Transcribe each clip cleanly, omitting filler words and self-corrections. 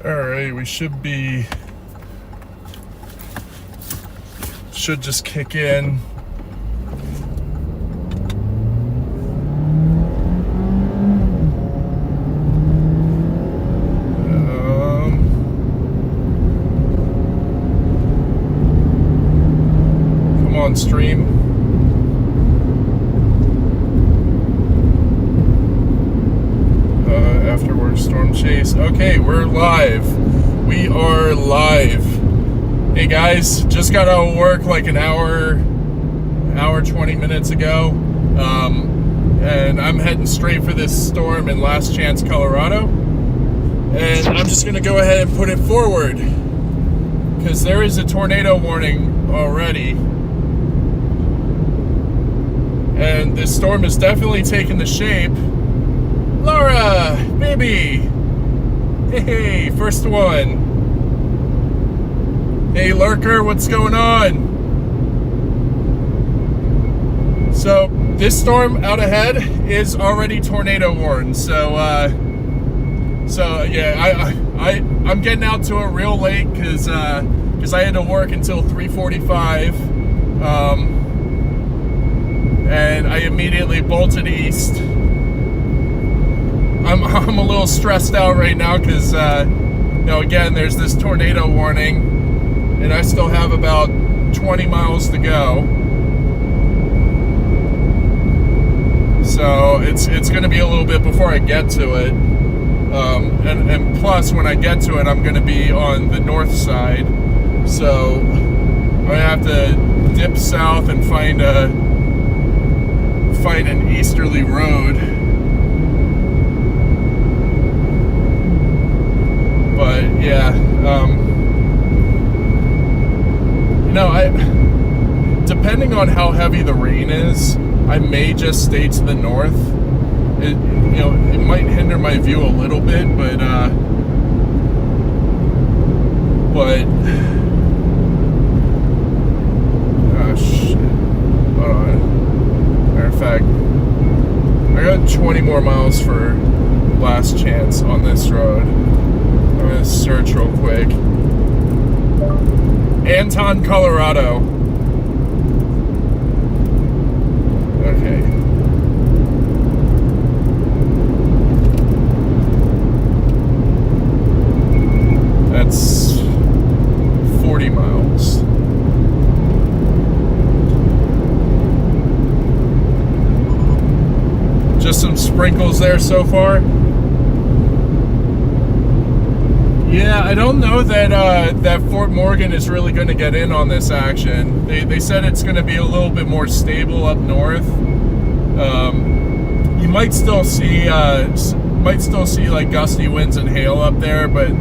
Alright, we should just kick in. Come on, stream. Afterwork storm chase. Okay, we're live. We are live. Hey guys, just got out of work like an hour 20 minutes ago. And I'm heading straight for this storm in Last Chance, Colorado. And I'm just gonna go ahead and put it forward, because there is a tornado warning already. And this storm is definitely taking the shape. Laura, baby. Hey, first one. Hey, Lurker, what's going on? So, this storm out ahead is already tornado warned. So yeah, I'm getting out to it real late because I had to work until 3:45. And I immediately bolted east. I'm a little stressed out right now because, again, there's this tornado warning, and I still have about 20 miles to go. So it's going to be a little bit before I get to it. And plus, when I get to it, I'm going to be on the north side. So I'm going to have to dip south and find an easterly road. But yeah, depending on how heavy the rain is, I may just stay to the north. It might hinder my view a little bit, but oh shit. Hold on. Matter of fact, I got 20 more miles for Last Chance on this road. I'm gonna search real quick. Anton, Colorado. Okay. That's 40 miles. Just some sprinkles there so far. Yeah, I don't know that Fort Morgan is really going to get in on this action. They said it's going to be a little bit more stable up north. You might still see like gusty winds and hail up there, but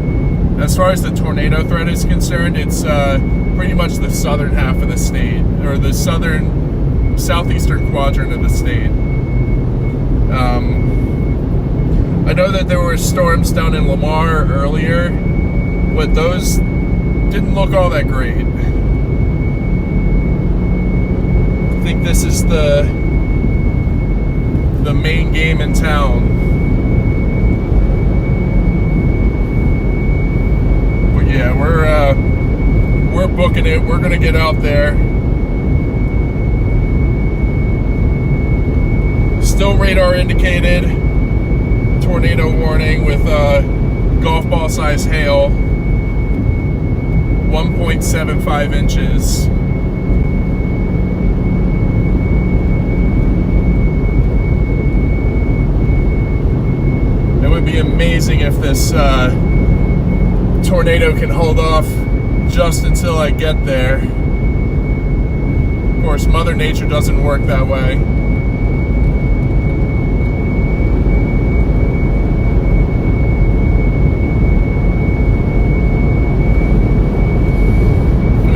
as far as the tornado threat is concerned, it's pretty much the southern half of the state, or the southeastern quadrant of the state. I know that there were storms down in Lamar earlier, but those didn't look all that great. I think this is the main game in town. But yeah, we're booking it. We're gonna get out there. Still radar indicated. Tornado warning with golf ball size hail, 1.75 inches. It would be amazing if this tornado can hold off just until I get there. Of course, Mother Nature doesn't work that way.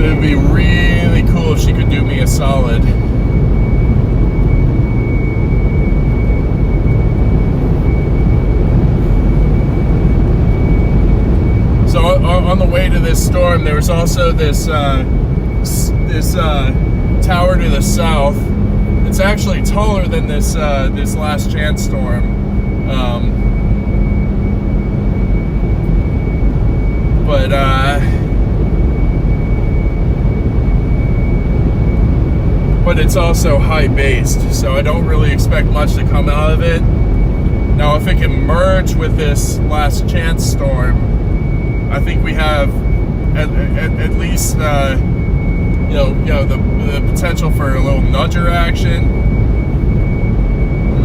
It'd be really cool if she could do me a solid. So on the way to this storm, there was also this tower to the south. It's actually taller than this Last Chance storm. but it's also high based, so I don't really expect much to come out of it. Now, if it can merge with this last chance storm, I think we have at least the potential for a little nudger action.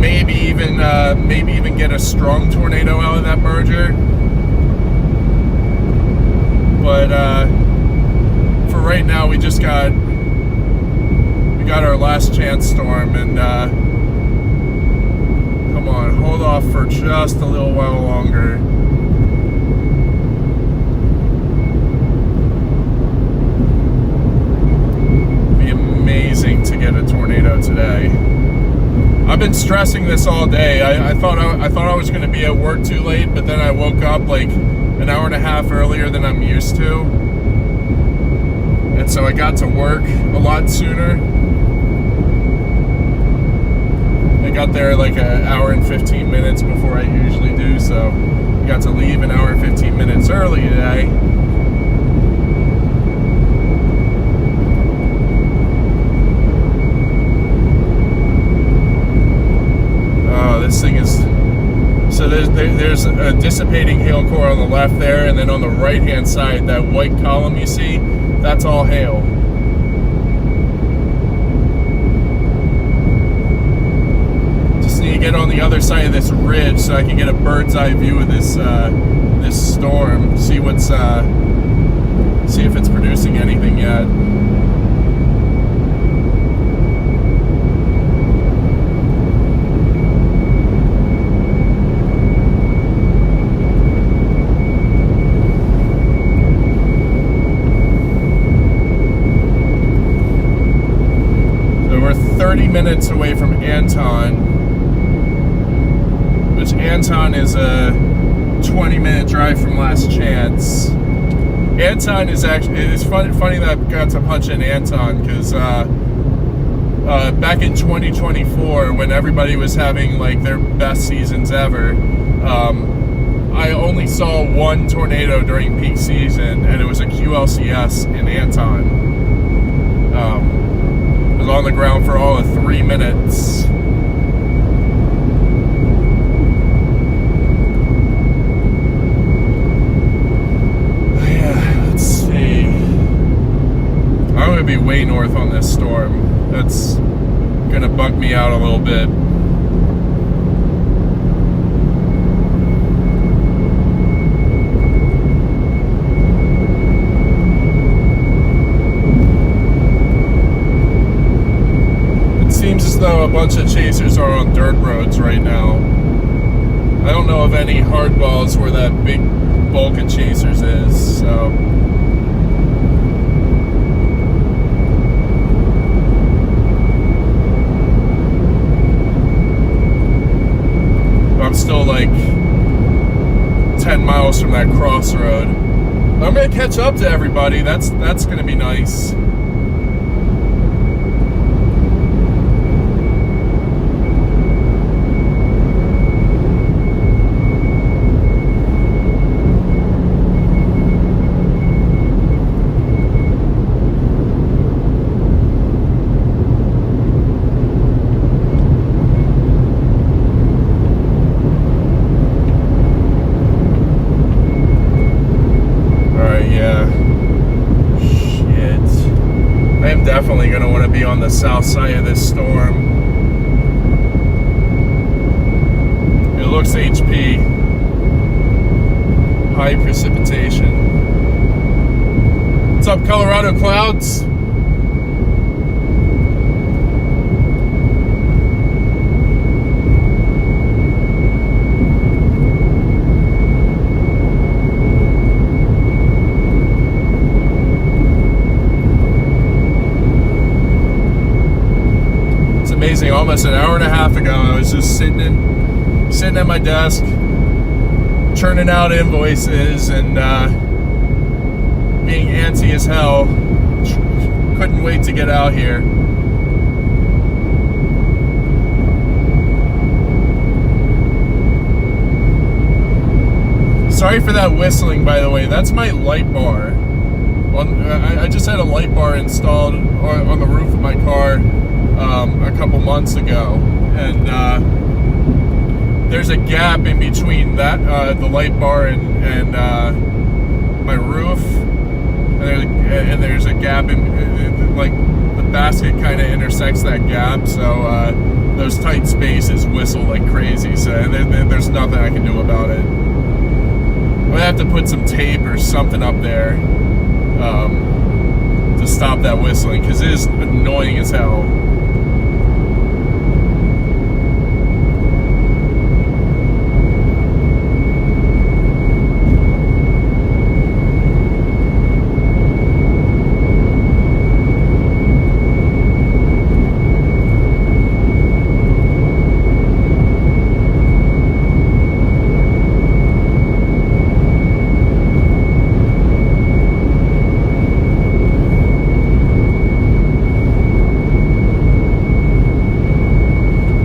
Maybe even get a strong tornado out of that merger. But for right now, we got our last chance storm, and come on, hold off for just a little while longer. Be amazing to get a tornado today. I've been stressing this all day. I thought I was going to be at work too late, but then I woke up like an hour and a half earlier than I'm used to, and so I got to work a lot sooner. I got there like an hour and 15 minutes before I usually do, so I got to leave an hour and 15 minutes early today. Oh, this thing is... So there's a dissipating hail core on the left there, and then on the right-hand side, that white column you see, that's all hail. You get on the other side of this ridge so I can get a bird's eye view of this this storm, see if it's producing anything yet. So we're 30 minutes away from Anton. Which Anton is a 20-minute drive from Last Chance. Anton is actually, it's funny that I got to punch in Anton, because back in 2024, when everybody was having like their best seasons ever, I only saw one tornado during peak season, and it was a QLCS in Anton. It was on the ground for all of 3 minutes. I'm going to be way north on this storm. That's going to bug me out a little bit. It seems as though a bunch of chasers are on dirt roads right now. I don't know of any hardballs where that big bulk of chasers is, so... I'm still like 10 miles from that crossroad. I'm gonna catch up to everybody. That's gonna be nice. Definitely going to want to be on the south side of this storm. It looks HP. High precipitation. What's up, Colorado clouds? Amazing. Almost an hour and a half ago, I was just sitting at my desk, churning out invoices and being antsy as hell. Couldn't wait to get out here. Sorry Sorry for that whistling, by the way. That's my light bar. I just had a light bar installed on the roof of my car a couple months ago, and there's a gap in between that the light bar and my roof, and there's a gap in like the basket kind of intersects that gap, so those tight spaces whistle like crazy. So there's nothing I can do about it. I'm gonna have to put some tape or something up there to stop that whistling, because it is annoying as hell.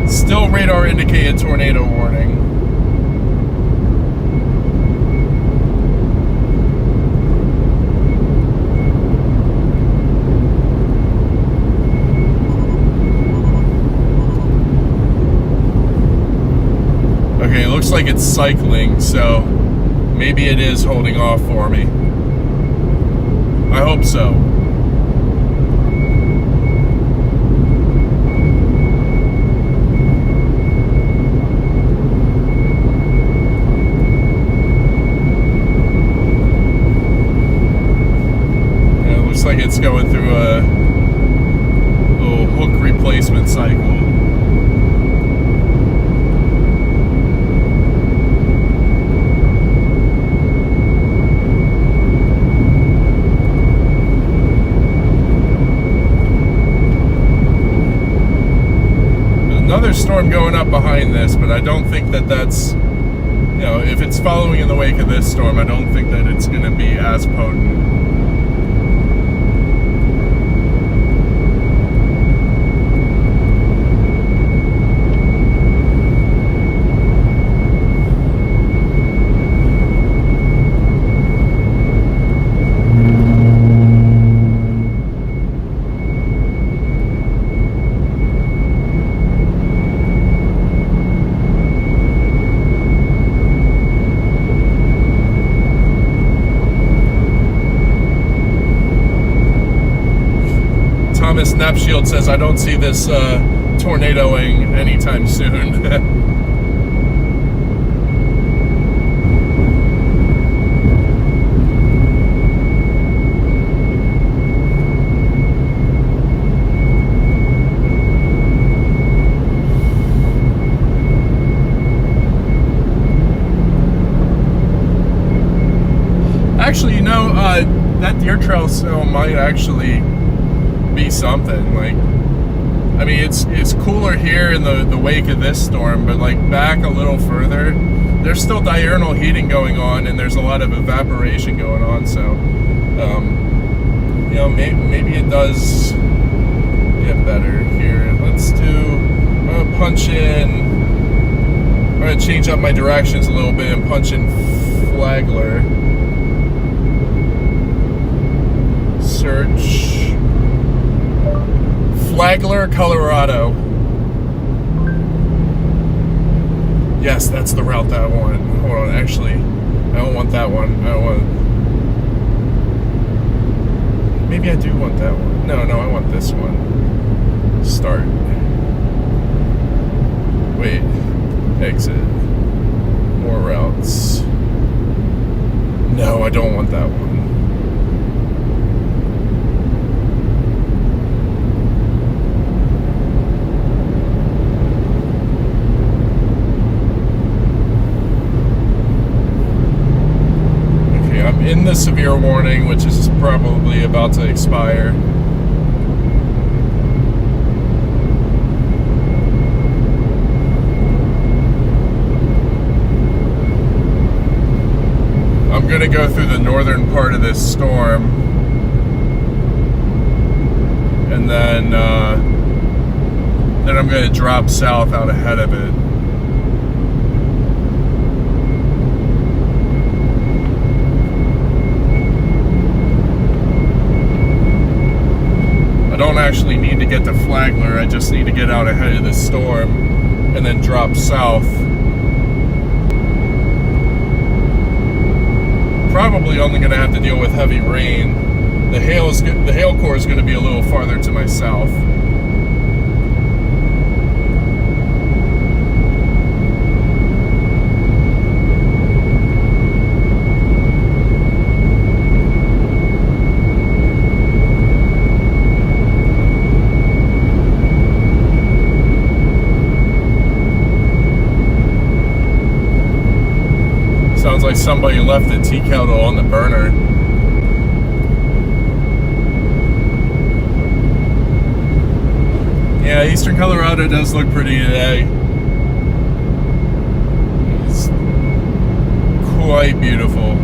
Still radar indicated tornado warning. Okay, it looks like it's cycling, so maybe it is holding off for me. I hope so. Like it's going through a little hook replacement cycle. Another storm going up behind this, but I don't think that that's, you know, if it's following in the wake of this storm, I don't think that it's going to be as potent. Thomas Napshield says, I don't see this tornadoing anytime soon. Actually, you know, that deer trail snow might actually be something. Like, I mean, it's cooler here in the wake of this storm, but like back a little further, there's still diurnal heating going on, and there's a lot of evaporation going on. So, you know, maybe it does get better here. Let's do. I'm gonna punch in. I'm gonna change up my directions a little bit and punch in Flagler. Search. Flagler, Colorado. Yes, that's the route that I want. Hold on, actually, I don't want that one. I don't want. Maybe I do want that one. No, I want this one. Start. Wait. Exit. More routes. No, I don't want that one. In the severe warning, which is probably about to expire. I'm gonna go through the northern part of this storm, and then I'm gonna drop south out ahead of it. actually need to get to Flagler. I just need to get out ahead of the storm and then drop south. Probably only going to have to deal with heavy rain. The hail core is going to be a little farther to my south. Sounds like somebody left the tea kettle on the burner. Yeah, eastern Colorado does look pretty today. It's quite beautiful.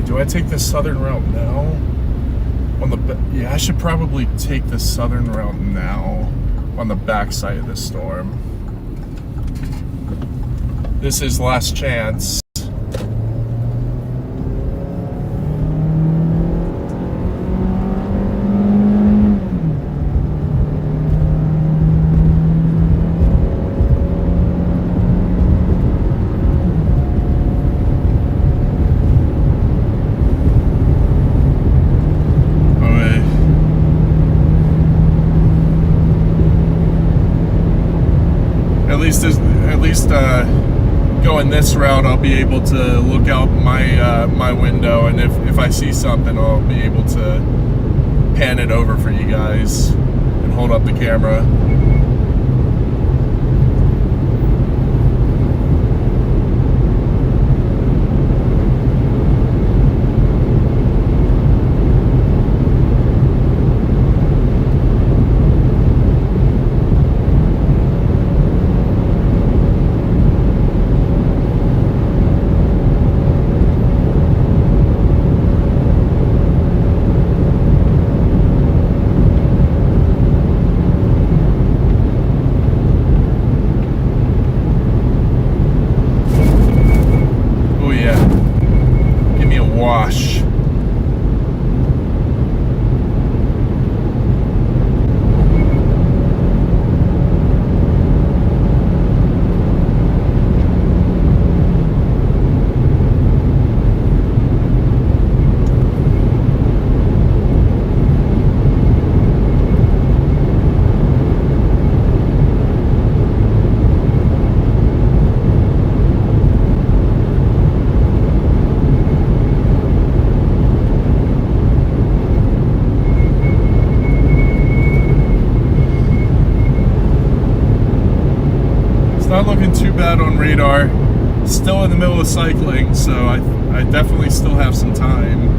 Do I take the southern route now? Yeah, I should probably take the southern route now on the backside of the storm. This is last chance. At least going this route, I'll be able to look out my window, and if I see something, I'll be able to pan it over for you guys and hold up the camera. Wash. Not looking too bad on radar. Still in the middle of cycling, so I definitely still have some time.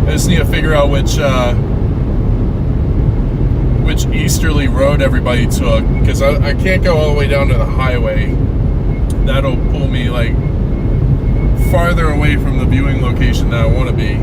I just need to figure out which easterly road everybody took, because I can't go all the way down to the highway. That'll pull me like farther away from the viewing location that I want to be.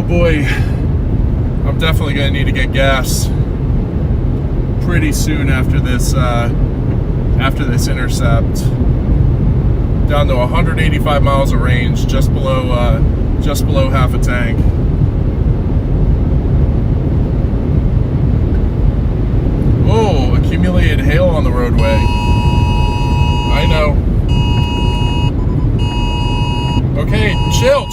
boy, I'm definitely gonna need to get gas pretty soon after this intercept. Down to 185 miles of range, just below half a tank. Oh, accumulated hail on the roadway. I know. Okay, chill.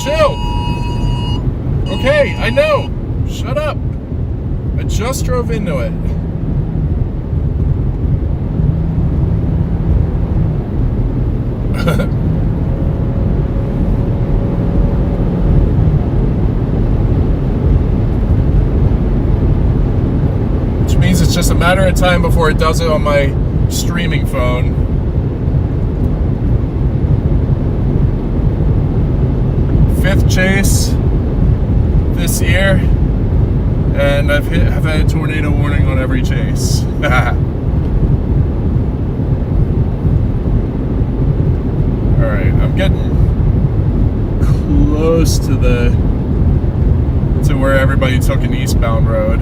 Okay, I know. Shut up. I just drove into it. Which means it's just a matter of time before it does it on my streaming phone. Fifth chase this year, and I've had a tornado warning on every chase. Alright, I'm getting close to where everybody took an eastbound road.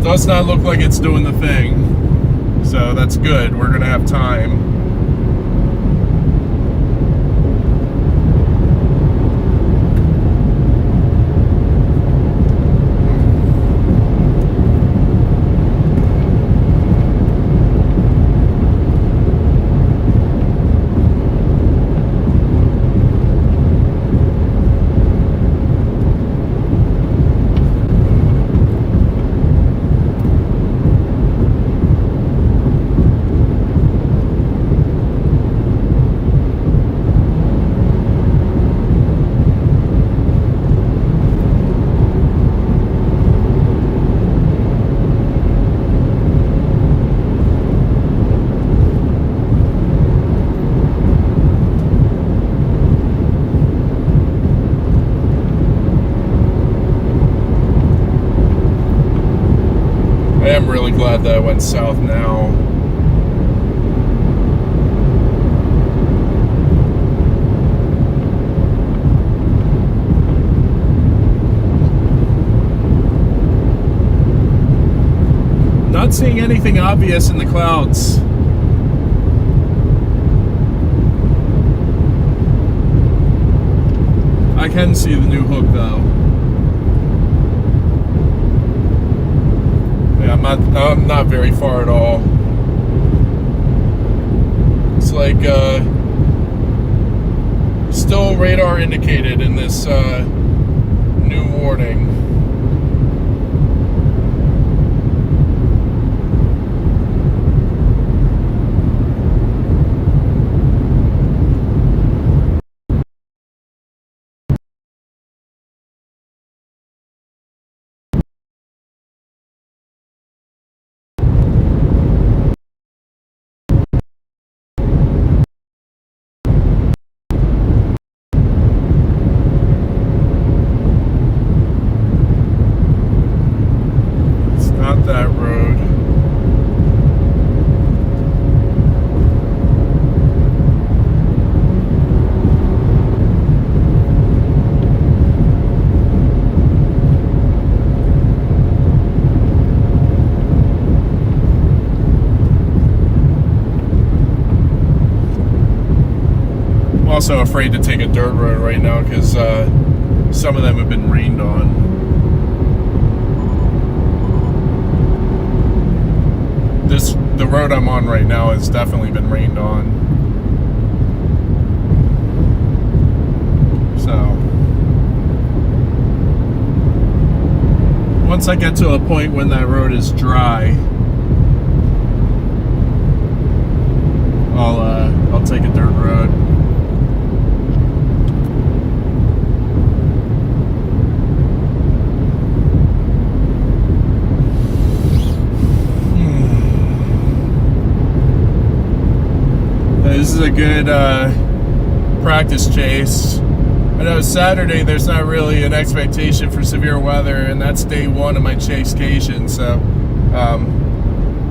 Does not look like it's doing the thing, so that's good. We're gonna have time. I am really glad that I went south now. Not seeing anything obvious in the clouds. I can see the new hook though. Yeah, I'm not very far at all. It's like still radar indicated in this new warning. That road. I'm also afraid to take a dirt road right now because some of them have been rained on. The road I'm on right now has definitely been rained on. So once I get to a point when that road is dry, I'll take a dirt road. This is a good practice chase. I know Saturday there's not really an expectation for severe weather, and that's day one of my chasecation, so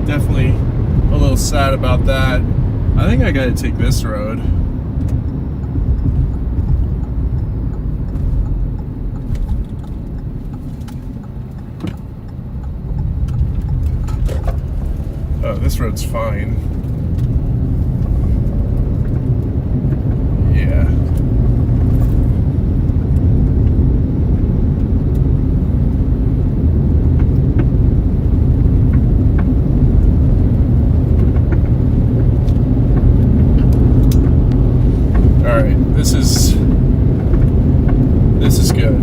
definitely a little sad about that. I think I gotta take this road. Oh, this road's fine. Yeah. All right, this is good.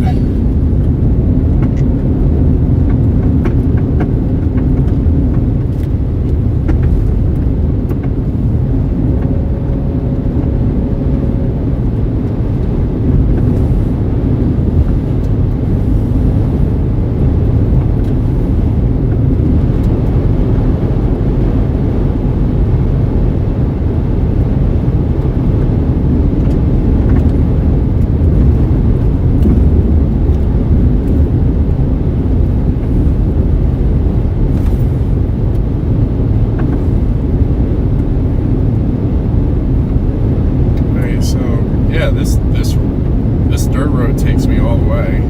Yeah, this dirt road takes me all the way.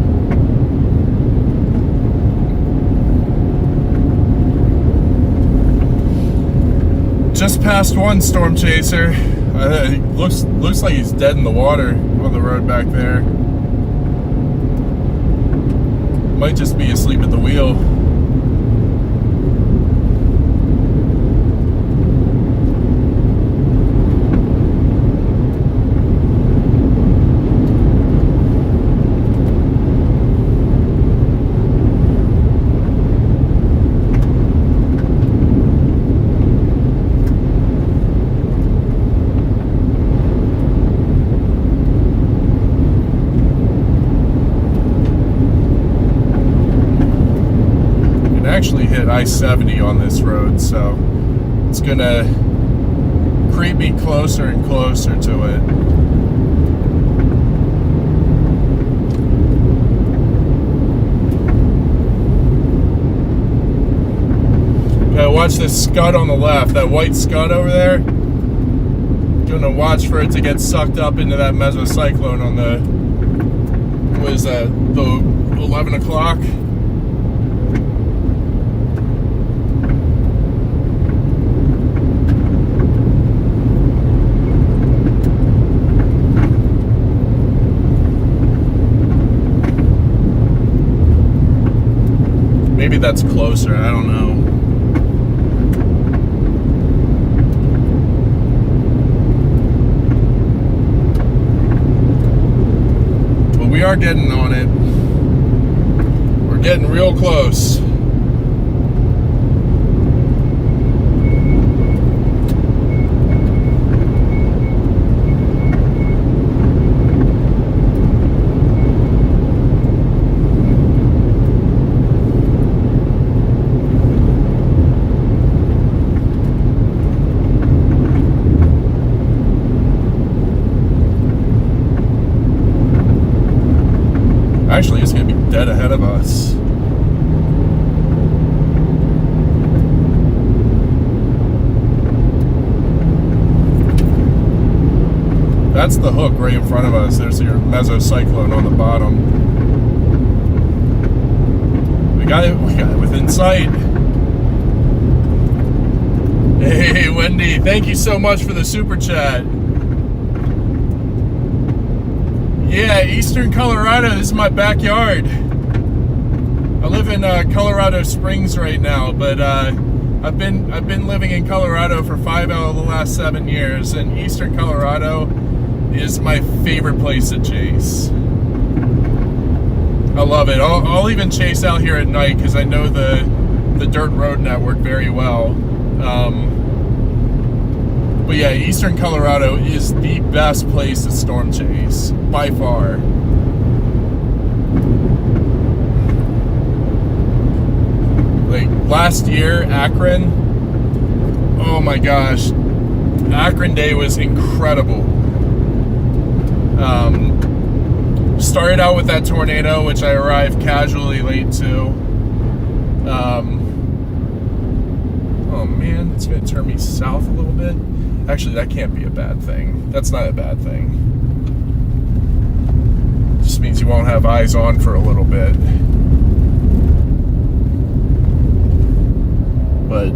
Just past one, Storm Chaser. Looks like he's dead in the water on the road back there. Might just be asleep at the wheel. Actually hit I-70 on this road, so it's gonna creep me closer and closer to it. Okay, watch this scud on the left, that white scud over there. Gonna watch for it to get sucked up into that mesocyclone on the, what is that, the 11 o'clock? Maybe that's closer, I don't know. But we are getting on it. We're getting real close. Actually, it's going to be dead ahead of us. That's the hook right in front of us. There's your mesocyclone on the bottom. We got it within sight. Hey, Wendy, thank you so much for the super chat. Yeah, Eastern Colorado, this is my backyard. I live in Colorado Springs right now, but I've been living in Colorado for 5 out of the last 7 years, and Eastern Colorado is my favorite place to chase. I love it. I'll even chase out here at night because I know the dirt road network very well. But yeah, Eastern Colorado is the best place to storm chase, by far. Like, last year, Akron, oh my gosh, Akron Day was incredible. Started out with that tornado, which I arrived casually late to. Oh man, it's gonna turn me south a little bit. Actually, that can't be a bad thing. That's not a bad thing. Just means you won't have eyes on for a little bit. But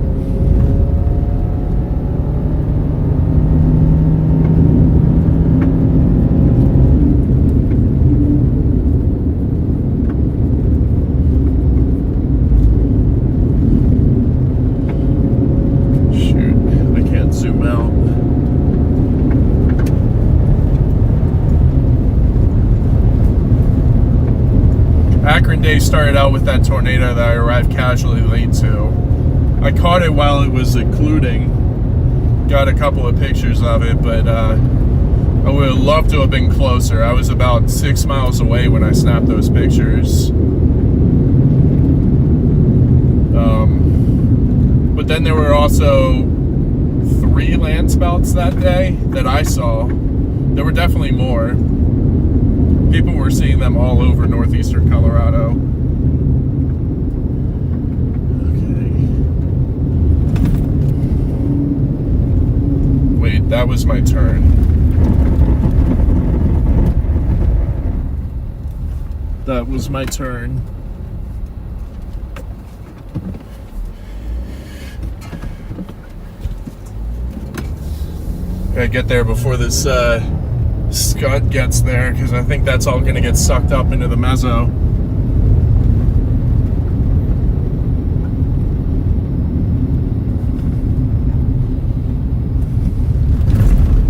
Akron Day started out with that tornado that I arrived casually late to. I caught it while it was occluding. Got a couple of pictures of it, but I would have loved to have been closer. I was about 6 miles away when I snapped those pictures. But then there were also 3 landspouts that day that I saw. There were definitely more. People were seeing them all over northeastern Colorado. Okay. Wait, that was my turn. That was my turn. Gotta get there before this Scud gets there, because I think that's all going to get sucked up into the mezzo.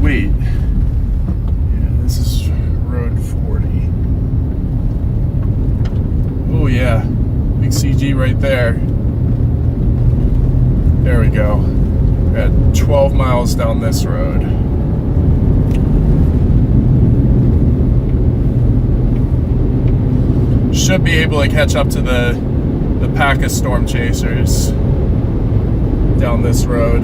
Wait. Yeah, this is Road 40. Oh yeah, big CG right there. There we go. We're at 12 miles down this road. Should be able to catch up to the pack of storm chasers down this road.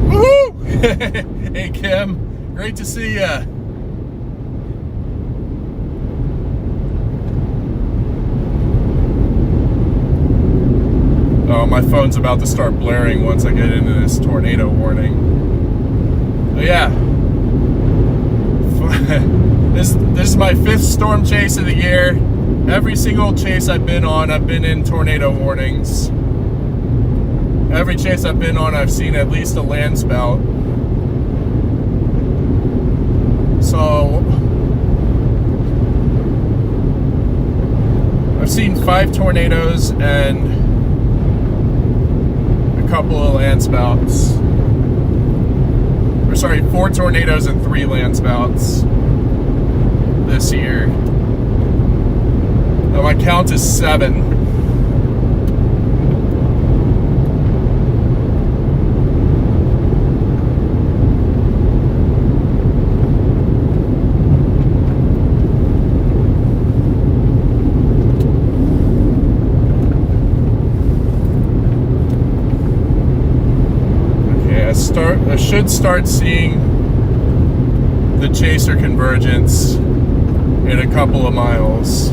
Woohoo! Hey Kim, great to see ya. Oh, my phone's about to start blaring once I get into this tornado warning. Oh yeah. This is my 5th storm chase of the year. Every single chase I've been on, I've been in tornado warnings. Every chase I've been on, I've seen at least a landspout. So I've seen 5 tornadoes and a couple of landspouts. Or sorry, 4 tornadoes and 3 landspouts this year. Now my count is 7. I should start seeing the chaser convergence in a couple of miles.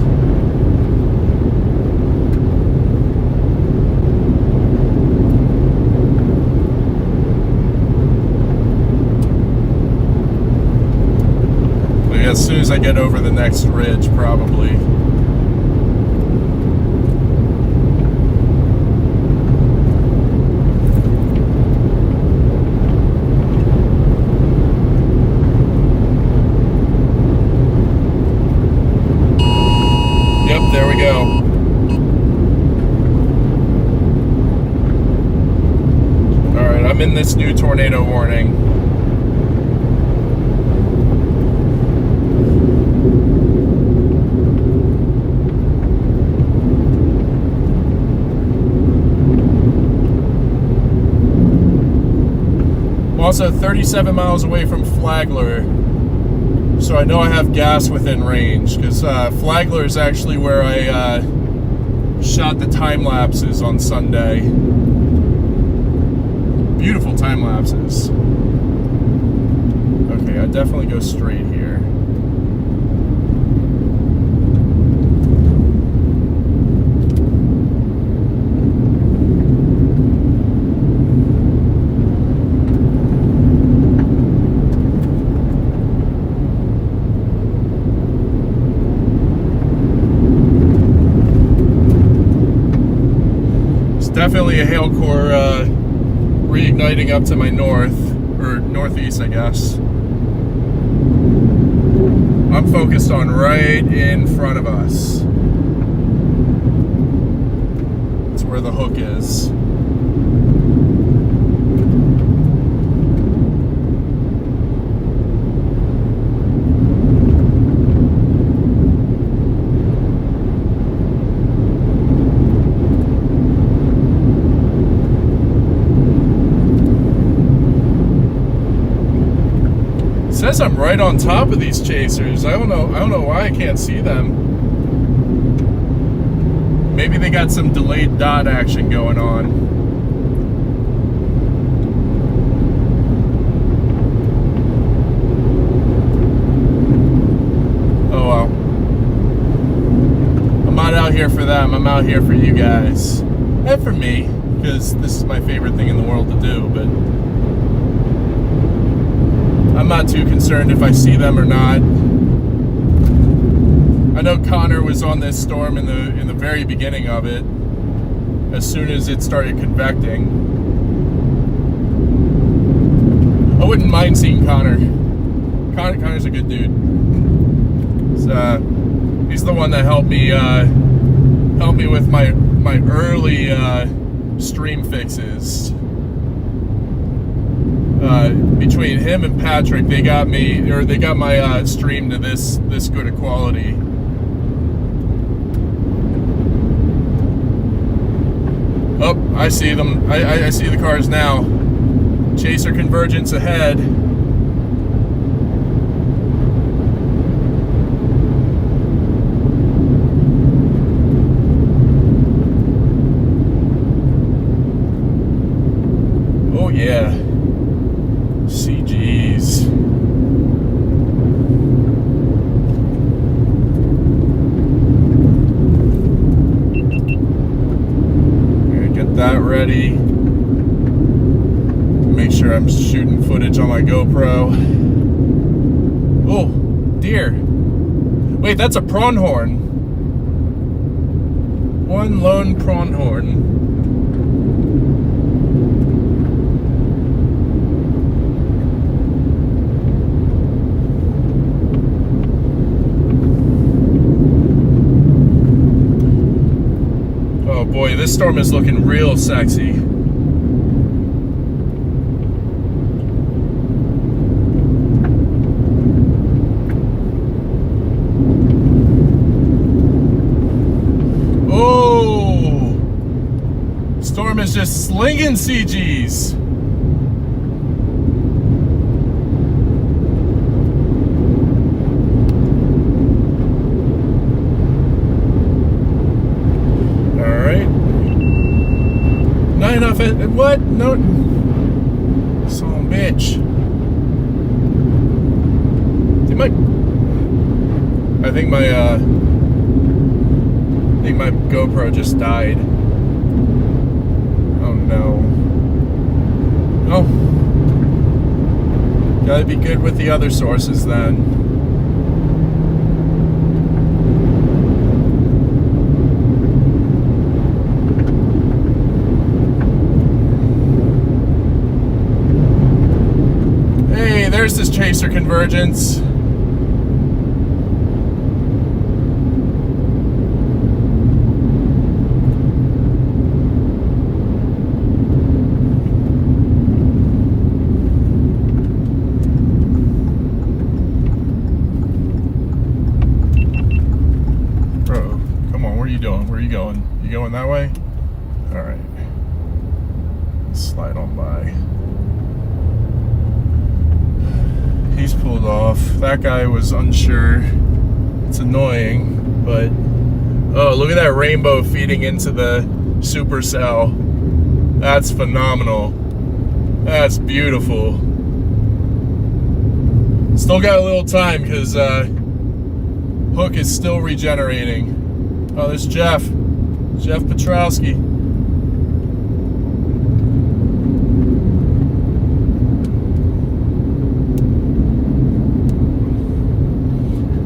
Like as soon as I get over the next ridge, probably. There we go. Alright, I'm in this new tornado warning. I'm also 37 miles away from Flagler. So I know I have gas within range, because Flagler is actually where I shot the time lapses on Sunday. Beautiful time lapses. Okay, I definitely go straight here. Definitely a hail core reigniting up to my north, or northeast, I guess. I'm focused on right in front of us. That's where the hook is. Says I'm right on top of these chasers. I don't know why I can't see them. Maybe they got some delayed dot action going on. Oh well. I'm not out here for them. I'm out here for you guys. And for me, because this is my favorite thing in the world to do, but I'm not too concerned if I see them or not. I know Connor was on this storm in the very beginning of it, as soon as it started convecting. I wouldn't mind seeing Connor. Connor's a good dude. He's the one that helped me with my early stream fixes. Between him and Patrick, they got my stream to this good a quality. Oh, I see them. I see the cars now. Chaser convergence ahead. Oh yeah. CGs. Get that ready. Make sure I'm shooting footage on my GoPro. Oh, deer. Wait, that's a pronghorn. One lone pronghorn. Oh boy, this storm is looking real sexy. Oh! Storm is just slinging CGs. Enough. What? No. Son bitch. I think my GoPro just died. Oh no. Oh. Gotta be good with the other sources then. There's this chaser convergence. Bro, come on, where are you doing? Where are you going? You going that way? All right. Slide on by. He's pulled off. That guy was unsure. It's annoying, but Oh, look at that rainbow feeding into the supercell. That's phenomenal. That's beautiful. Still got a little time because Hook is still regenerating. Oh, there's Jeff Petrowski.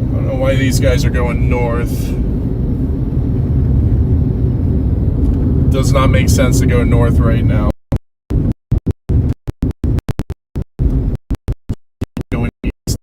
I don't know why these guys are going north. Does not make sense to go north right now. Going east.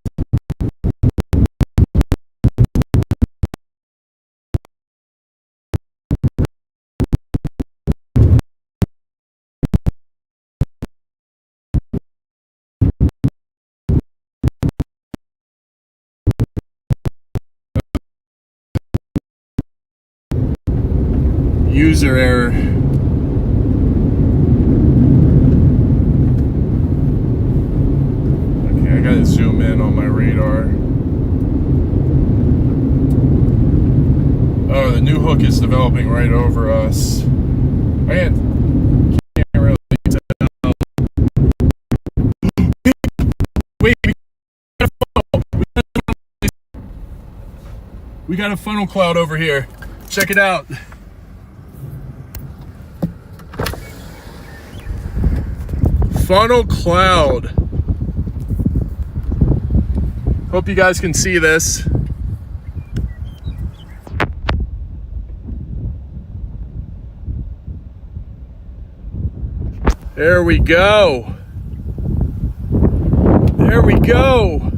User error. Okay, I gotta zoom in on my radar. Oh, the new Hook is developing right over us. I can't really tell. Wait, we got a funnel cloud over here. Check it out. Funnel cloud. Hope you guys can see this. There we go. There we go.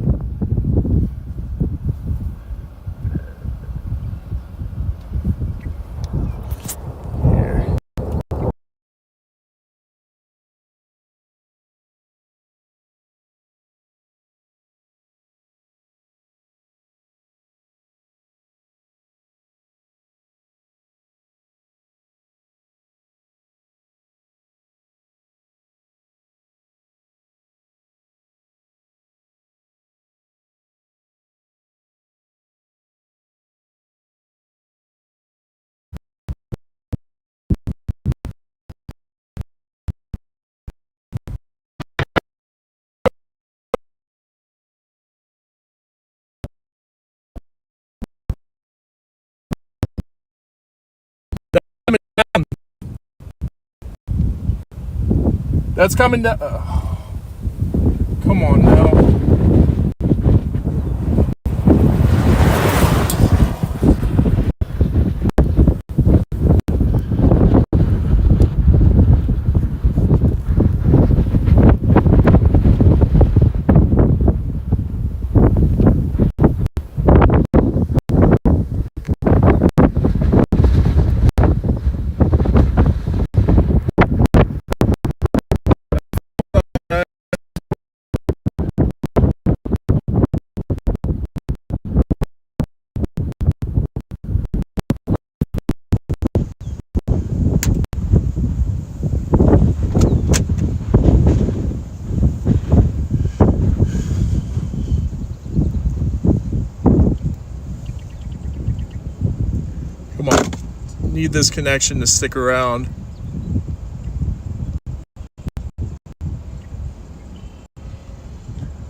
That's coming down. Come on now. Come on. Need this connection to stick around.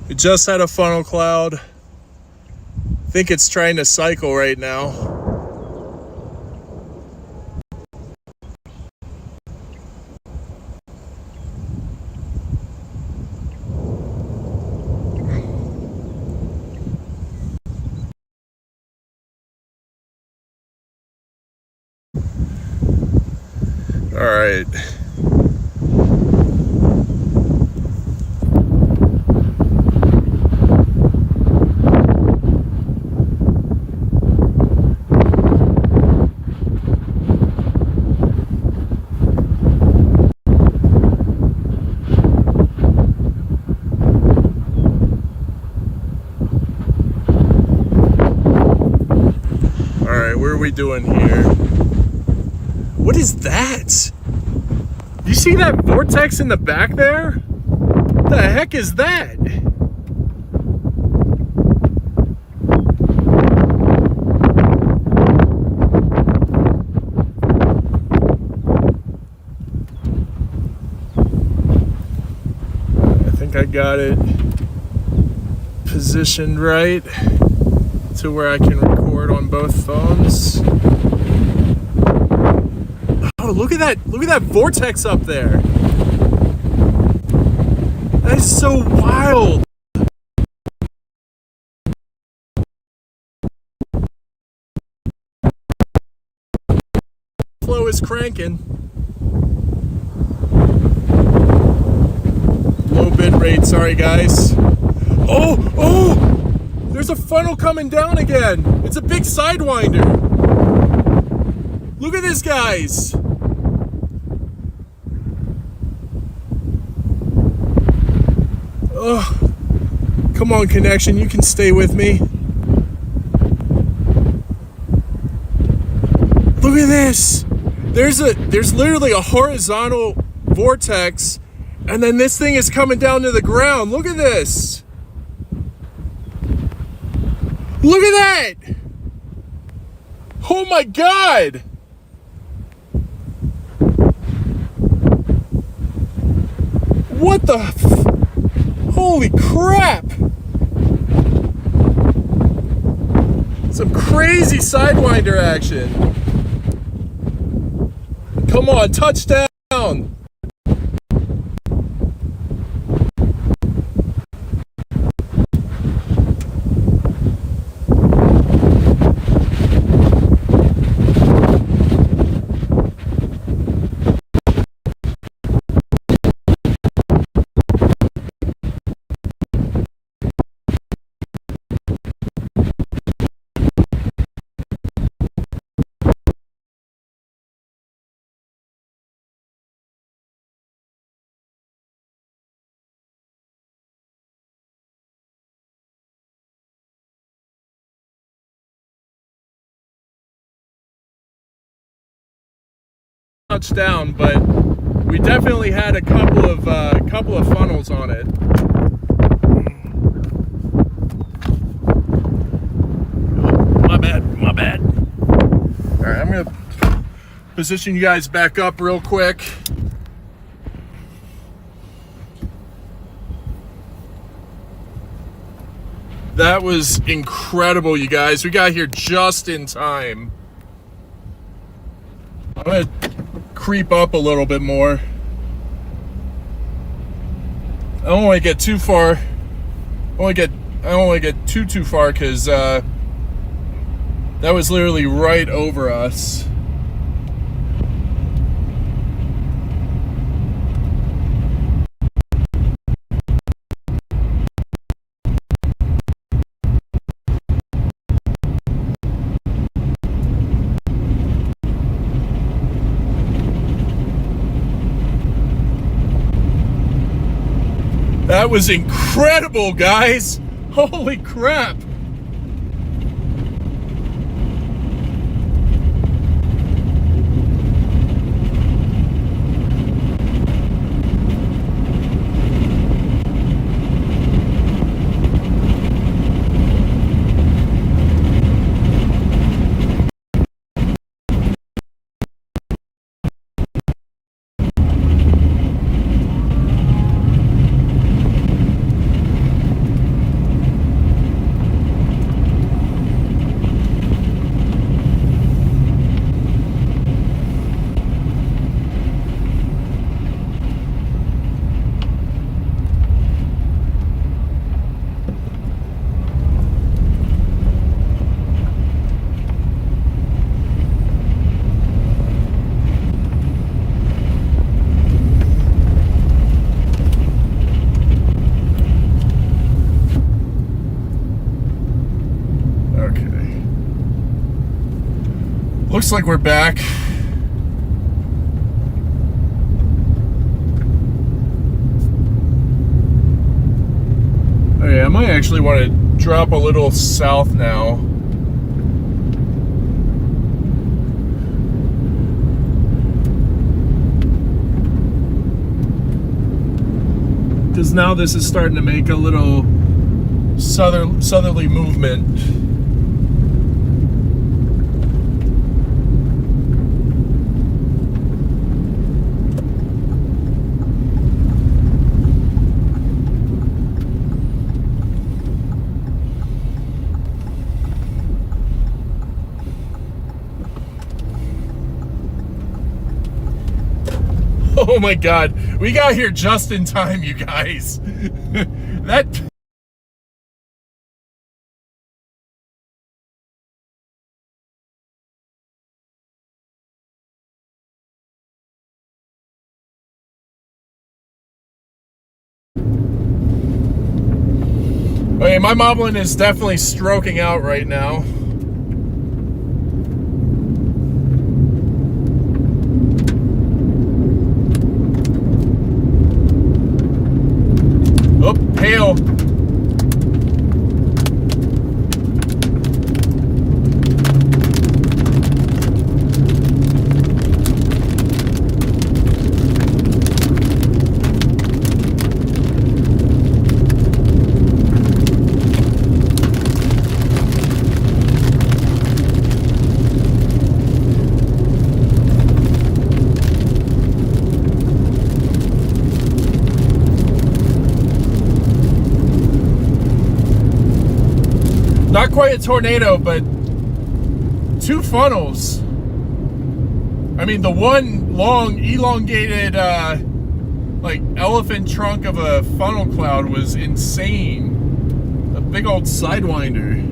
We just had a funnel cloud. I think it's trying to cycle right now. All right. What are we doing here? What is that? You see that vortex in the back there? What the heck is that? got it positioned right to where I can record on both phones. Oh, look at that vortex up there. That is so wild. Flow is cranking. Low bit rate, sorry guys. Oh! There's a funnel coming down again. It's a big sidewinder. Look at this, guys. Oh, come on, connection, you can stay with me. Look at this. There's literally a horizontal vortex, and then this thing is coming down to the ground. Look at this. Look at that. Oh my God. What the holy crap. Some crazy sidewinder action. Come on, touchdown! Touchdown, but we definitely had a couple of funnels on it. My bad. All right, I'm gonna position you guys back up real quick. That was incredible, you guys. We got here just in time. I'm gonna creep up a little bit more. I don't want to get too far. I don't want to get too far because that was literally right over us. That was incredible, guys. Holy crap. Looks like we're back. Okay, I might actually want to drop a little south now. Because now this is starting to make a little southerly movement. Oh my God, we got here just in time, you guys. That. Okay, my Moblin is definitely stroking out right now. Oh, hail. Not quite a tornado, but two funnels. I mean, the one long, elongated, like elephant trunk of a funnel cloud was insane. A big old Sidewinder.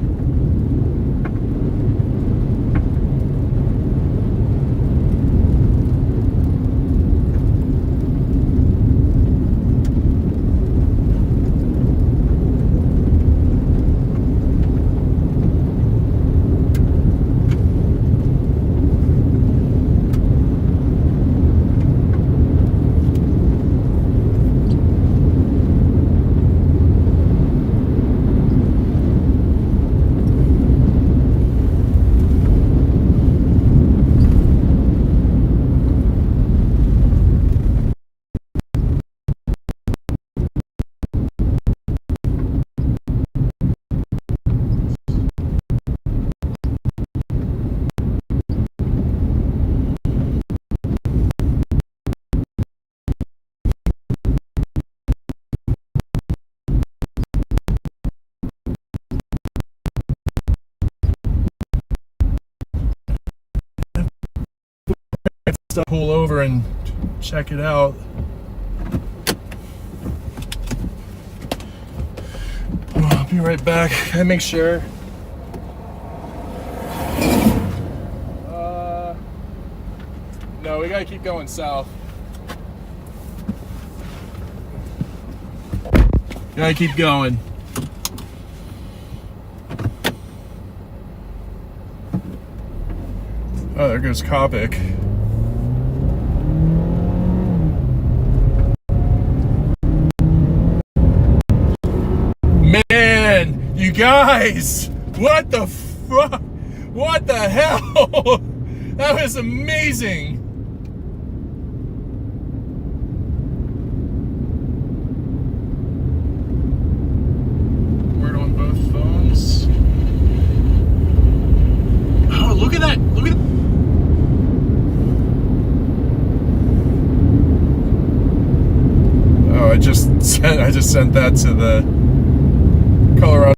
To pull over and check it out. I'll be right back. I make sure. No, we gotta keep going south. Gotta keep going. Oh, there goes Copic. Man, you guys, what the fuck? What the hell? That was amazing. Word on both phones. Oh, look at that. Look at Oh, I just sent that to the Colorado.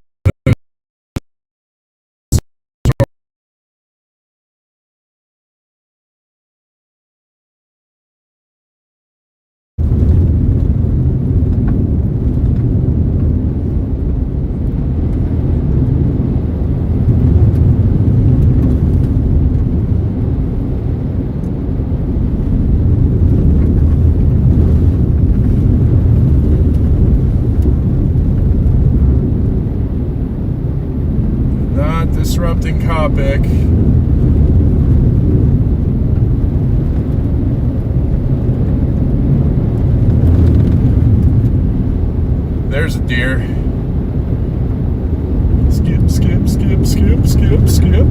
Not disrupting Copic. There's a deer. Skip, skip, skip, skip, skip, skip.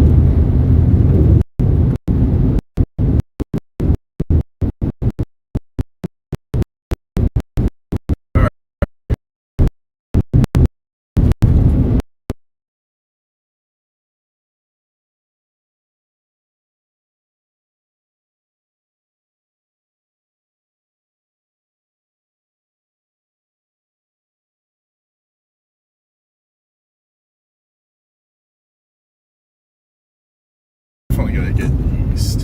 Definitely gotta get east.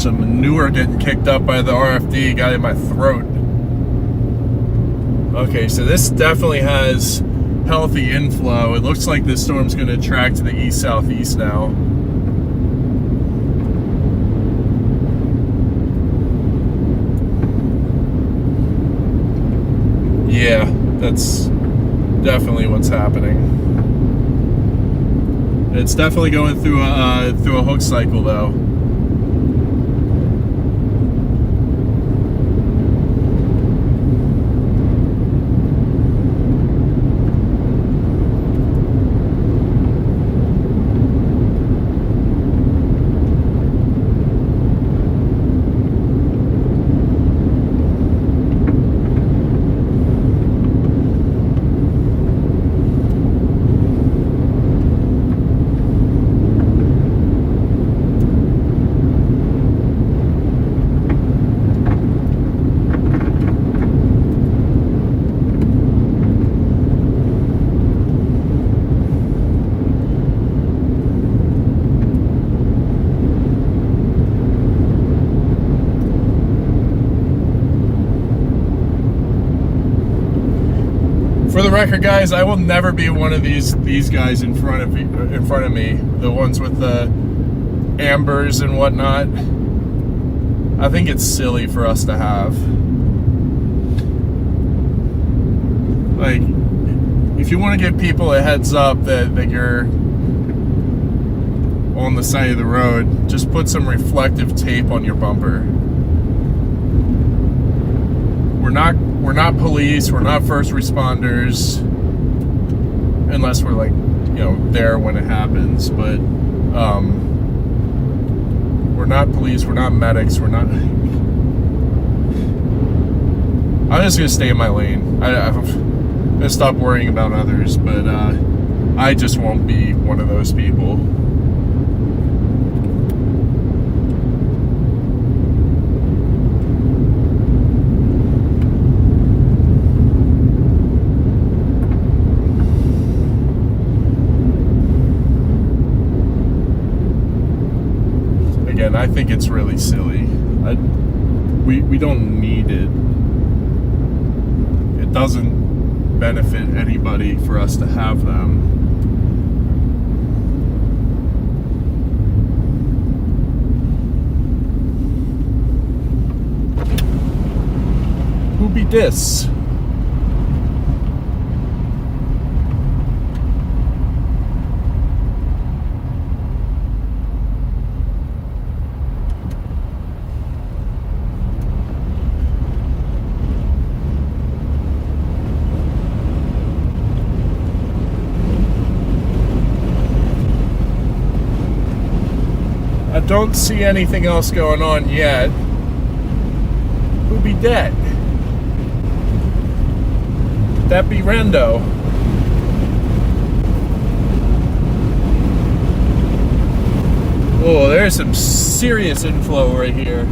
some manure getting kicked up by the RFD got in my throat. Okay, so this definitely has healthy inflow. It looks like this storm's going to track to the east-southeast now. Yeah, that's definitely what's happening. It's definitely going through a hook cycle though. For the record, guys, I will never be one of these guys in front of me, the ones with the ambers and whatnot. I think it's silly for us to have. Like, if you want to give people a heads up that you're on the side of the road, just put some reflective tape on your bumper. We're not police, we're not first responders, unless we're like, you know, there when it happens, but we're not police, we're not medics, we're not... I'm just gonna stay in my lane. I'm gonna stop worrying about others, but I just won't be one of those people. Again, I think it's really silly. We don't need it. It doesn't benefit anybody for us to have them. Who be this? I don't see anything else going on yet. Who be that? That be Rendo. Oh, there's some serious inflow right here.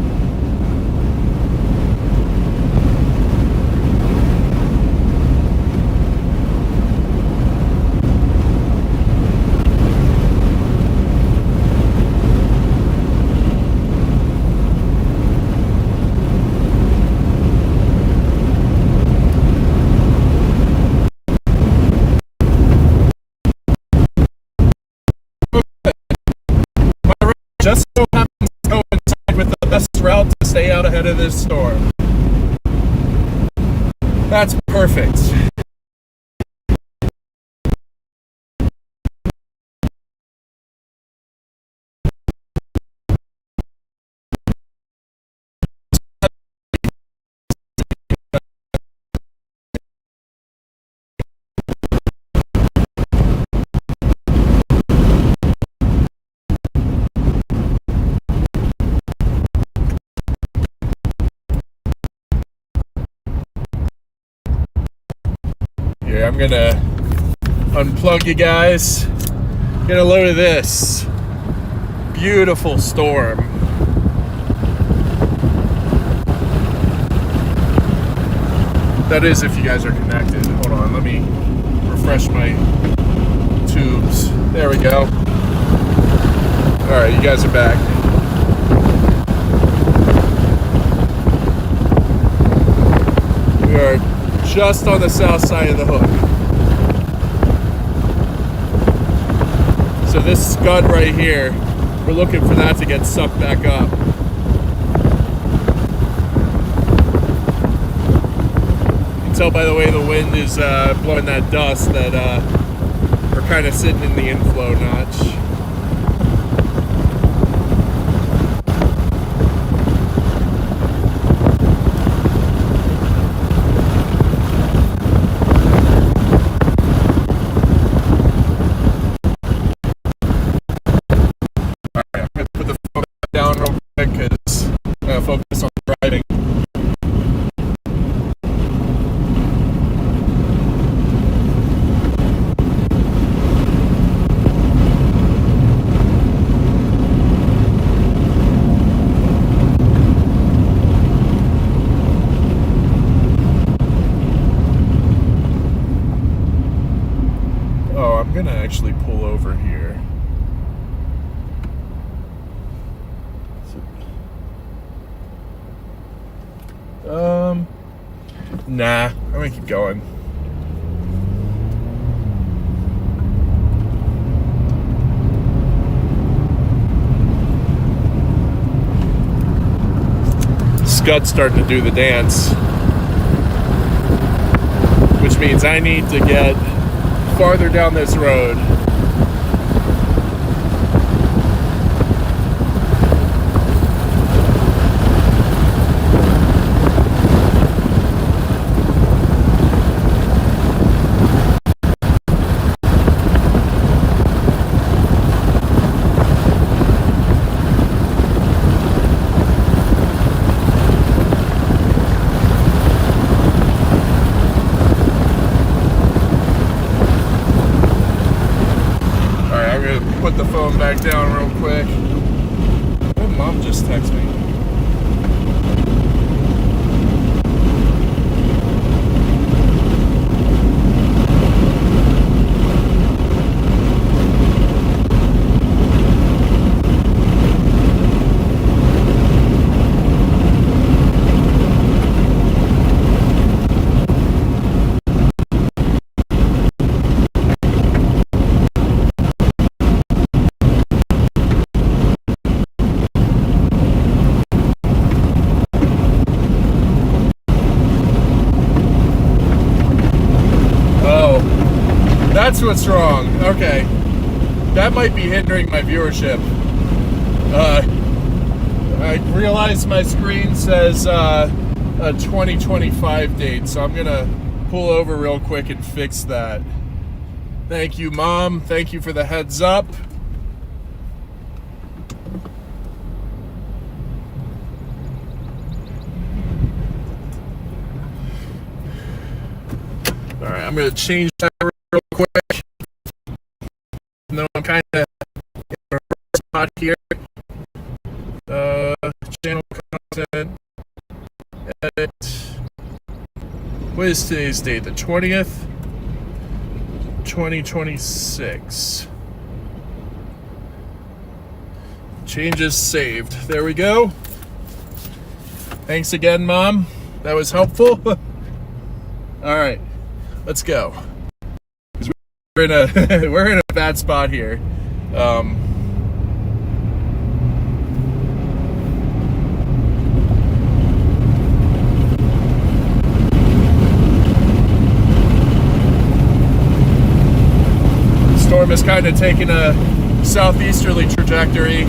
Just so happens to coincide with the best route to stay out ahead of this storm. That's perfect. Here, I'm gonna unplug you guys. Get a load of this beautiful storm. That is if you guys are connected. Hold on, let me refresh my tubes. There we go. All right, you guys are back. just on the south side of the hook. So this scud right here, we're looking for that to get sucked back up. You can tell by the way the wind is blowing that dust that we're kind of sitting in the inflow notch. Focus on driving. Oh, I'm gonna actually pull over here. Nah, I'm gonna keep going. Scud's starting to do the dance, which means I need to get farther down this road. Put the phone back down real quick. Oh, Mom just texted me. That's what's wrong. Okay. That might be hindering my viewership. I realize my screen says a 2025 date, so I'm gonna pull over real quick and fix that. Thank you, Mom. Thank you for the heads up. All right, I'm gonna change that real quick. No, I'm kind of in a spot here. Channel content. Edit. What is today's date? The 20th? 2026. Changes saved. There we go. Thanks again, Mom. That was helpful. All right, let's go. We're in a bad spot here. The storm is kind of taking a southeasterly trajectory.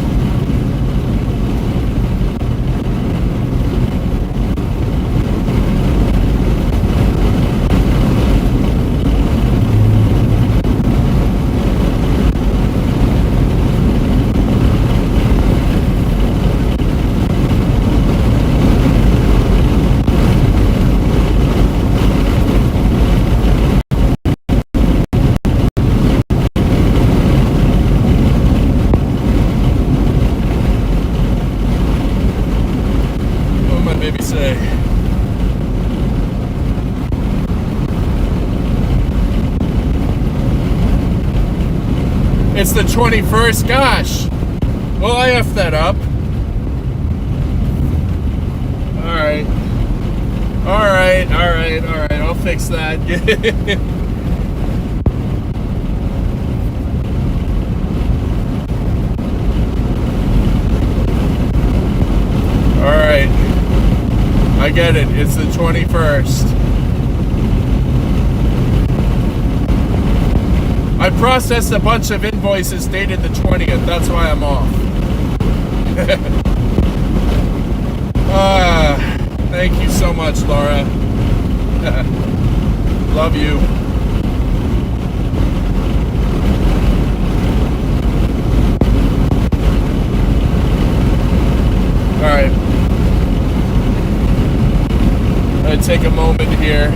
It's the 21st, gosh. Well, I effed that up. All right. I'll fix fix that. Alright. I get it. It's the 21st. I processed a bunch of invoices dated the 20th. That's why I'm off. Thank you so much, Laura. Love you. Alright. I'm going to take a moment here.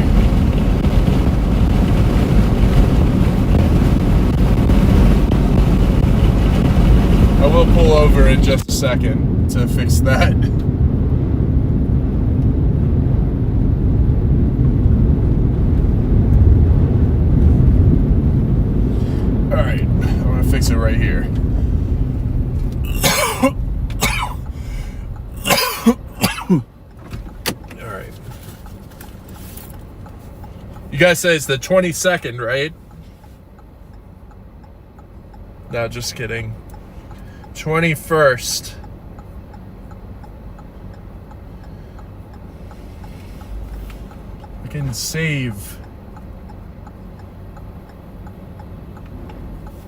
I will pull over in just a second to fix that. Alright, I'm going to fix it right here. Alright. You guys say it's the 22nd, right? No, just kidding. 21st. I can save.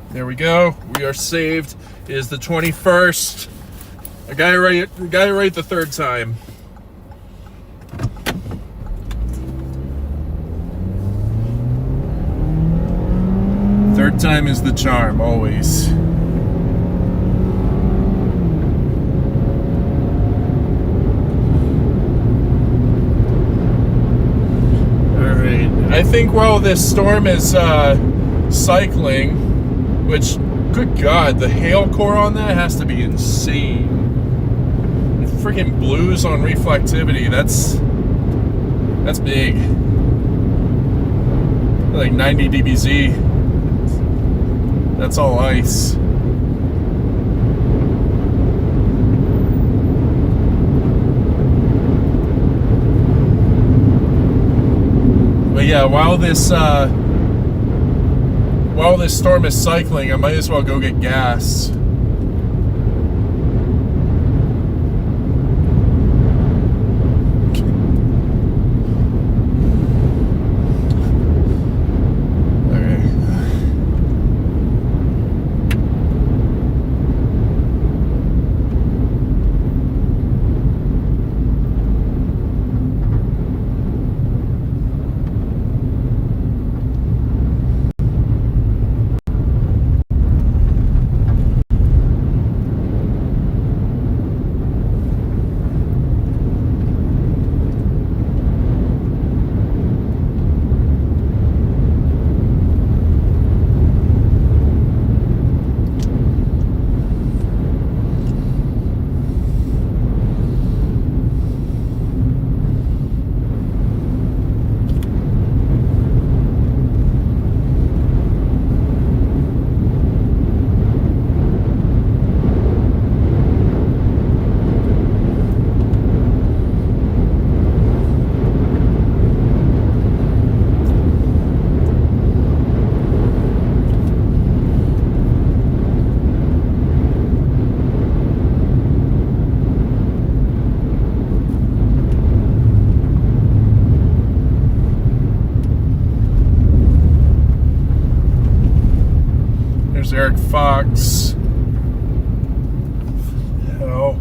There we go. We are saved. It is the 21st. I got it right the third time. Third time is the charm, always. I think while this storm is cycling, which, good God, the hail core on that has to be insane. Freaking blues on reflectivity, that's big. Like 90 dBz. That's all ice. But yeah, while this storm is cycling, I might as well go get gas. Eric Fox. Hell.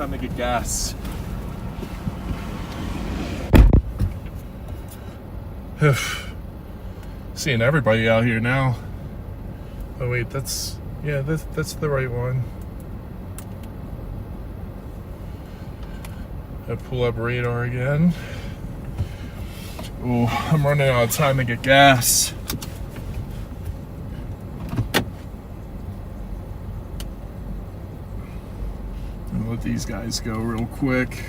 time to get gas. Seeing everybody out here now. Oh wait, that's the right one. I pull up radar again. Oh, I'm running out of time to get gas. I'll let these guys go real quick.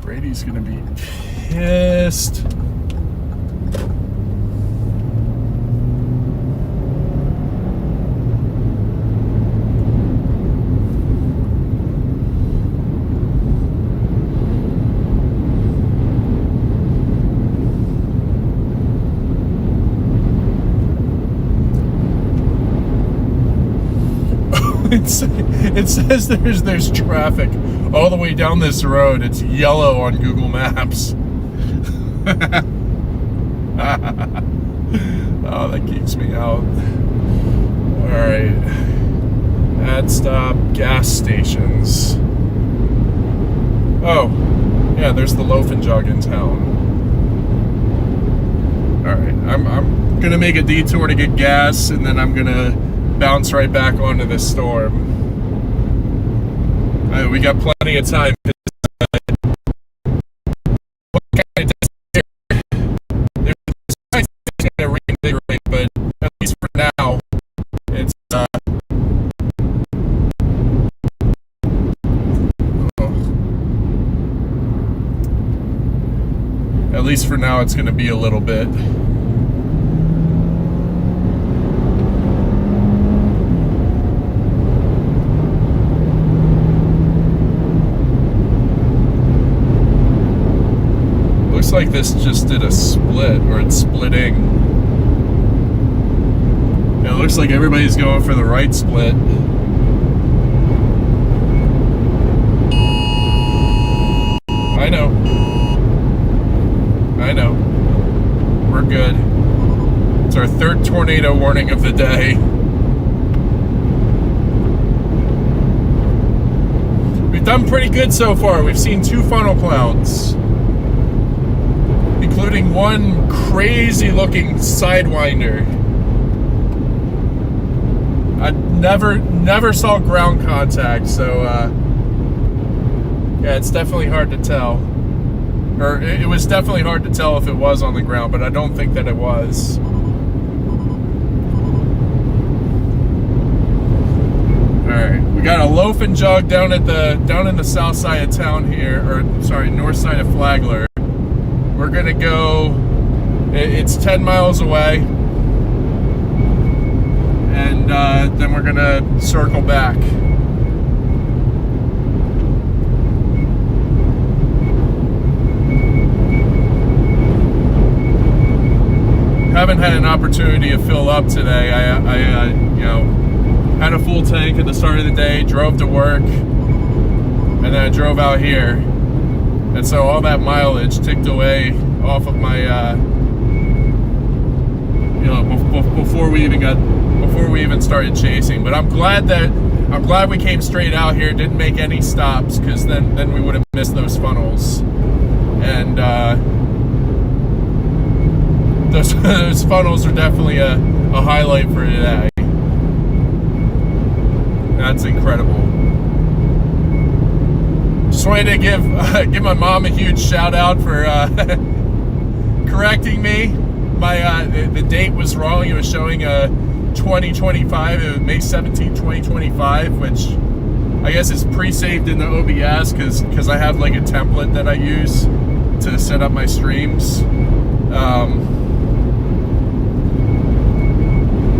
Brady's gonna be pissed. It says there's traffic all the way down this road. It's yellow on Google Maps. Oh, that keeps me out. Alright. Add stop, gas stations. Oh, yeah, there's the Loaf and Jug in town. Alright, I'm gonna make a detour to get gas, and then I'm gonna bounce right back onto this storm. We got plenty of time. There's gonna reinvigorate, but at least for now, it's at least for now, it's gonna be a little bit. Like this just did a split, or it's splitting. It looks like everybody's going for the right split. I know. We're good. It's our third tornado warning of the day. We've done pretty good so far. We've seen 2 funnel clouds, including one crazy looking sidewinder. I never saw ground contact, so yeah, it's definitely hard to tell. Or it was definitely hard to tell if it was on the ground, but I don't think that it was. Alright, we got a Loaf and Jug down in the south side of town here, or sorry, north side of Flagler. We're gonna go, it's 10 miles away, and then we're gonna circle back. Haven't had an opportunity to fill up today. I you know, had a full tank at the start of the day, drove to work, and then I drove out here. And so all that mileage ticked away off of my, you know, before we even started chasing. But I'm glad we came straight out here, didn't make any stops, because then we would have missed those funnels. And those funnels are definitely a highlight for today. That's incredible. Just wanted to give my mom a huge shout out for correcting me. My the date was wrong. It was showing 2025. It was May 17, 2025, which I guess is pre-saved in the OBS because I have like a template that I use to set up my streams.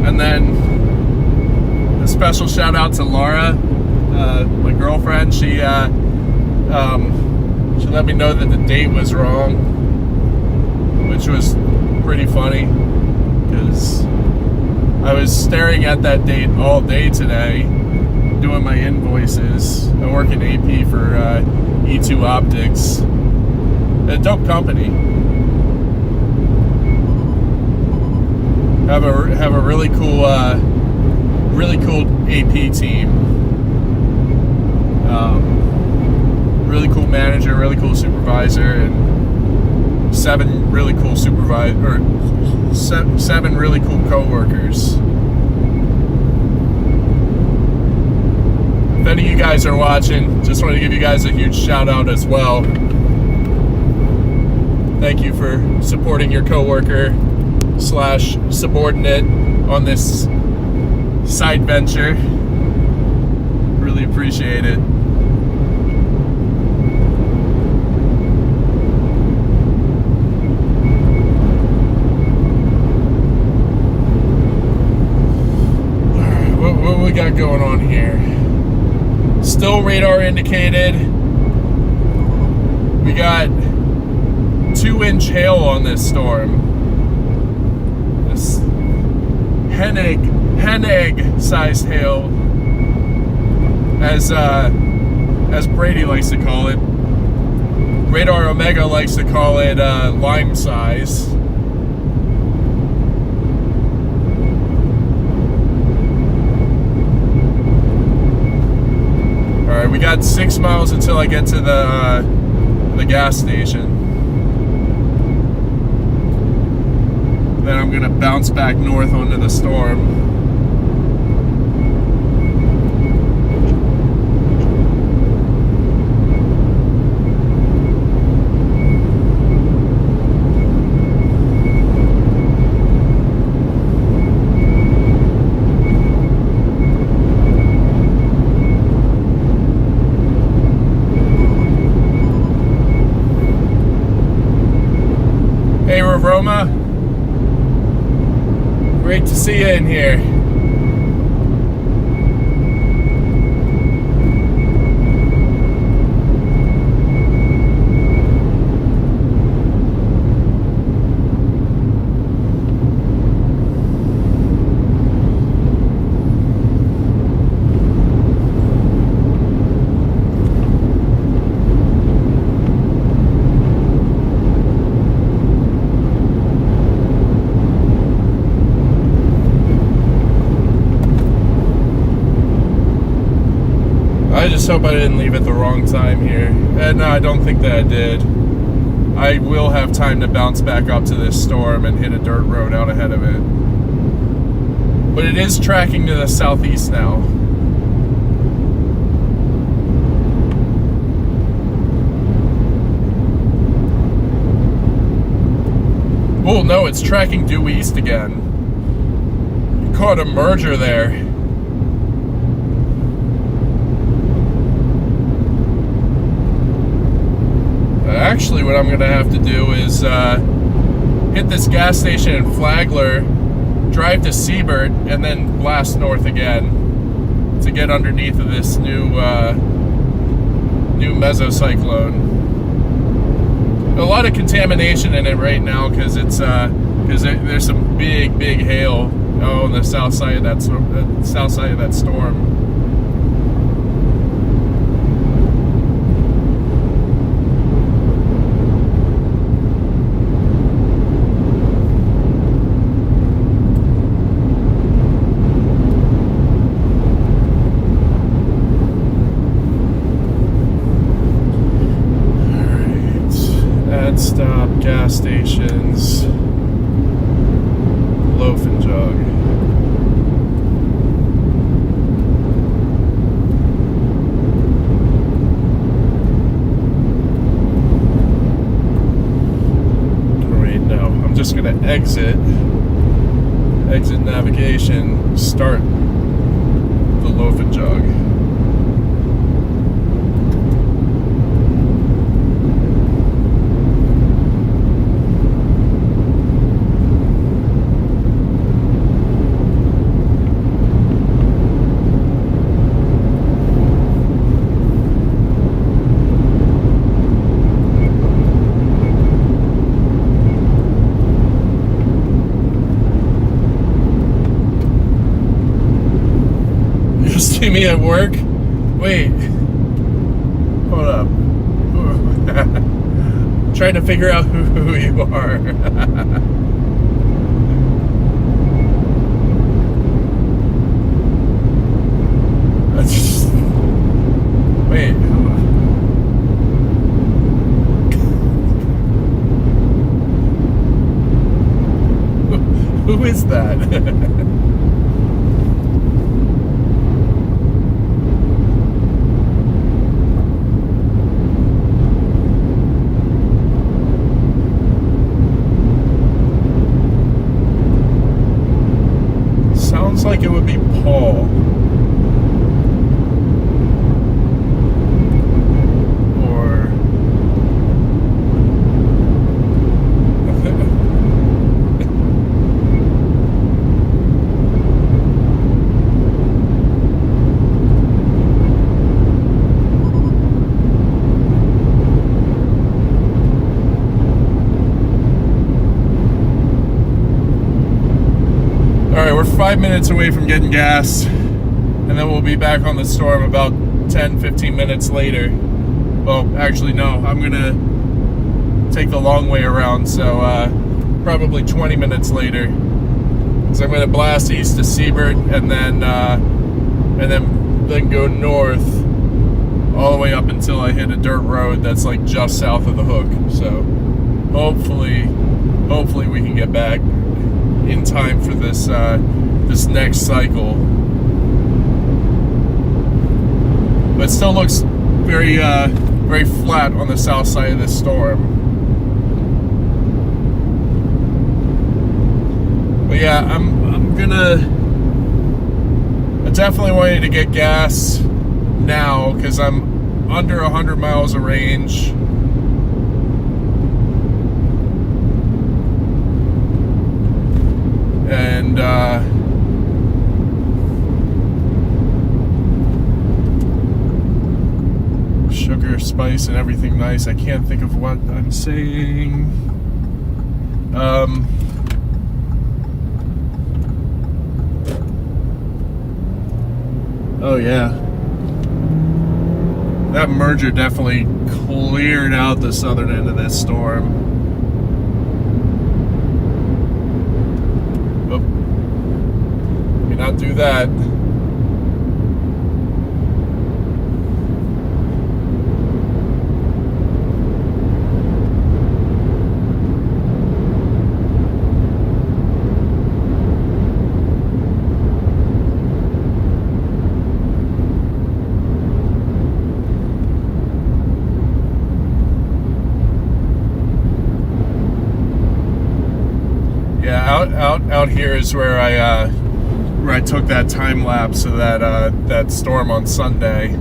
And then a special shout out to Laura, my girlfriend. She let me know that the date was wrong, which was pretty funny because I was staring at that date all day today, doing my invoices. I work in AP for E2 Optics, a dope company. Have a really cool AP team. Really cool manager, really cool supervisor, and seven really cool coworkers. If any of you guys are watching, just want to give you guys a huge shout out as well. Thank you for supporting your coworker / subordinate on this side venture. Really appreciate it. What we got going on here? Still radar indicated. We got 2-inch hail on this storm. This hen egg sized hail, as Brady likes to call it. Radar Omega likes to call it lime size. Alright, we got 6 miles until I get to the gas station. Then I'm gonna bounce back north onto the storm. Hey, Roma. Great to see you in here. I just hope I didn't leave at the wrong time here. No, I don't think that I did. I will have time to bounce back up to this storm and hit a dirt road out ahead of it. But it is tracking to the southeast now. Oh no, it's tracking due east again. You caught a merger there. Actually, what I'm gonna have to do is hit this gas station in Flagler, drive to Siebert, and then blast north again to get underneath of this new mesocyclone. A lot of contamination in it right now because it's there's some big hail on the south side of that storm. Stop, gas stations, Loaf and Jug. Alright, now I'm just going to exit navigation, start the Loaf and Jug. see me at work? Wait. Hold up. Trying to figure out who you are. Wait. Who is that? Sounds like it would be Paul. We're 5 minutes away from getting gas, and then we'll be back on the storm about 10-15 minutes later. Well, actually no, I'm gonna take the long way around, so probably 20 minutes later, because I'm gonna blast east to Siebert and then go north all the way up until I hit a dirt road that's like just south of the Hook. So hopefully we can get back in time for this this next cycle. But it still looks very very flat on the south side of this storm. But yeah, I definitely wanted to get gas now because I'm under 100 miles of range. And sugar, spice, and everything nice. I can't think of what I'm saying. Oh yeah, that merger definitely cleared out the southern end of this storm. Oh, cannot do that. Out here is where I took that time lapse of that storm on Sunday.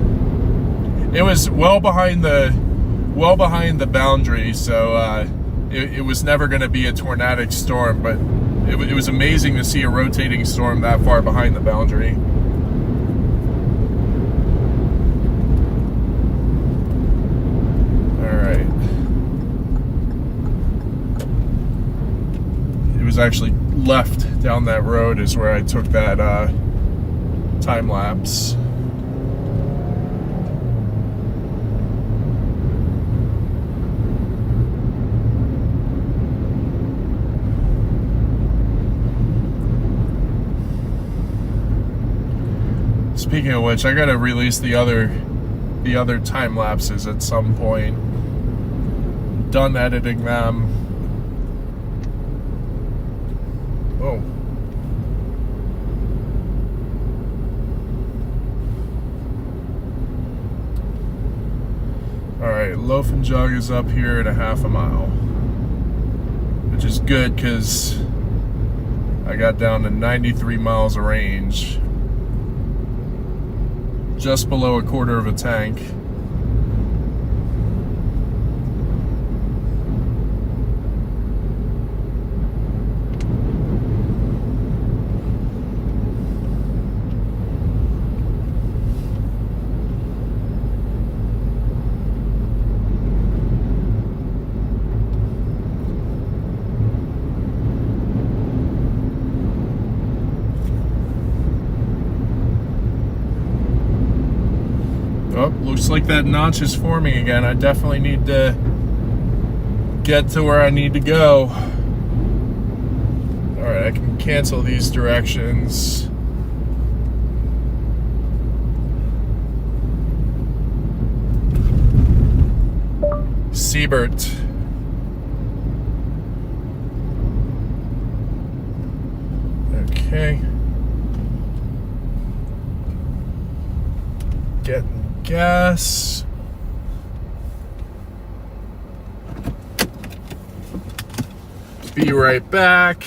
It was well behind the boundary, so it was never going to be a tornadic storm. But it was amazing to see a rotating storm that far behind the boundary. Actually left down that road is where I took that time lapse. Speaking of which, I gotta release the other time lapses at some point. Done editing them. Oh. Alright, Loaf and Jug is up here at a half a mile. Which is good because I got down to 93 miles of range. Just below a quarter of a tank. Oh, looks like that notch is forming again. I definitely need to get to where I need to go. All right, I can cancel these directions. Siebert. Okay. Getting gas. Be right back.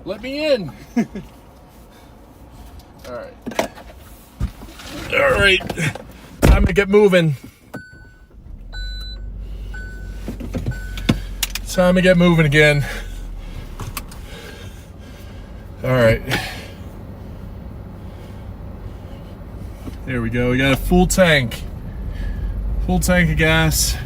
Let me in. All right. All right. Time to get moving. Time to get moving again. All right. There we go. We got a full tank. Full tank of gas.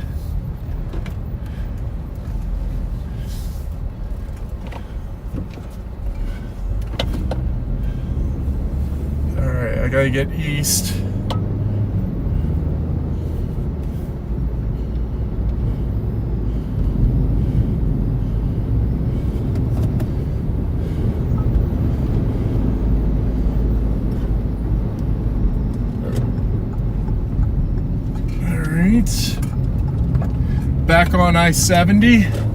I gotta get east. All right. Back on I-70.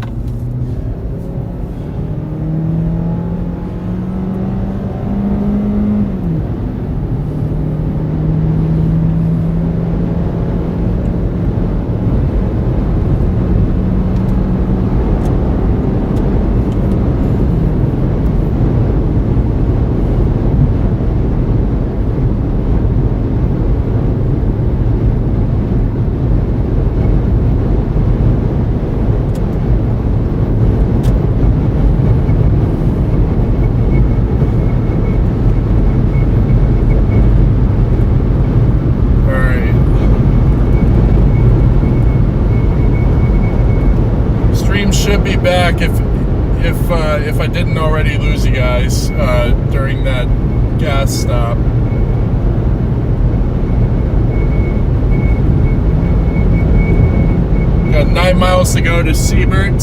guys during that gas stop. Got 9 miles to go to Siebert,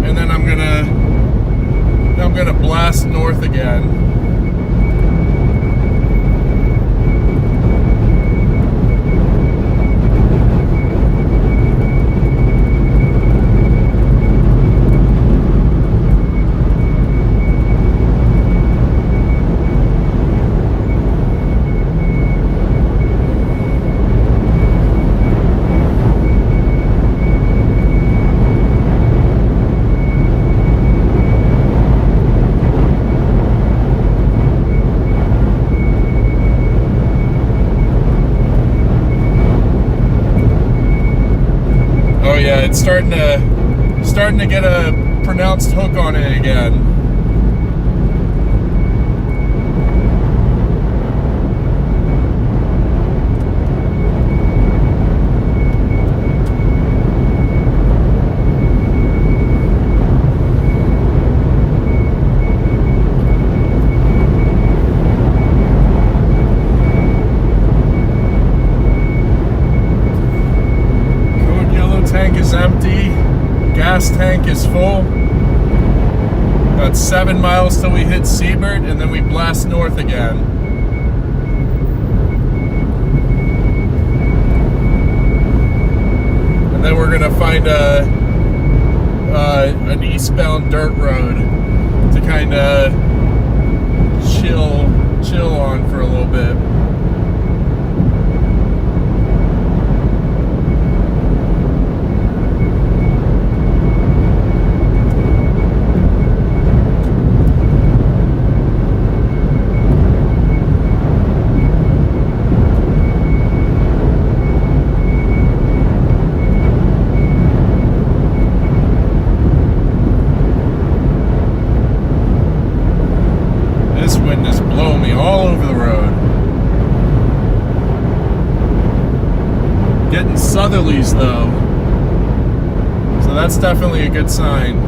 and then I'm gonna blast north again. It's starting to get a pronounced hook on it again. Empty, gas tank is full. Got 7 miles till we hit Siebert, and then we blast north again. And then we're gonna find an eastbound dirt road to kind of chill on for a little bit. Getting southerlies though, so that's definitely a good sign.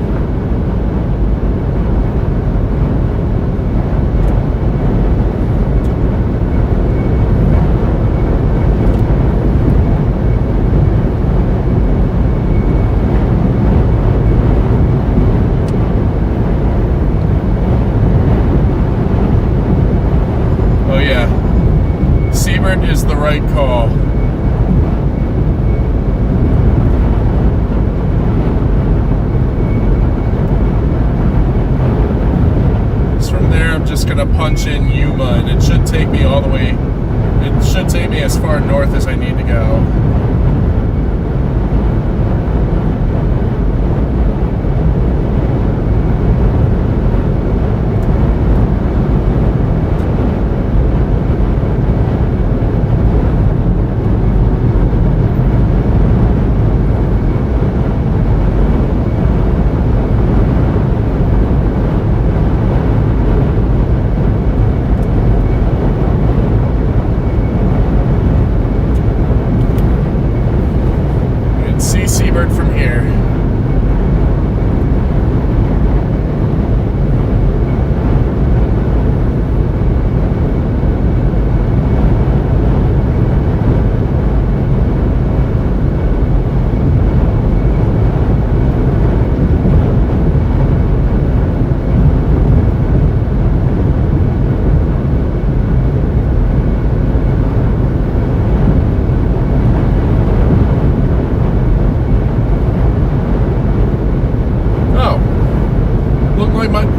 Oh yeah, Siebert is the right call. Just gonna punch in Yuma, and it should take me all the way. It should take me as far north as I need to go. From here.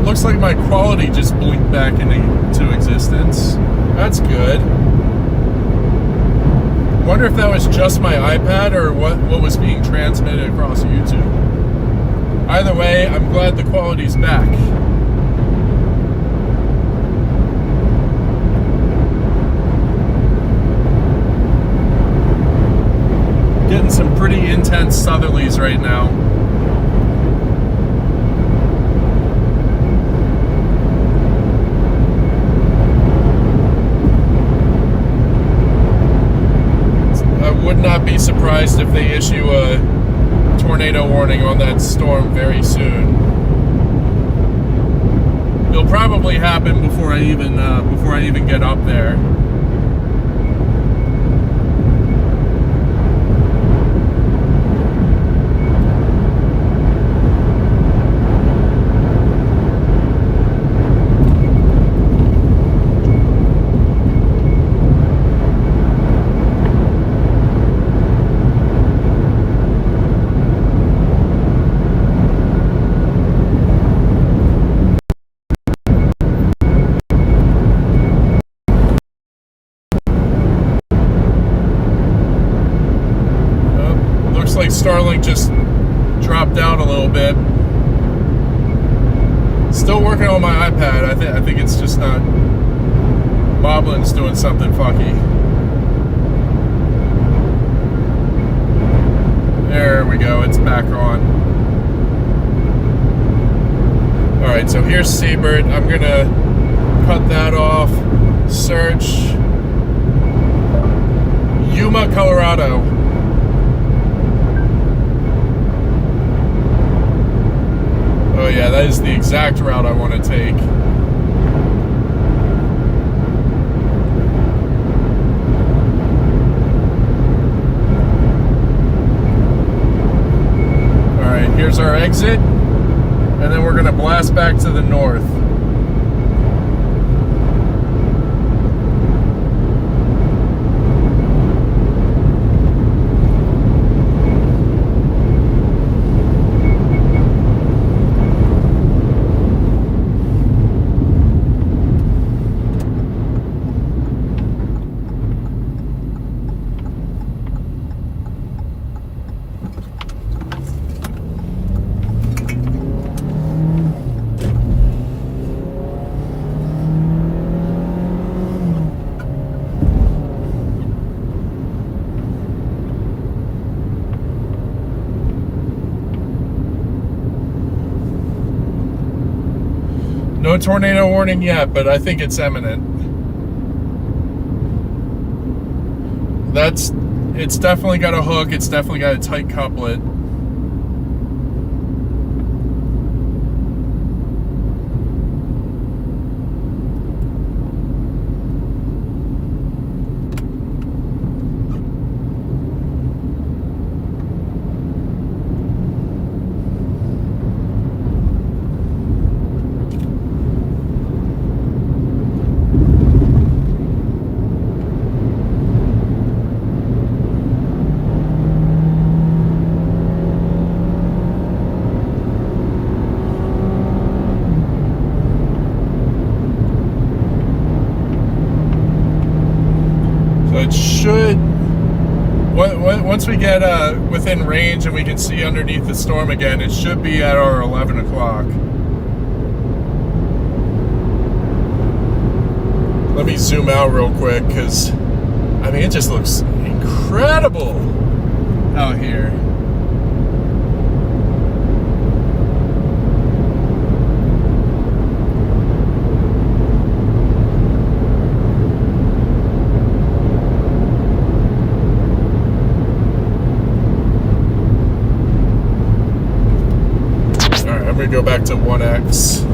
Looks like my quality just blinked back into existence. That's good. Wonder if that was just my iPad or what was being transmitted across YouTube. Either way, I'm glad the quality's back. Getting some pretty intense southerlies right now. Would not be surprised if they issue a tornado warning on that storm very soon. it'll probably happen before I even get up there. Like Starlink just dropped out a little bit. Still working on my iPad. I think it's just not. Moblin's doing something funky. There we go. It's back on. All right. So here's Seabird. I'm gonna cut that off. Search Yuma, Colorado. Oh yeah, that is the exact route I want to take. Alright, here's our exit. And then we're going to blast back to the north. No tornado warning yet, but I think it's imminent. It's definitely got a hook. It's definitely got a tight couplet. It should, once we get within range and we can see underneath the storm again, it should be at our 11 o'clock. Let me zoom out real quick because, I mean, it just looks incredible out here. Go back to 1x.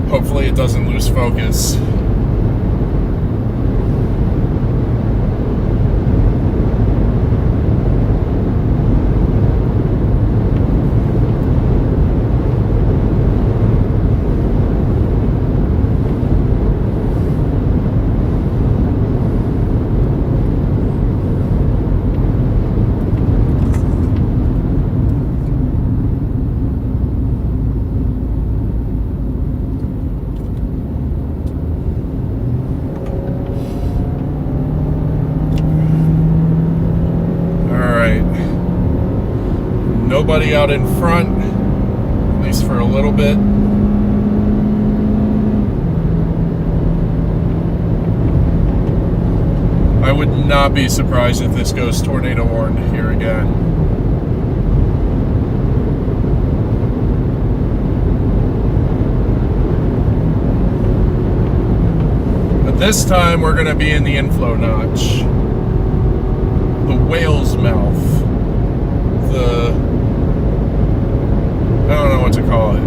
Hopefully it doesn't lose focus. Nobody out in front, at least for a little bit. I would not be surprised if this goes tornado warned here again. But this time we're going to be in the inflow notch. The whale's mouth. I don't know what to call it.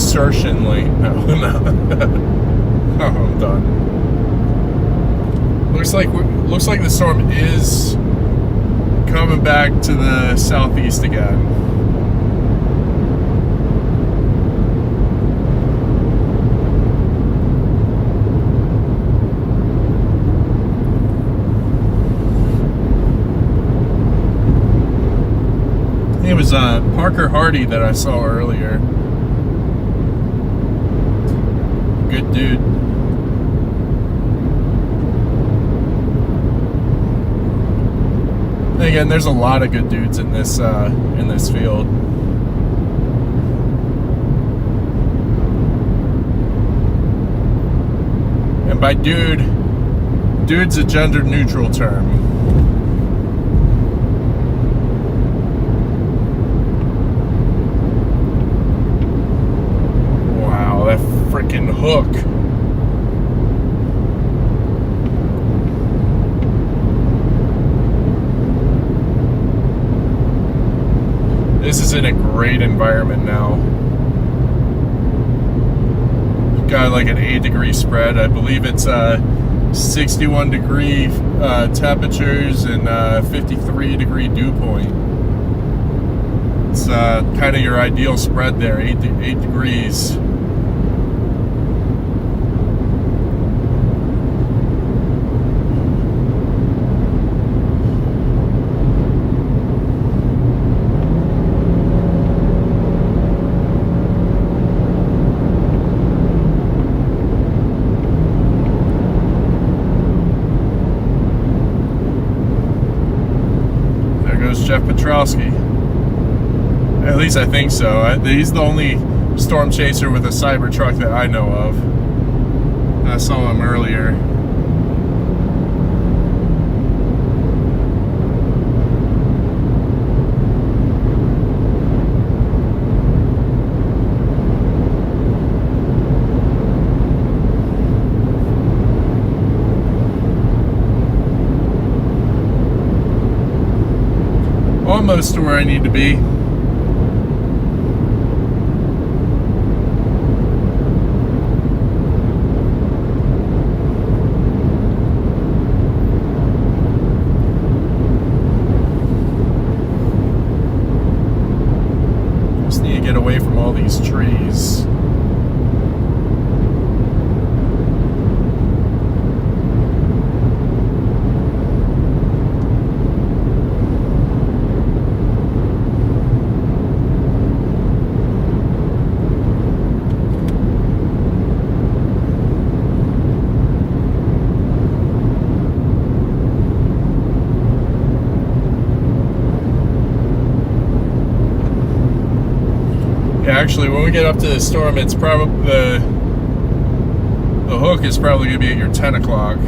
insertion lane. No, no. Oh, I'm done. Looks like the storm is coming back to the southeast again. It was Parker Hardy that I saw earlier. Good dude. Again, there's a lot of good dudes in this field. And by dude's a gender neutral term. Freaking hook. This is in a great environment now. Got like an 8-degree spread. I believe it's 61 degree temperatures and 53 degree dew point. It's kind of your ideal spread there, 8 degrees. Jeff Petrowski. At least I think so. He's the only storm chaser with a Cybertruck that I know of. I saw him earlier. Almost to where I need to be. Just need to get away from all these trees. Actually, when we get up to the storm, it's probably the hook is probably going to be at your 10 o'clock.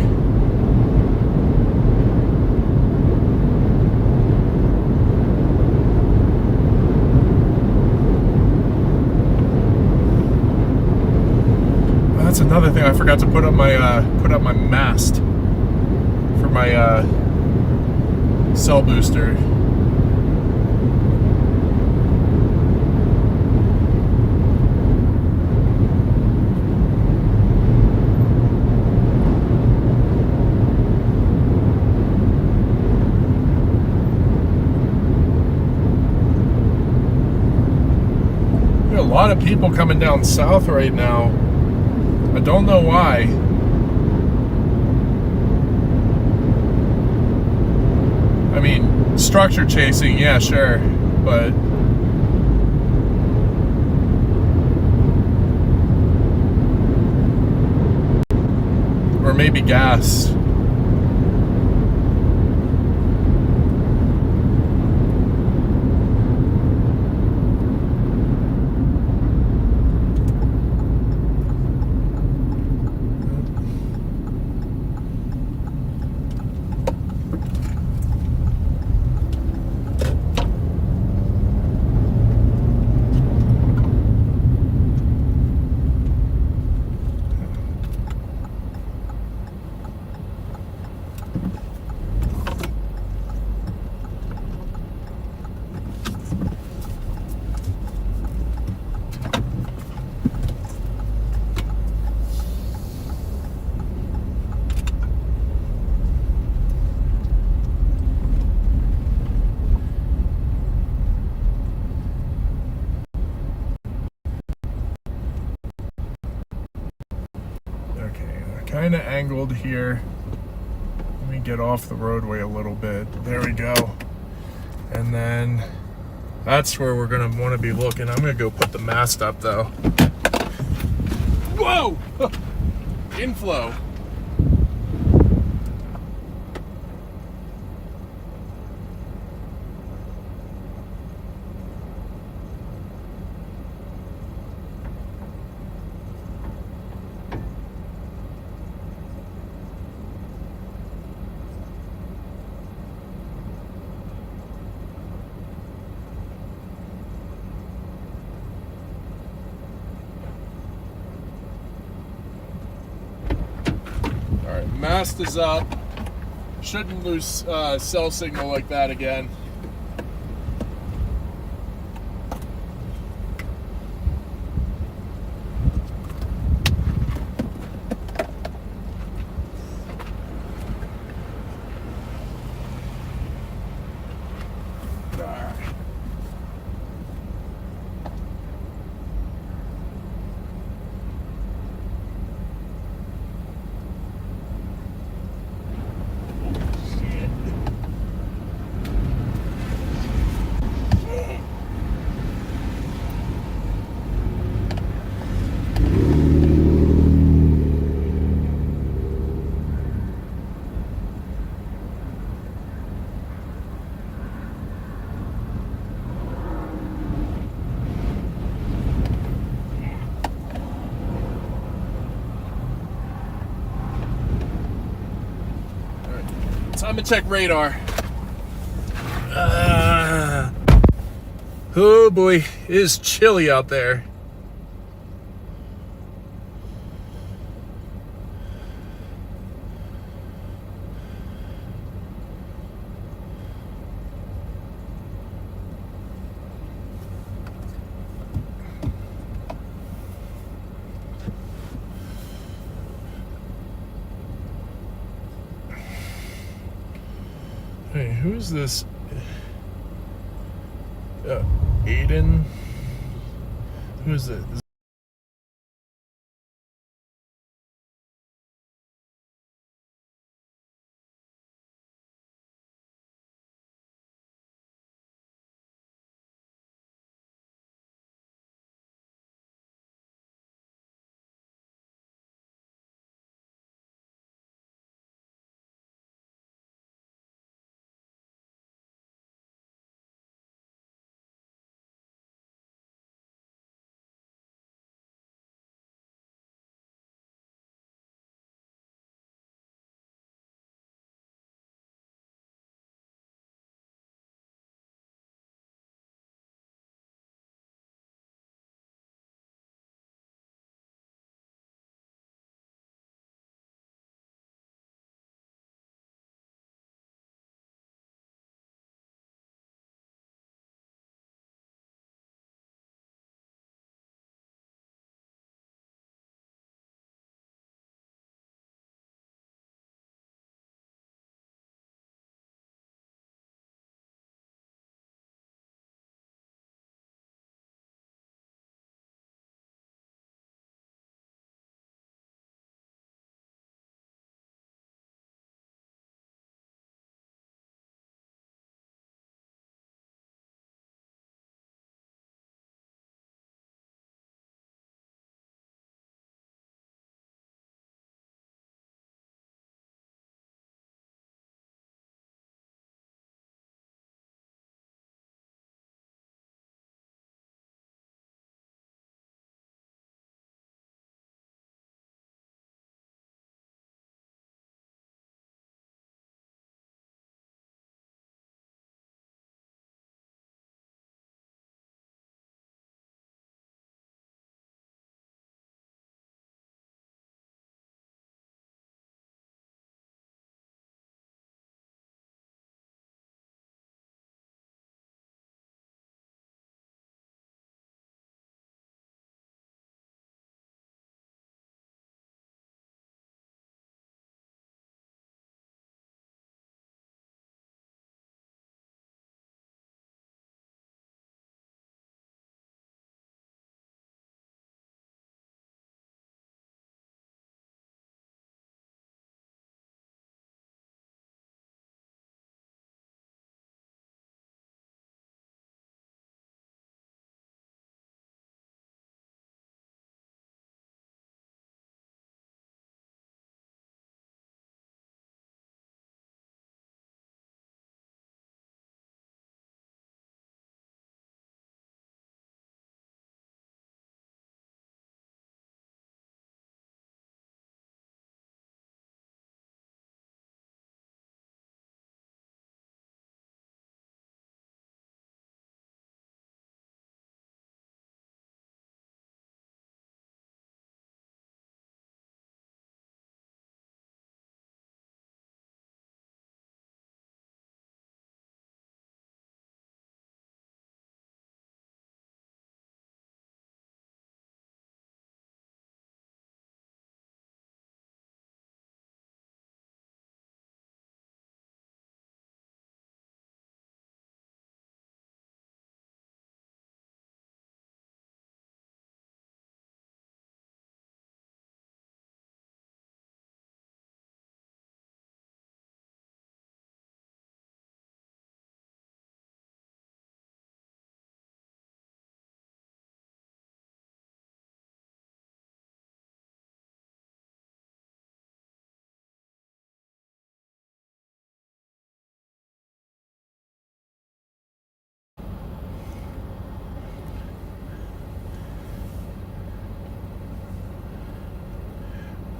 That's another thing I forgot to put up my mast for my cell booster. A lot of people coming down south right now. I don't know why. I mean, structure chasing, yeah, sure, but or maybe gas. kind of angled here. Let me get off the roadway a little bit. There we go. And then that's where we're gonna want to be looking. I'm gonna go put the mast up though. Whoa! Inflow. Mast is up. Shouldn't lose cell signal like that again. Time to check radar. Oh boy, it is chilly out there. Hey, who's this? Aiden? Who's it?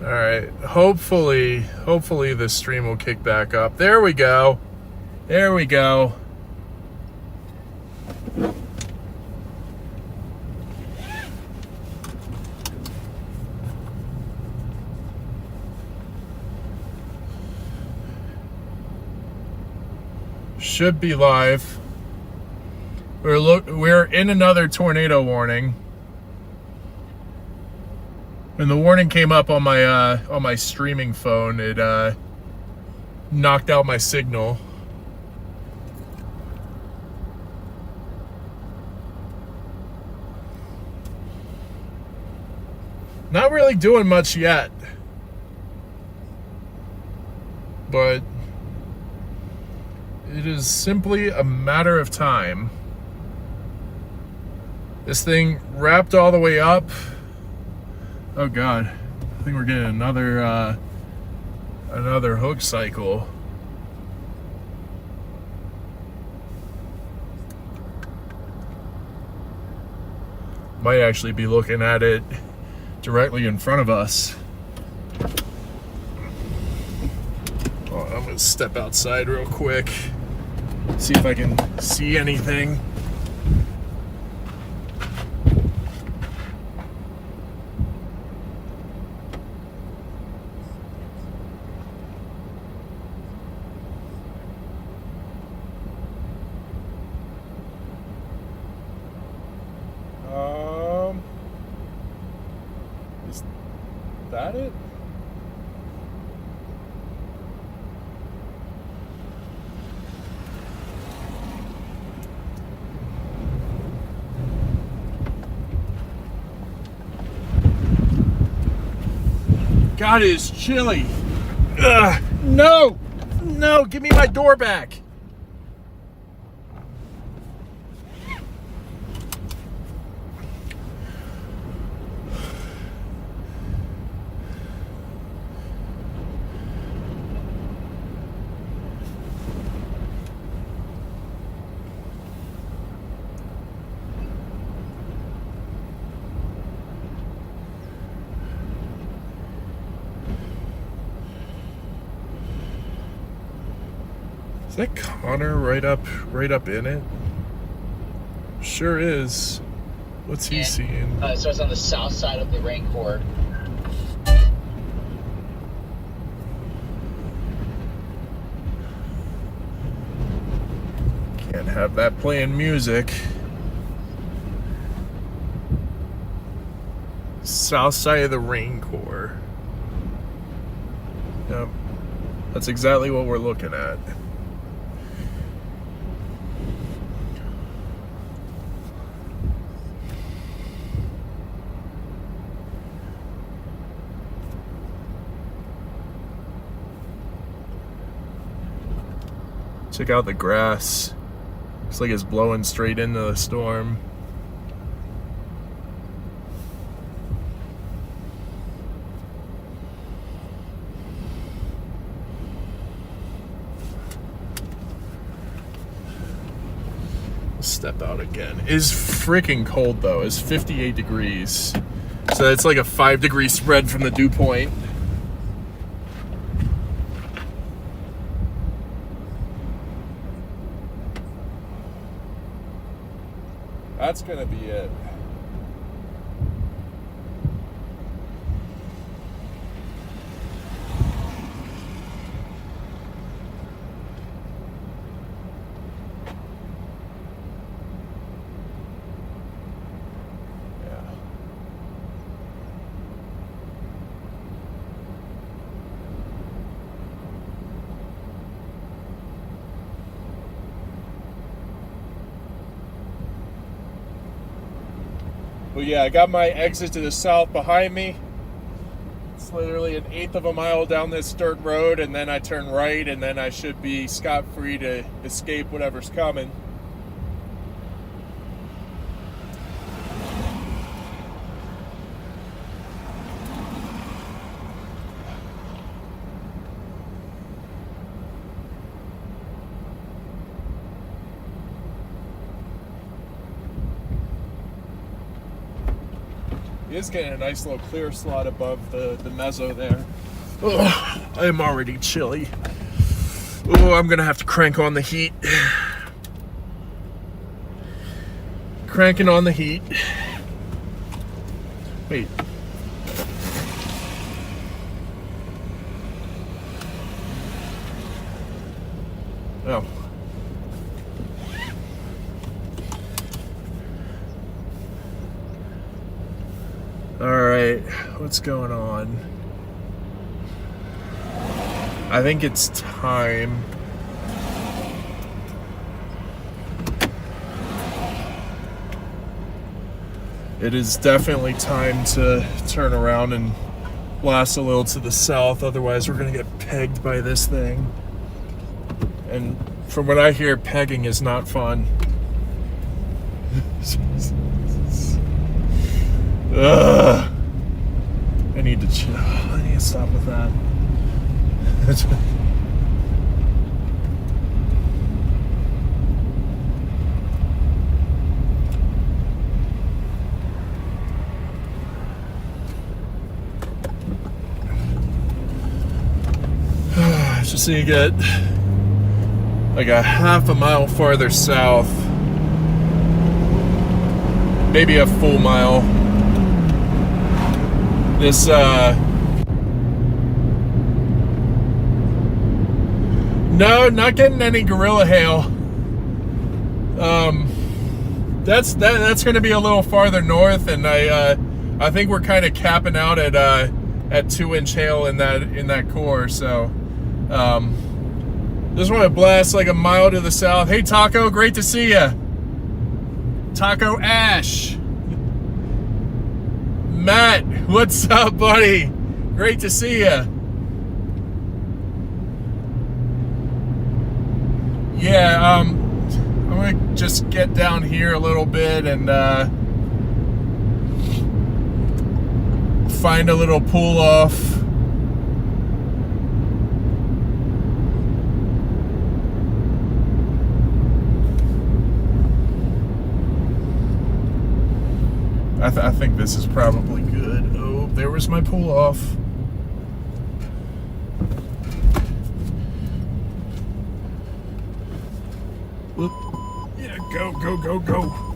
All right. Hopefully the stream will kick back up. There we go. There we go. Should be live. We're in another tornado warning. When the warning came up on my streaming phone, it knocked out my signal. Not really doing much yet, but it is simply a matter of time. This thing wrapped all the way up. Oh God, I think we're getting another hook cycle. Might actually be looking at it directly in front of us. Oh, I'm gonna step outside real quick, see if I can see anything. Is that it? God, it is chilly. Ugh, no, no, give me my door back. Is that Connor right up in it? Sure is. What's he seeing? So it's on the south side of the rain cord. Can't have that playing music. South side of the rain core. Yep. That's exactly what we're looking at. Check out the grass. Looks like it's blowing straight into the storm. Step out again. It's freaking cold though. It's 58 degrees. So it's like a 5-degree spread from the dew point. That's gonna be it. But yeah, I got my exit to the south behind me. It's literally an 1/8 of a mile down this dirt road, and then I turn right, and then I should be scot-free to escape whatever's coming. He is getting a nice little clear slot above the mezzo there. Oh, I'm already chilly. Oh, I'm gonna have to crank on the heat. Cranking on the heat. Wait. Oh. All right, what's going on? I think it's time. It is definitely time to turn around and blast a little to the south, otherwise we're gonna get pegged by this thing. And from what I hear, pegging is not fun. Ugh. I need to chill. I need to stop with that. Just need to get like a half a mile farther south, maybe a full mile. This no, not getting any gorilla hail. That's going to be a little farther north, and I think we're kind of capping out at 2-inch hail in that core. So just want to blast like a mile to the south. Hey Taco, great to see ya. Taco Ash. Matt, what's up, buddy? Great to see ya. Yeah, I'm gonna just get down here a little bit and find a little pull off. I think this is probably good. Oh, there was my pull off. Whoop. Yeah, go.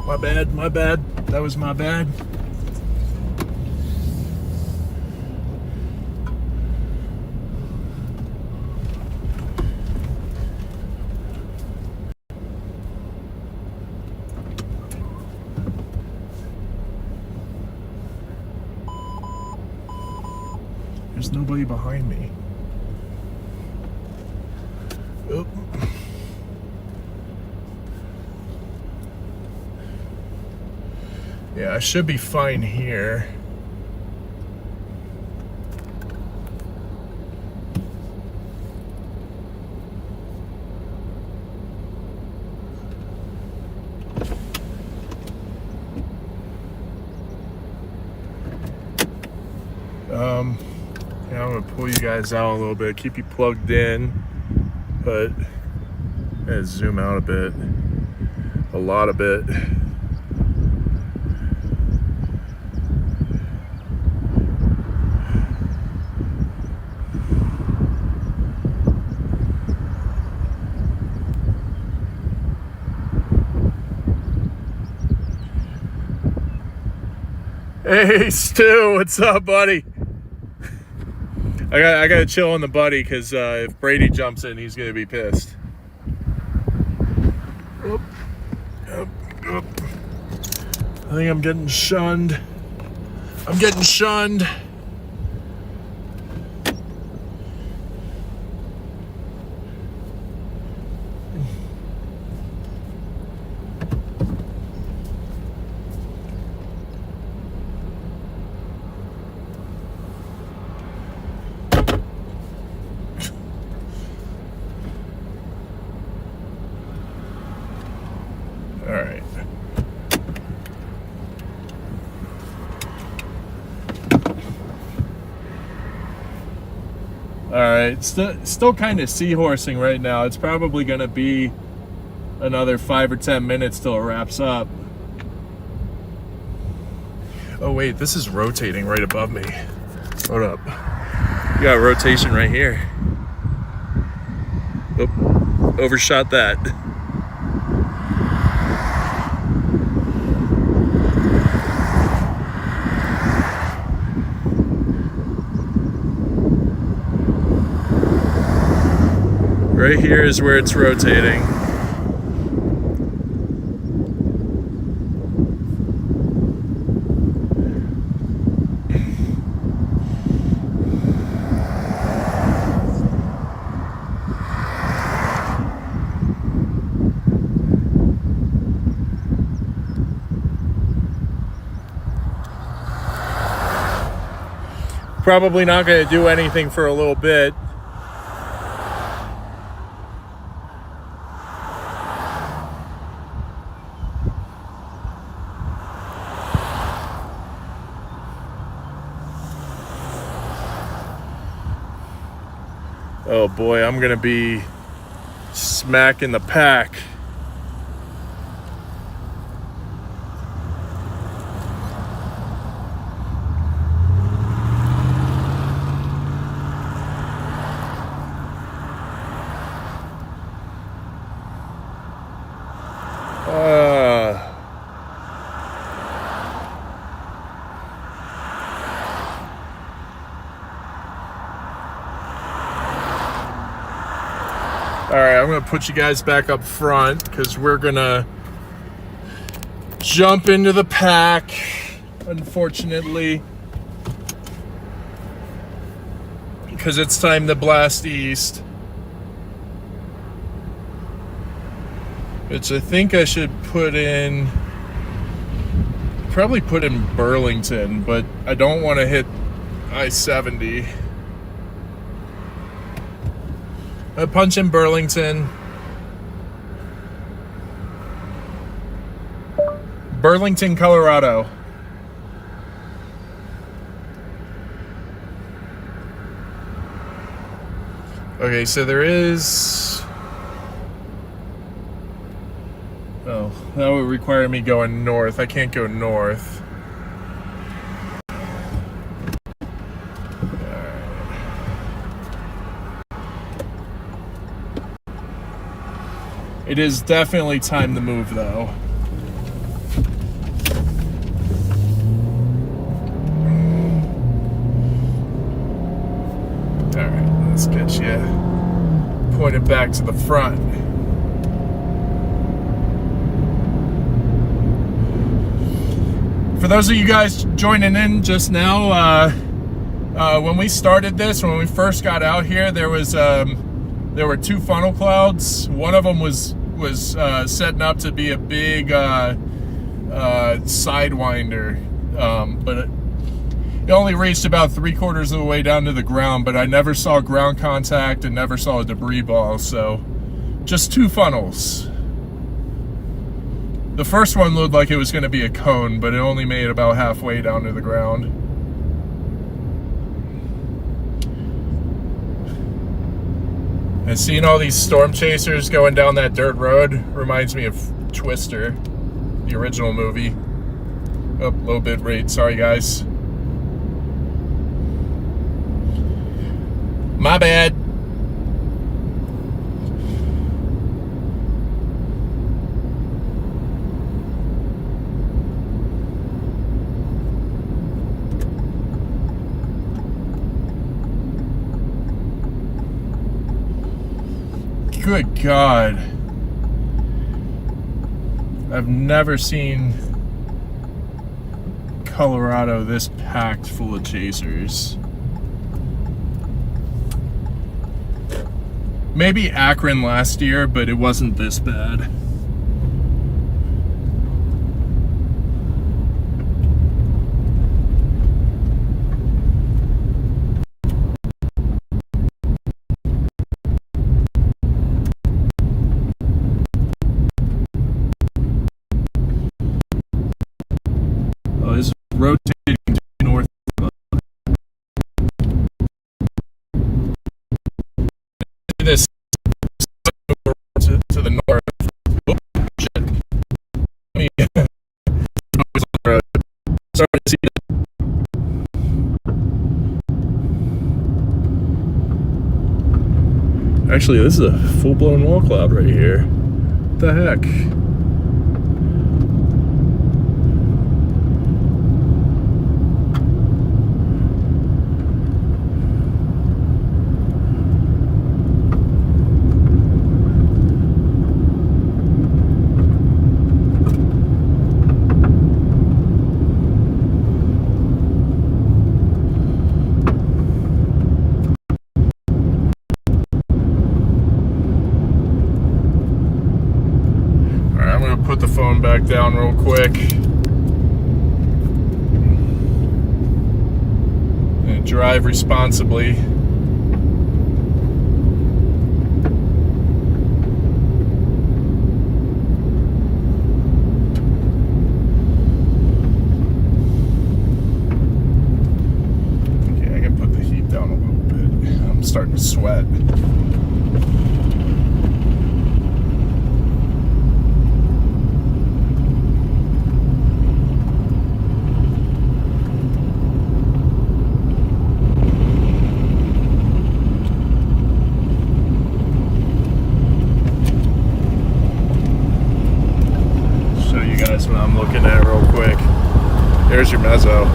My bad. That was my bad. There's nobody behind me. Oh. Yeah, I should be fine here. Yeah, I'm gonna pull you guys out a little bit, keep you plugged in, but I'm gonna zoom out a bit, a lot of bit. Hey Stu, what's up, buddy? I gotta chill on the buddy because if Brady jumps in, he's gonna be pissed. Oop. I think I'm getting shunned. All right, still kind of seahorsing right now. It's probably gonna be another 5 or 10 minutes till it wraps up. Oh wait, this is rotating right above me. Hold up. You got rotation right here. Oh, overshot that. Right here is where it's rotating. Probably not going to do anything for a little bit. Oh boy, I'm going to be smacking the pack. All right, I'm gonna put you guys back up front because we're gonna jump into the pack, unfortunately, because it's time to blast east. Which I think I should probably put in Burlington, but I don't want to hit I-70. I punch in Burlington. Burlington, Colorado. Okay, so there is... Oh, that would require me going north. I can't go north. It is definitely time to move, though. All right, let's get you pointed back to the front. For those of you guys joining in just now, when we started this, when we first got out here, there were two funnel clouds. One of them was setting up to be a big sidewinder, but it only reached about 3/4 of the way down to the ground. But I never saw ground contact and never saw a debris ball. So just two funnels. The first one looked like it was going to be a cone, but it only made it about halfway down to the ground. And seeing all these storm chasers going down that dirt road reminds me of Twister, the original movie. Oh, low bit rate. Sorry, guys. My bad. Good God. I've never seen Colorado this packed full of chasers. Maybe Akron last year, but it wasn't this bad. Rotating to north. This to the north. Oh, shit. Let me sorry to see Actually, this is a full-blown wall cloud right here. What the heck? Put the phone back down real quick and drive responsibly. Okay, I can put the heat down a little bit. I'm starting to sweat. That's what I'm looking at real quick. There's your mezzo.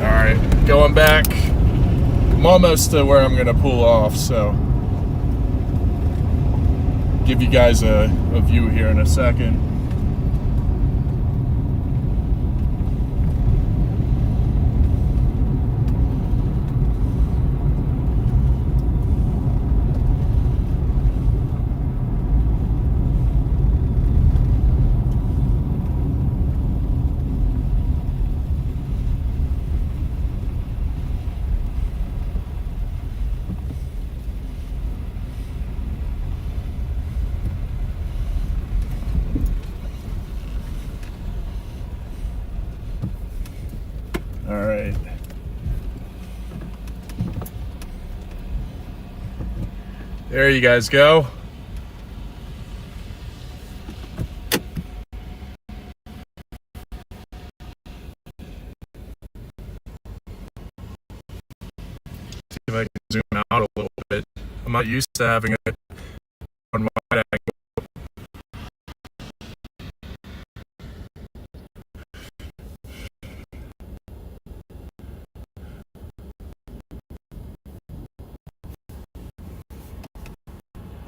All right, going back. I'm almost to where I'm gonna pull off, so give you guys a view here in a second. All right. There you guys go. See if I can zoom out a little bit. I'm not used to having a one wide angle.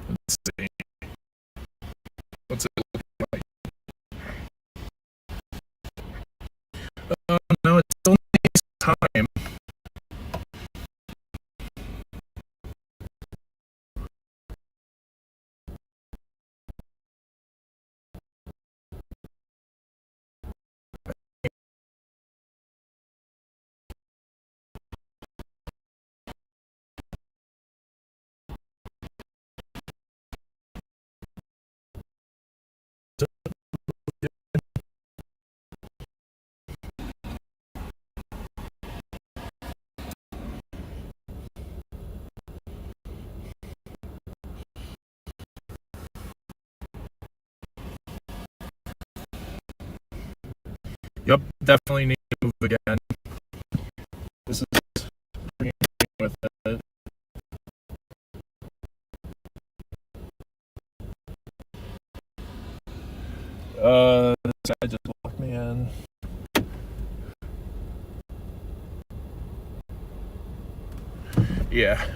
Let's see. What's it looking like? No, it's only time. Yep, definitely need to move again. This is bringing me with it. This guy just locked me in. Yeah.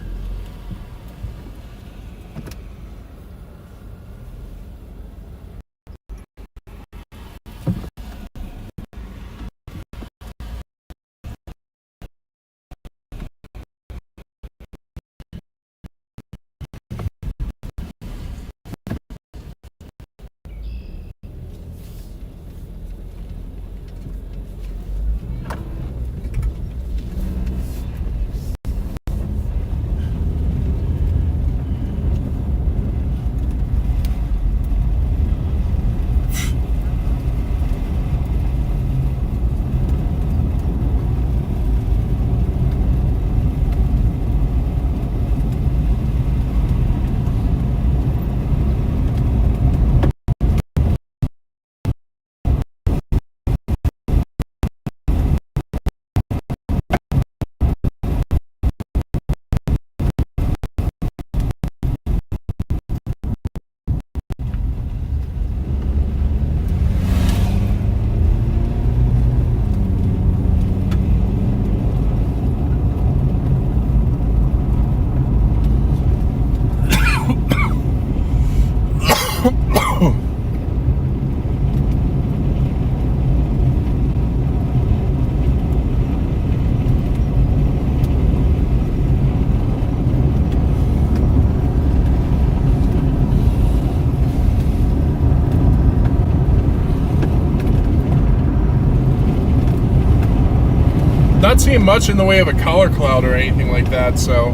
seeing much in the way of a collar cloud or anything like that, so.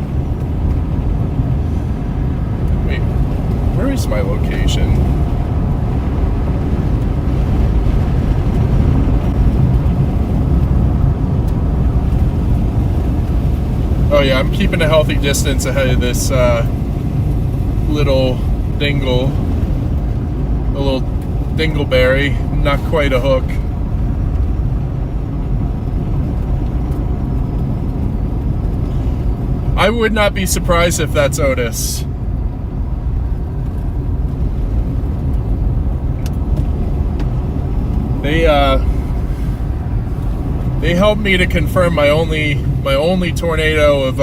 Wait, where is my location? Oh yeah, I'm keeping a healthy distance ahead of this little dingle. A little dingleberry, not quite a hook. I would not be surprised if that's Otis. They helped me to confirm my only tornado of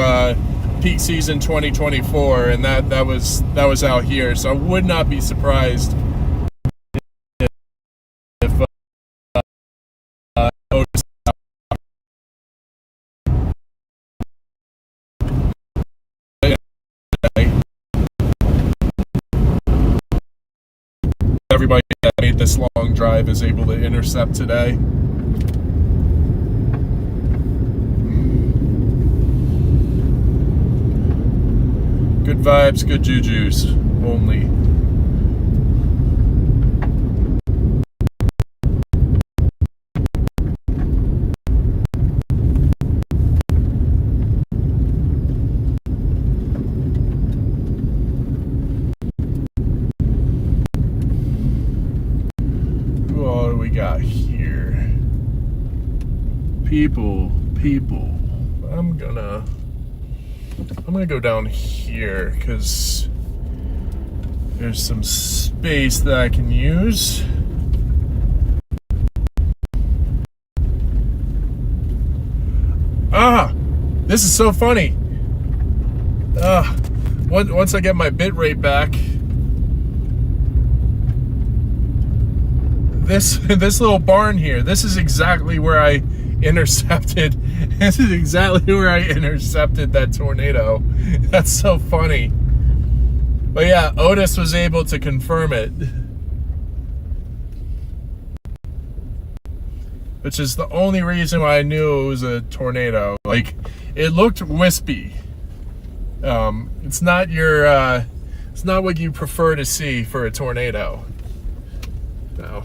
peak season 2024, and that was out here. So I would not be surprised if Otis. Everybody that made this long drive is able to intercept today. Good vibes, good jujus only. What do we got here? People. I'm gonna go down here because there's some space that I can use. This is so funny. Once I get my bit rate back, this little barn here, this is exactly where I intercepted. This is exactly where I intercepted that tornado. That's so funny. But yeah, Otis was able to confirm it, which is the only reason why I knew it was a tornado. Like, it looked wispy. It's not what you prefer to see for a tornado. No.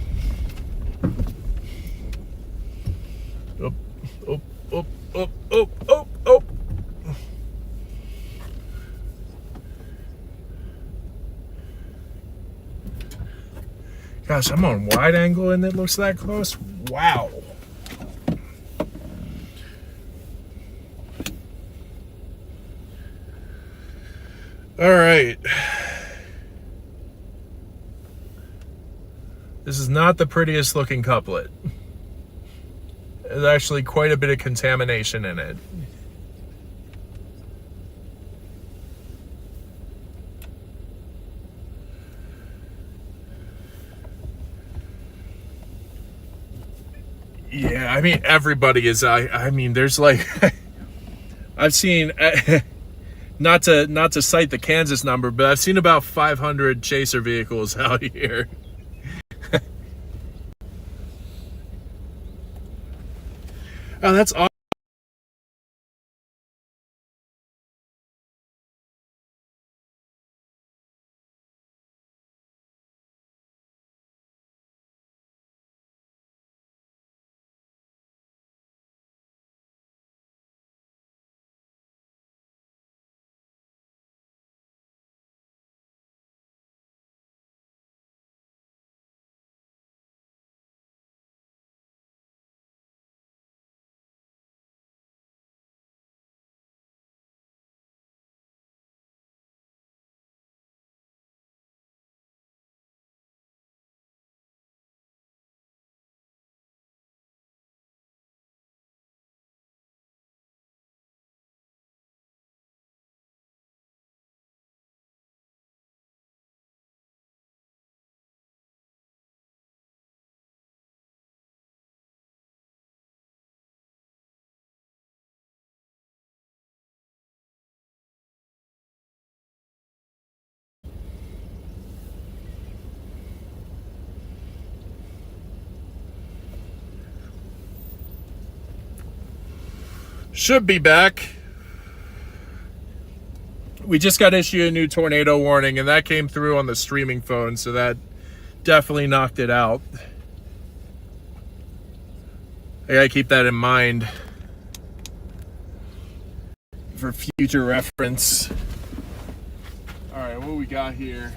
Oh. Gosh, I'm on wide angle and it looks that close. Wow. All right. This is not the prettiest looking couplet. There's actually quite a bit of contamination in it. Yeah, I mean, everybody is. I mean, there's like, I've seen, not to cite the Kansas number, but I've seen about 500 chaser vehicles out here. Oh, that's awesome. should be back. We just got issued a new tornado warning, and that came through on the streaming phone, so that definitely knocked it out. I gotta keep that in mind for future reference. All right, what we got here?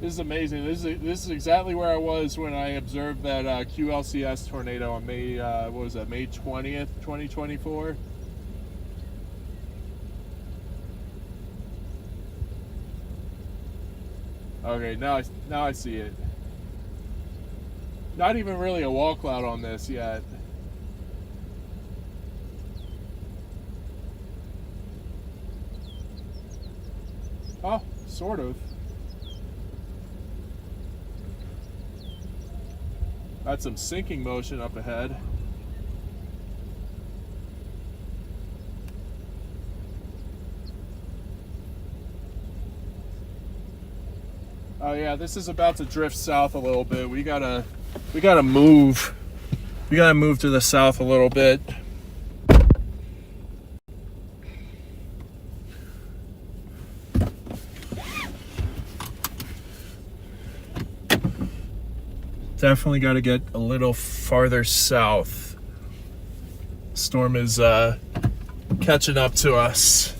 This is amazing. This is exactly where I was when I observed that QLCS tornado on May, what was that, May 20th, 2024? Okay, now I see it. Not even really a wall cloud on this yet. Oh, sort of. Got some sinking motion up ahead. Oh yeah, this is about to drift south a little bit. We gotta move. We gotta move to the south a little bit. Definitely got to get a little farther south. Storm is catching up to us.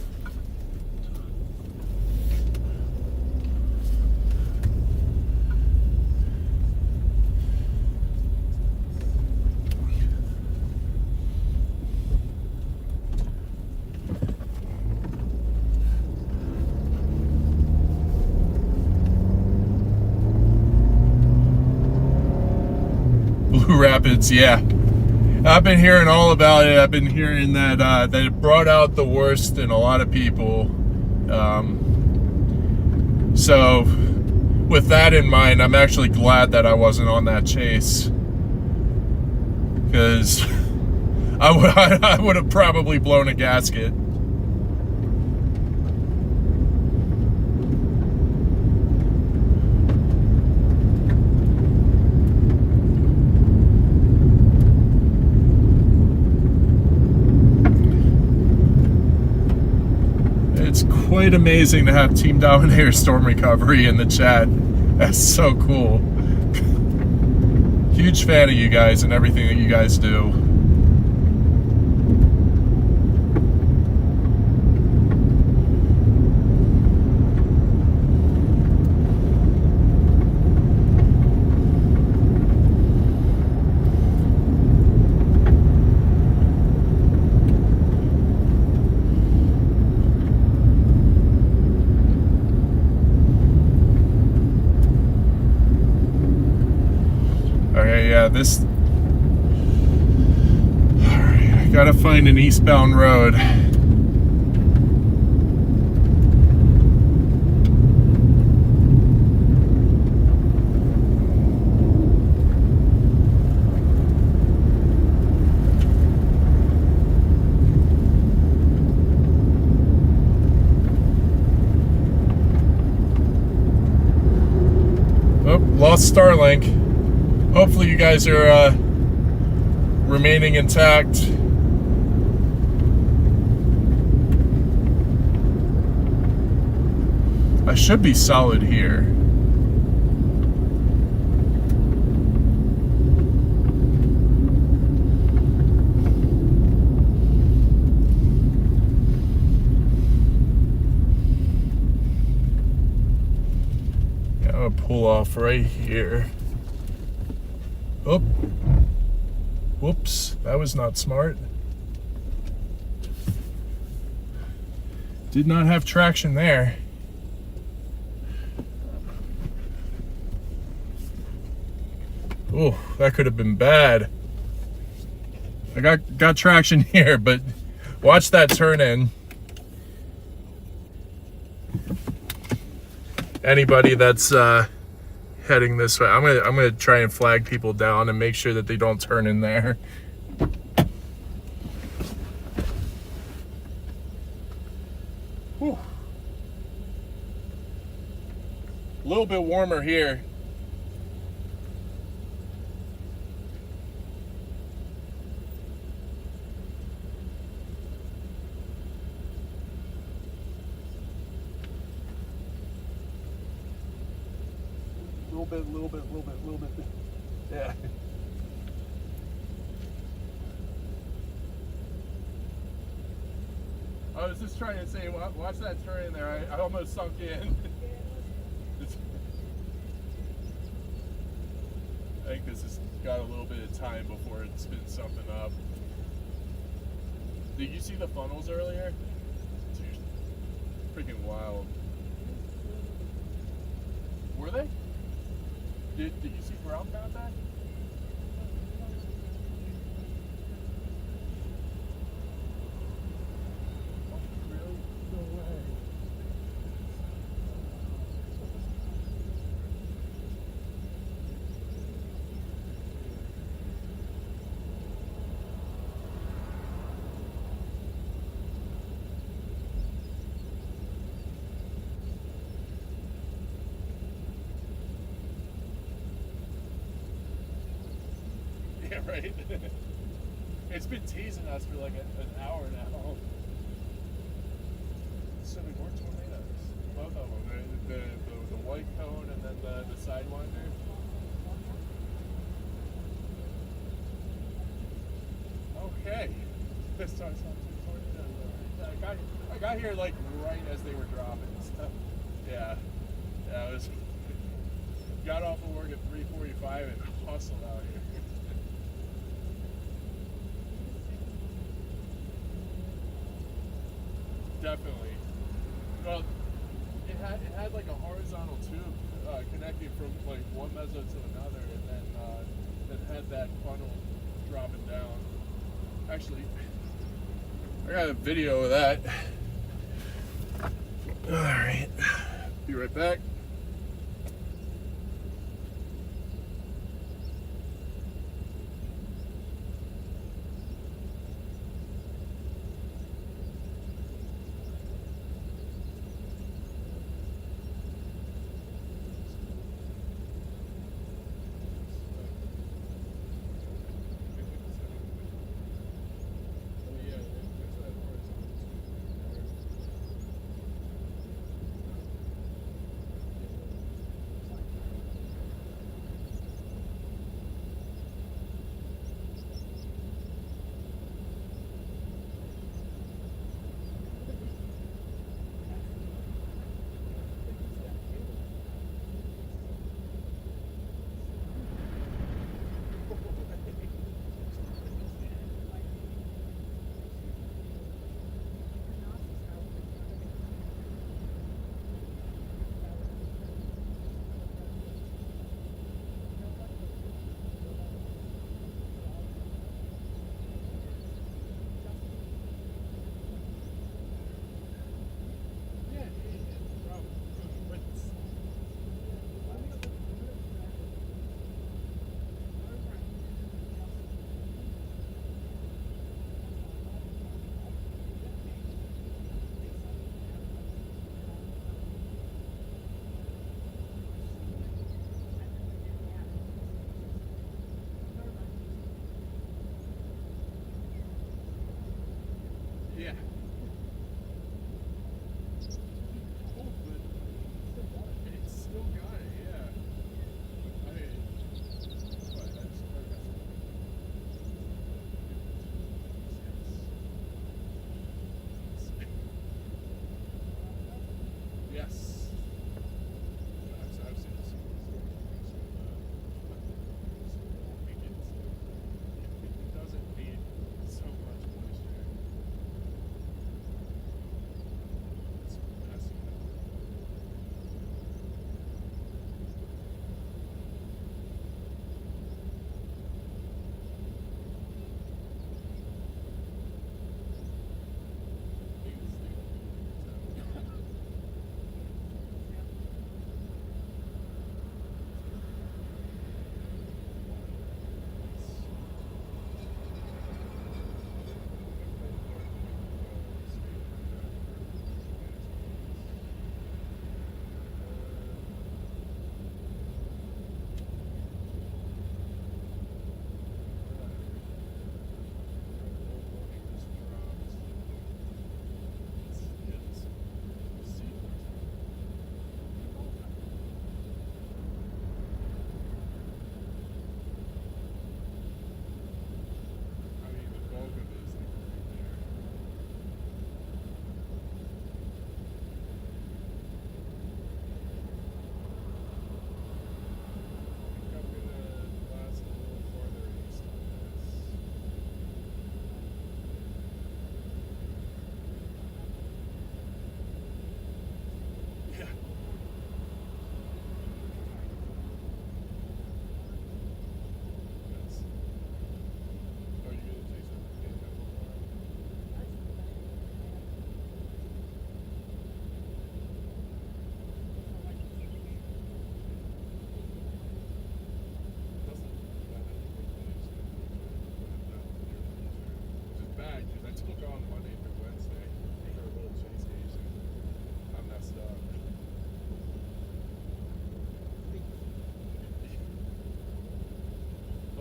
Blue Rapids, yeah. I've been hearing all about it. I've been hearing that that it brought out the worst in a lot of people. So with that in mind, I'm actually glad that I wasn't on that chase, because I would have probably blown a gasket. It's quite amazing to have Team Dominator Storm Recovery in the chat. That's so cool. Huge fan of you guys and everything that you guys do. Okay, yeah, this... Alright, I gotta find an eastbound road. Oh, lost Starlink. Hopefully you guys are remaining intact. I should be solid here. Yeah, I'm gonna pull off right here. Oh, whoops, that was not smart. Did not have traction there. Oh, that could have been bad. I got traction here, but watch that turn in. Anybody that's heading this way, I'm gonna try and flag people down and make sure that they don't turn in there. little bit warmer here. Little bit. Yeah. I was just trying to say, watch that turn in there. I almost sunk in. I think this has got a little bit of time before it spins something up. Did you see the funnels earlier? Dude, freaking wild. Were they? Did you see ground mount that? Oh, really? No way. Yeah, right. It's been teasing us for like an hour now. So we more tornadoes. Both of them. The white cone and then the Sidewinder. Okay. This starts on two tornadoes. I got here like right as they were dropping. So, yeah. I was got off of work at 3:45 and hustled out here. Definitely. Well, it had like a horizontal tube connecting from like one meso to another, and then it had that funnel dropping down. Actually, I got a video of that. All right, be right back.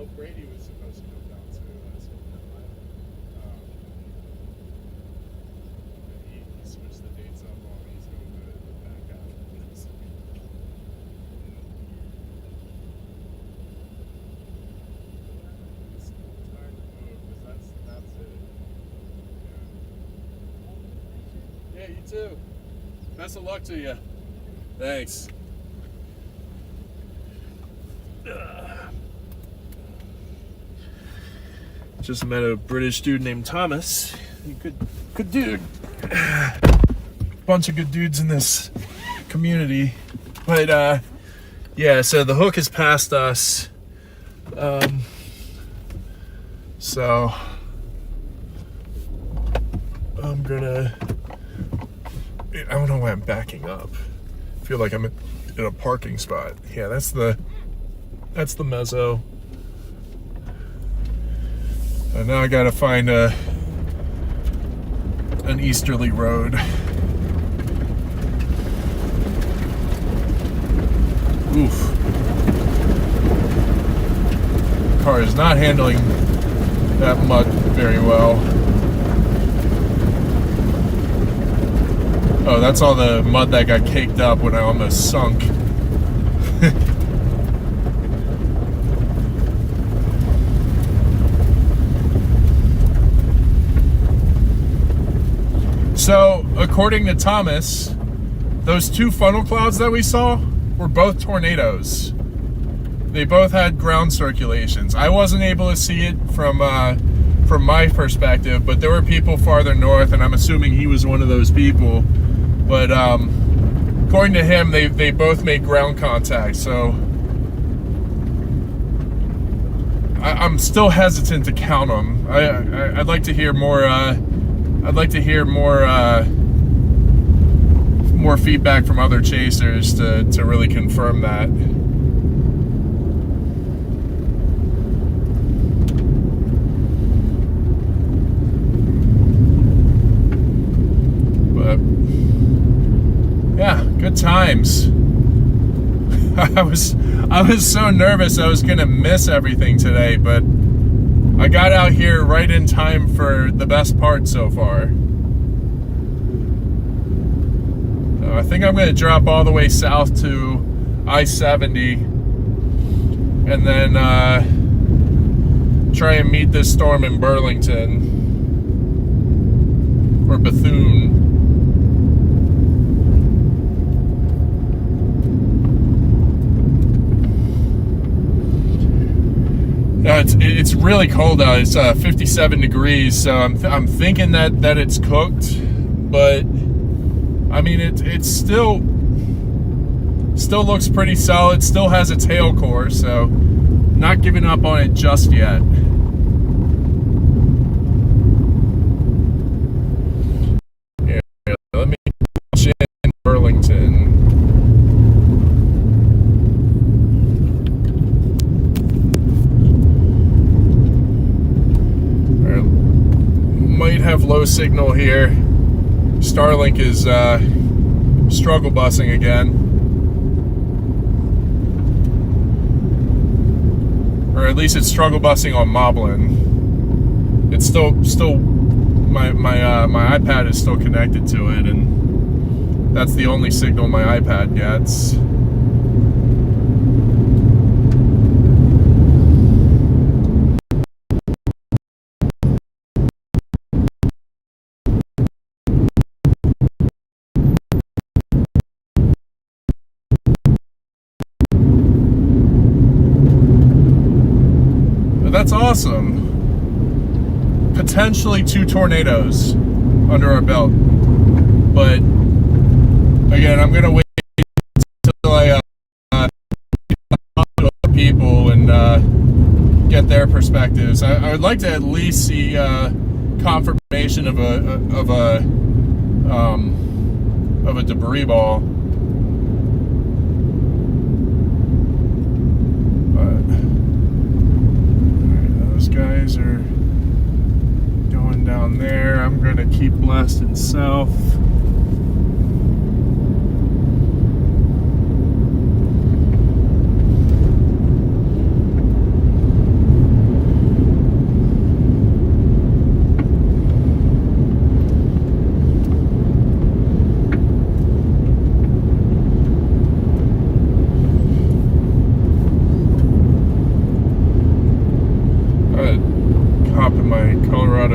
Oh, Brady was supposed to come down too. He switched the dates up on me. He's going to the back half of next week. It's time to move because that's it. Yeah, you too. Best of luck to you. Thanks. Just met a British dude named Thomas. Good dude. Bunch of good dudes in this community. But yeah, so the hook has passed us. So I'm gonna, I don't know why I'm backing up. I feel like I'm in a parking spot. Yeah, that's the mezzo. And now I gotta find an easterly road. Oof. Car is not handling that mud very well. Oh, that's all the mud that got caked up when I almost sunk. So, according to Thomas, those two funnel clouds that we saw were both tornadoes. They both had ground circulations. I wasn't able to see it from my perspective, but there were people farther north, and I'm assuming he was one of those people. But according to him, they both made ground contact. So I'm still hesitant to count them. I'd like to hear more. I'd like to hear more feedback from other chasers to really confirm that. But yeah, good times. I was so nervous I was gonna miss everything today, but I got out here right in time for the best part so far. So I think I'm going to drop all the way south to I-70 and then try and meet this storm in Burlington or Bethune. No, it's really cold out. It's 57 degrees, so I'm thinking that it's cooked, but I mean it still looks pretty solid. Still has a tail core, so not giving up on it just yet. Yeah, let me punch in Burlington. Might have low signal here. Starlink is struggle busing again, or at least it's struggle busing on Moblin. It's still my iPad is still connected to it, and that's the only signal my iPad gets. That's awesome. Potentially 2 tornadoes under our belt. But again, I'm gonna wait until I talk to other people and get their perspectives. I would like to at least see confirmation of a debris ball. Guys are going down there. I'm gonna keep blasting south.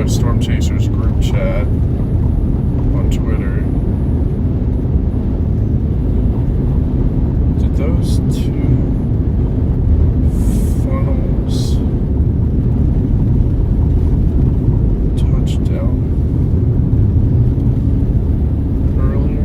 Storm Chasers group chat on Twitter. Did those two funnels touch down earlier?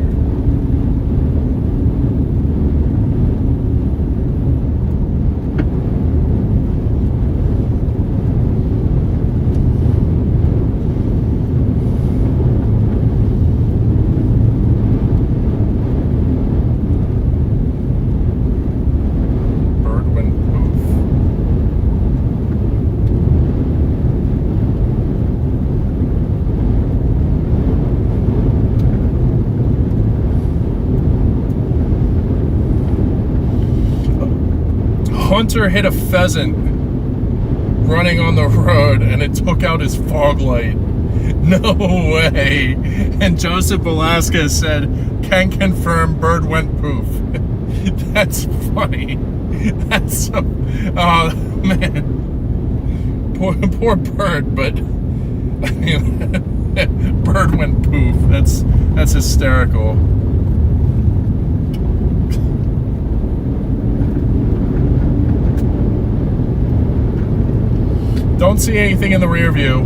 Hunter hit a pheasant running on the road and it took out his fog light. No way. And Joseph Velasquez said, can confirm bird went poof. That's funny. That's so, oh man. Poor bird, but I mean, bird went poof. That's hysterical. Don't see anything in the rear view.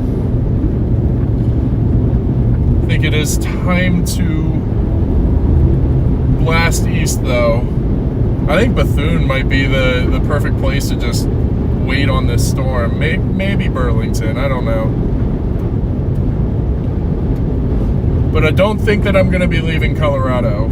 I think it is time to blast east though. I think Bethune might be the perfect place to just wait on this storm. Maybe Burlington, I don't know. But I don't think that I'm gonna be leaving Colorado.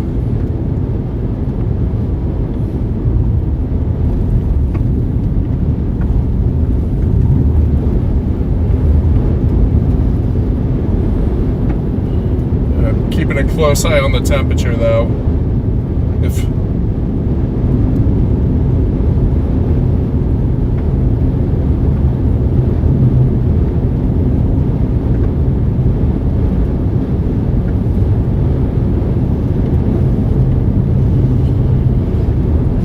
Keeping a close eye on the temperature though. If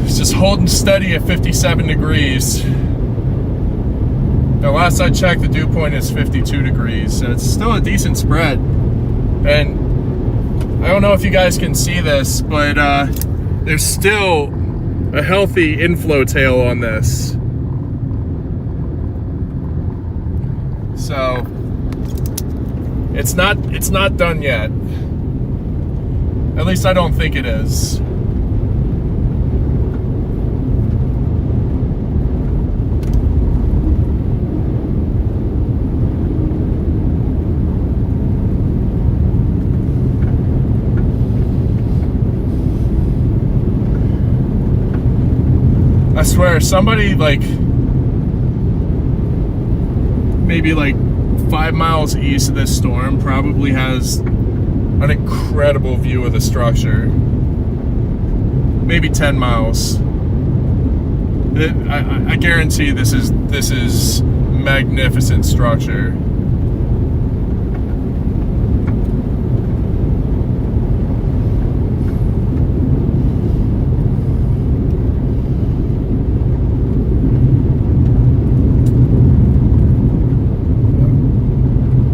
it's just holding steady at 57 degrees. Now last I checked, the dew point is 52 degrees, so it's still a decent spread. And I don't know if you guys can see this, but there's still a healthy inflow tail on this. So it's not done yet. At least I don't think it is. I swear, somebody like maybe like 5 miles east of this storm probably has an incredible view of the structure. Maybe 10 miles. I guarantee this is magnificent structure.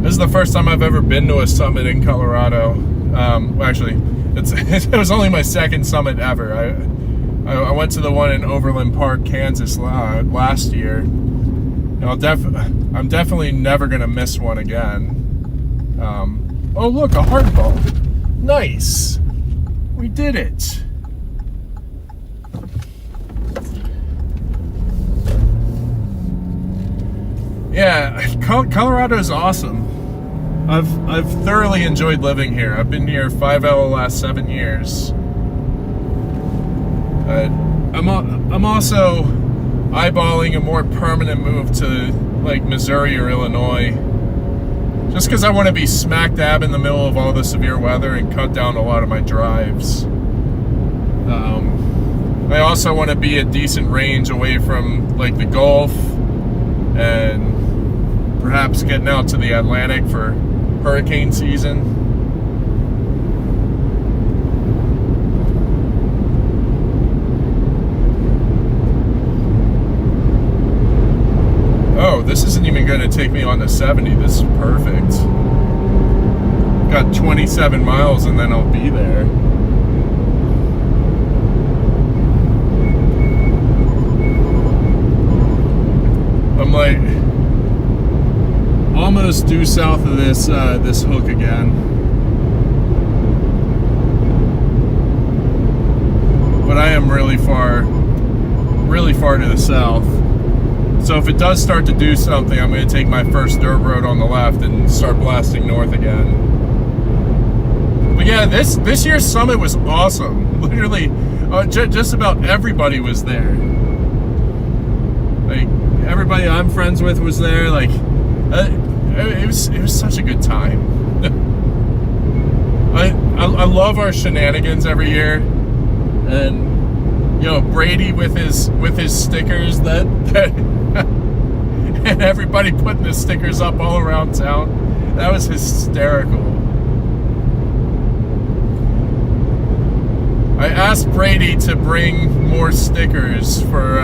This is the first time I've ever been to a summit in Colorado. Well, actually, it was only my second summit ever. I went to the one in Overland Park, Kansas last year. And I'm definitely never gonna miss one again. Oh look, a hardball. Nice. We did it. Yeah, Colorado is awesome. I've thoroughly enjoyed living here. I've been here 5 out of the last 7 years. I'm also eyeballing a more permanent move to like Missouri or Illinois, just because I want to be smack dab in the middle of all the severe weather and cut down a lot of my drives. I also want to be a decent range away from like the Gulf and perhaps getting out to the Atlantic for hurricane season. Oh, this isn't even even going to take me on the 70. This is perfect. Got 27 miles and then I'll be there. I'm like almost due south of this this hook again. But I am really far to the south. So if it does start to do something, I'm going to take my first dirt road on the left and start blasting north again. But yeah, this year's summit was awesome. Literally, just about everybody was there. Like, everybody I'm friends with was there. Like, it was such a good time. I love our shenanigans every year, and you know, Brady with his stickers that and everybody putting the stickers up all around town. That was hysterical. I asked Brady to bring more stickers for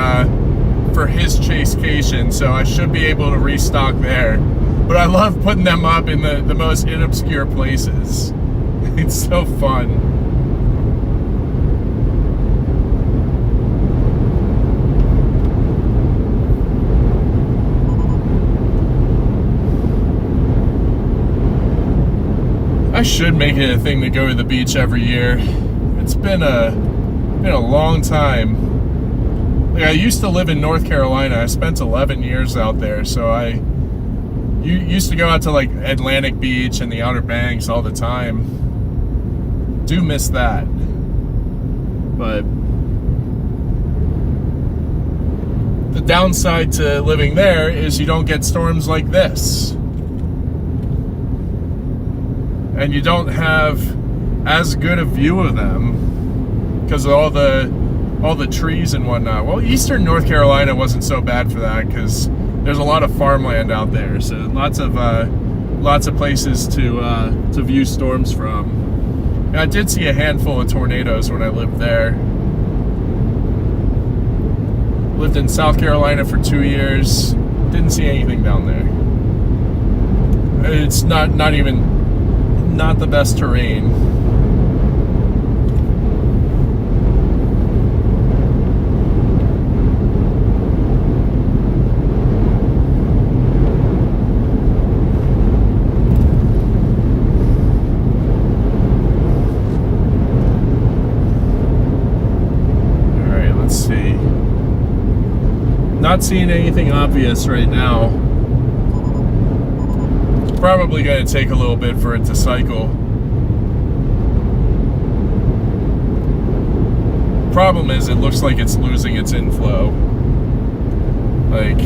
his Chasecation, so I should be able to restock there. But I love putting them up in the most inobscure places. It's so fun. I should make it a thing to go to the beach every year. It's been a long time. Like, I used to live in North Carolina. I spent 11 years out there, so you used to go out to like Atlantic Beach and the Outer Banks all the time. Do miss that. But the downside to living there is you don't get storms like this. And you don't have as good a view of them because of all the trees and whatnot. Well, eastern North Carolina wasn't so bad for that because there's a lot of farmland out there, so lots of places to view storms from. And I did see a handful of tornadoes when I lived there. Lived in South Carolina for 2 years. Didn't see anything down there. It's not the best terrain. Alright, let's see. Not seeing anything obvious right now. Probably going to take a little bit for it to cycle. Problem is, it looks like it's losing its inflow. Like,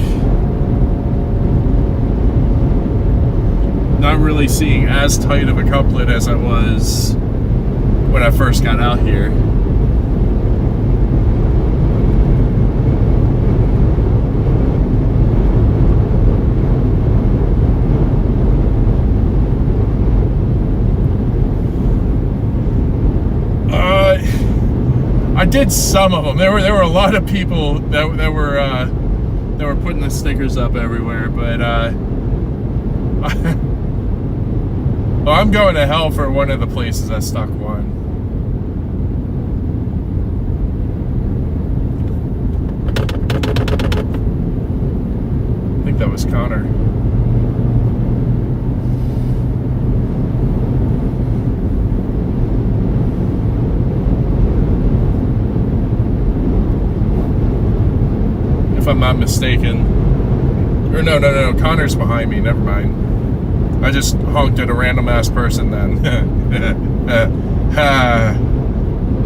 not really seeing as tight of a couplet as I was when I first got out here. I did some of them. There were a lot of people that were putting the stickers up everywhere, but well, I'm going to hell for one of the places I stuck one. I think that was Connor. If I'm not mistaken. Or no, Connor's behind me, never mind. I just honked at a random ass person then.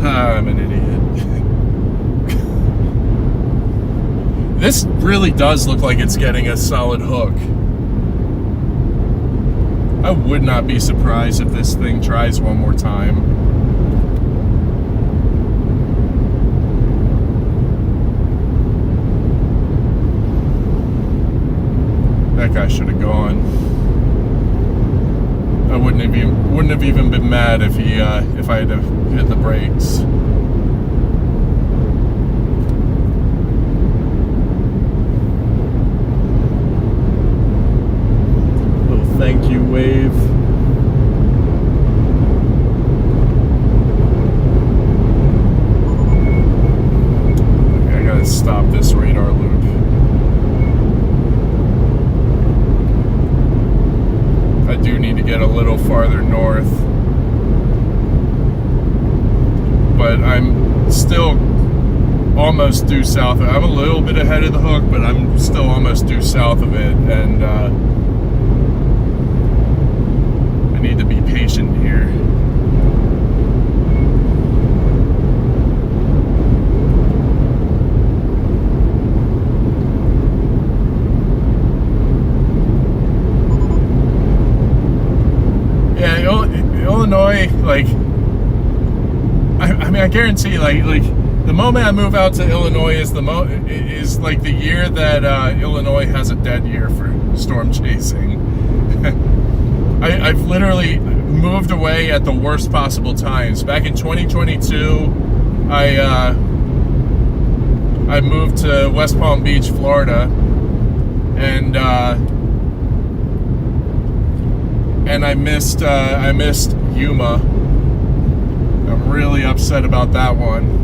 I'm an idiot. This really does look like it's getting a solid hook. I would not be surprised if this thing tries one more time. That guy should have gone. I wouldn't have even been mad if I had to hit the brakes. gotta stop this radar loop. I do need to get a little farther north. But I'm still almost due south. I'm a little bit ahead of the hook, but I'm still almost due south of it. And I need to be patient here. Yeah, Illinois, like, I mean, I guarantee, like the moment I move out to Illinois is is like the year that Illinois has a dead year for storm chasing. I've literally moved away at the worst possible times. Back in 2022, I moved to West Palm Beach, Florida, and I missed Yuma. I'm really upset about that one.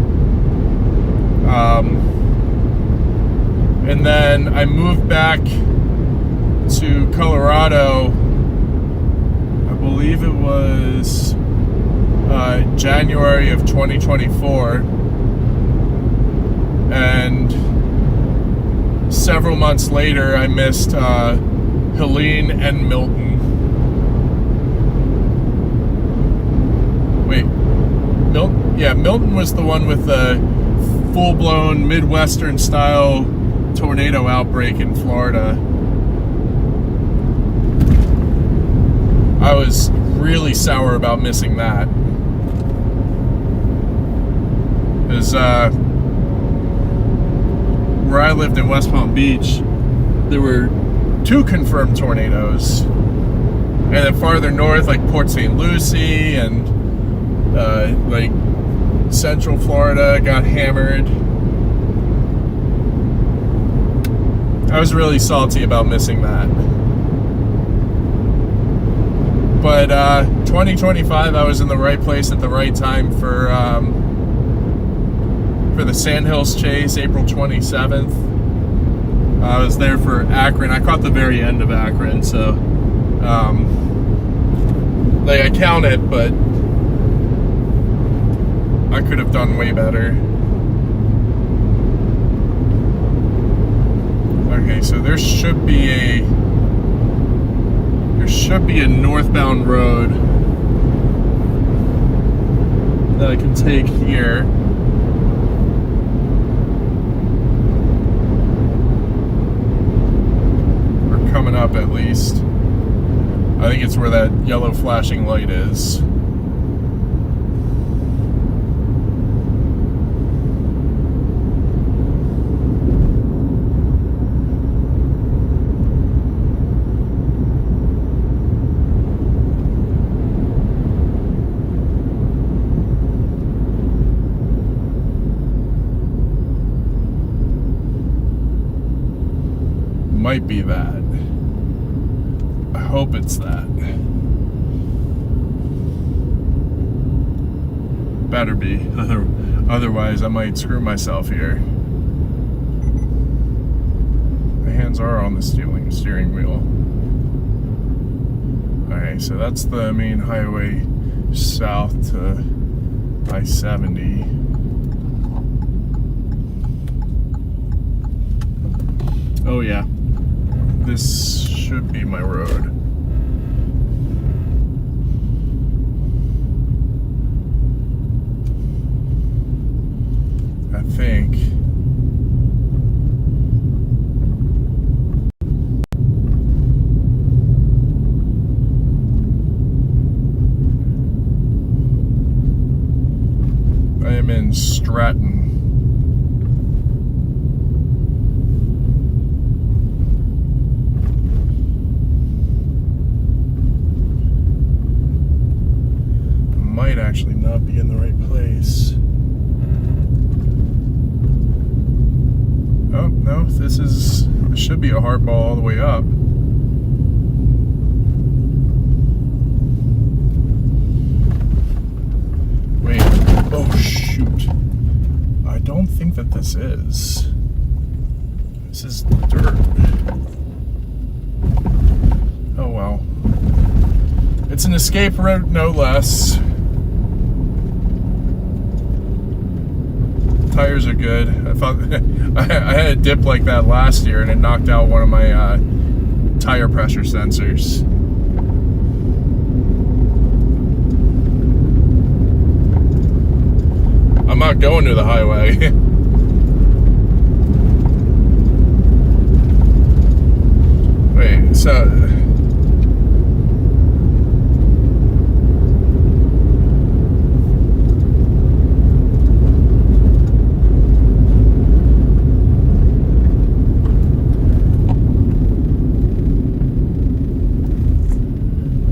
And then I moved back to Colorado. I believe it was January of 2024. And several months later, I missed Helene and Milton. Wait, Milton was the one with the full-blown Midwestern style tornado outbreak in Florida. I was really sour about missing that. Because where I lived in West Palm Beach, there were 2 confirmed tornadoes. And then farther north, like Port St. Lucie and like Central Florida got hammered. I was really salty about missing that. But 2025, I was in the right place at the right time for the Sandhills Chase, April 27th. I was there for Akron. I caught the very end of Akron, so like I count it, but I could have done way better. Okay, so there should be a northbound road that I can take here. Or coming up at least. I think it's where that yellow flashing light is. Might be that. I hope it's that. Better be. Otherwise, I might screw myself here. My hands are on the steering wheel. Alright, so that's the main highway south to I-70. Oh yeah. This should be my road. I think. I am in Stratton. Might actually not be in the right place. Oh, no, this should be a hard ball all the way up. Wait, oh shoot. I don't don't think that this is. This is dirt. Oh well. It's an escape route, no less. Tires are good. I thought I had a dip like that last year and it knocked out one of my tire pressure sensors. I'm not going to the highway. Wait, so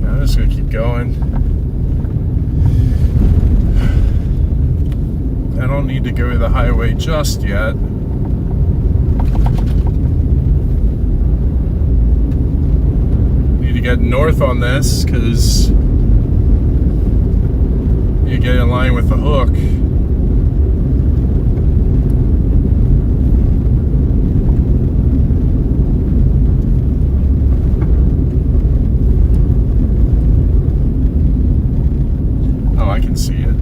I'm just gonna keep going. I don't need to go to the highway just yet. Need to get north on this because you get in line with the hook. Oh, I can see it.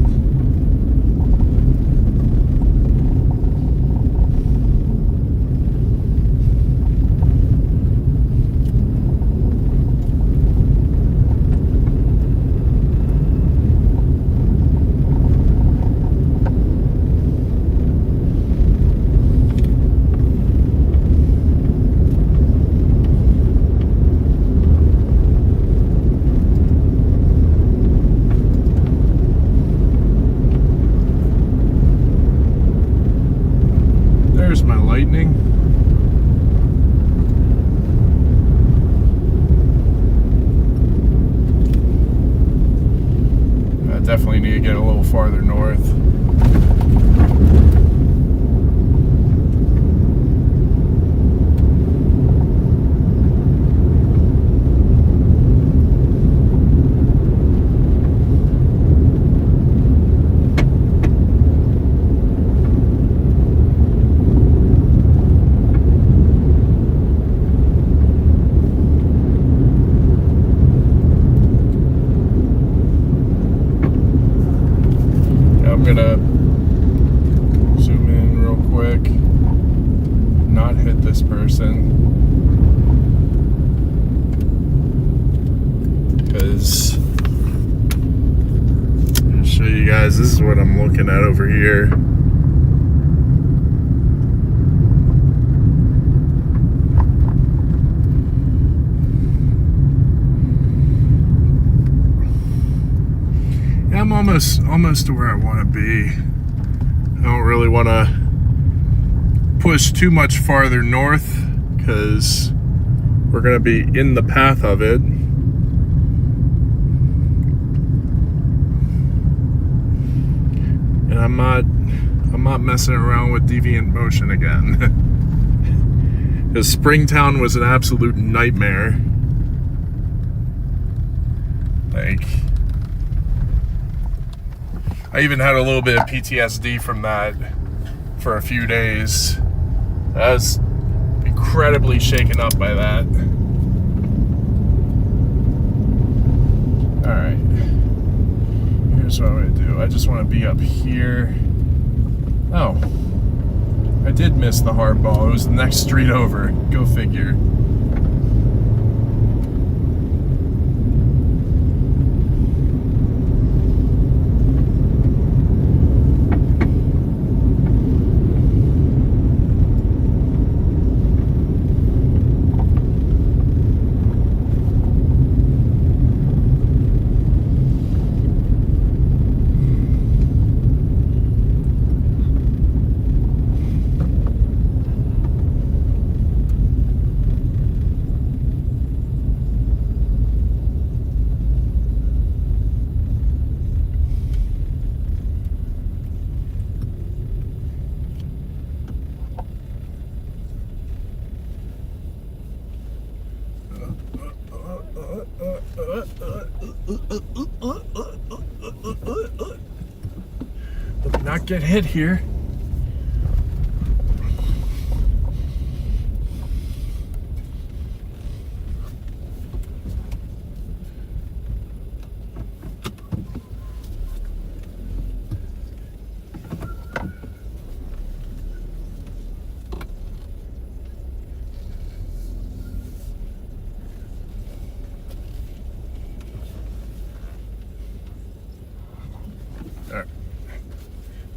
There's my lightning. I definitely need to get a little farther north. I'm gonna zoom in real quick, not hit this person, because I'm gonna show you guys, this is what I'm looking at over here. I'm almost to where I want to be. I don't really want to push too much farther north because we're going to be in the path of it. And I'm not messing around with deviant motion again. Because Springtown was an absolute nightmare. Like, I even had a little bit of PTSD from that for a few days. I was incredibly shaken up by that. Alright. Here's what I'm going to do. I just want to be up here. Oh. I did miss the hardball. It was the next street over. Go figure. Let me not get hit here.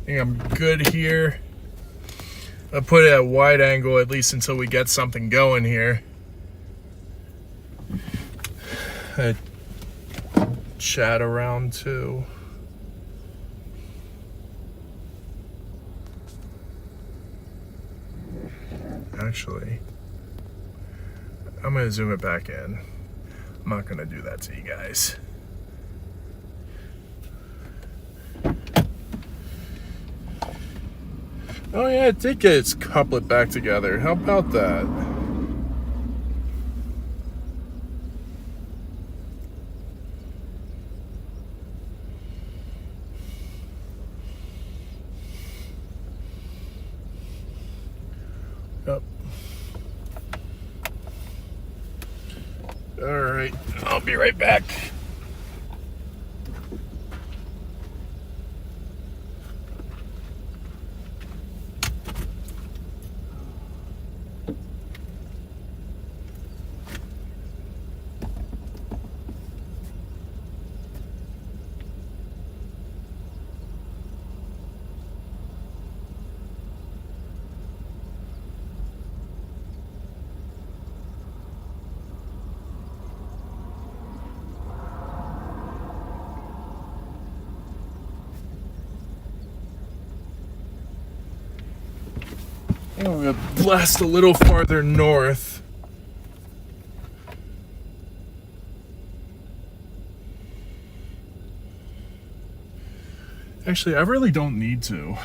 I think I'm good here. I'll put it at wide angle at least until we get something going here. I chat around too. Actually, I'm gonna zoom it back in. I'm not gonna do that to you guys. Oh yeah, it did get its couplet back together. How about that? Yep. All right, I'll be right back. I'm gonna blast a little farther north. Actually, I really don't need to.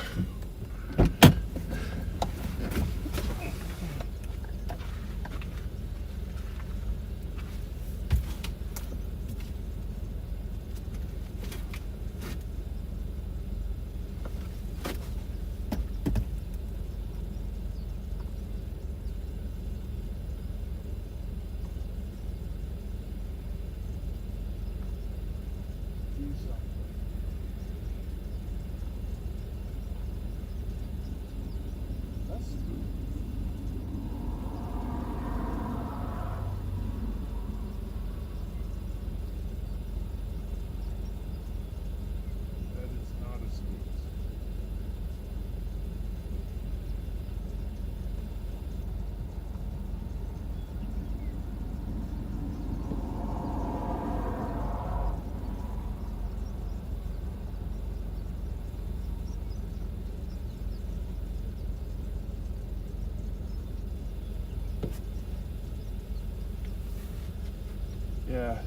Yeah.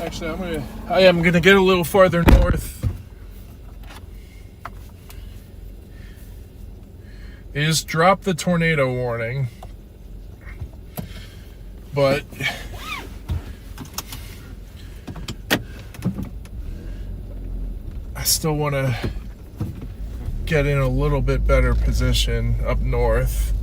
Actually, I am gonna get a little farther north. They just dropped the tornado warning, but I still want to get in a little bit better position up north.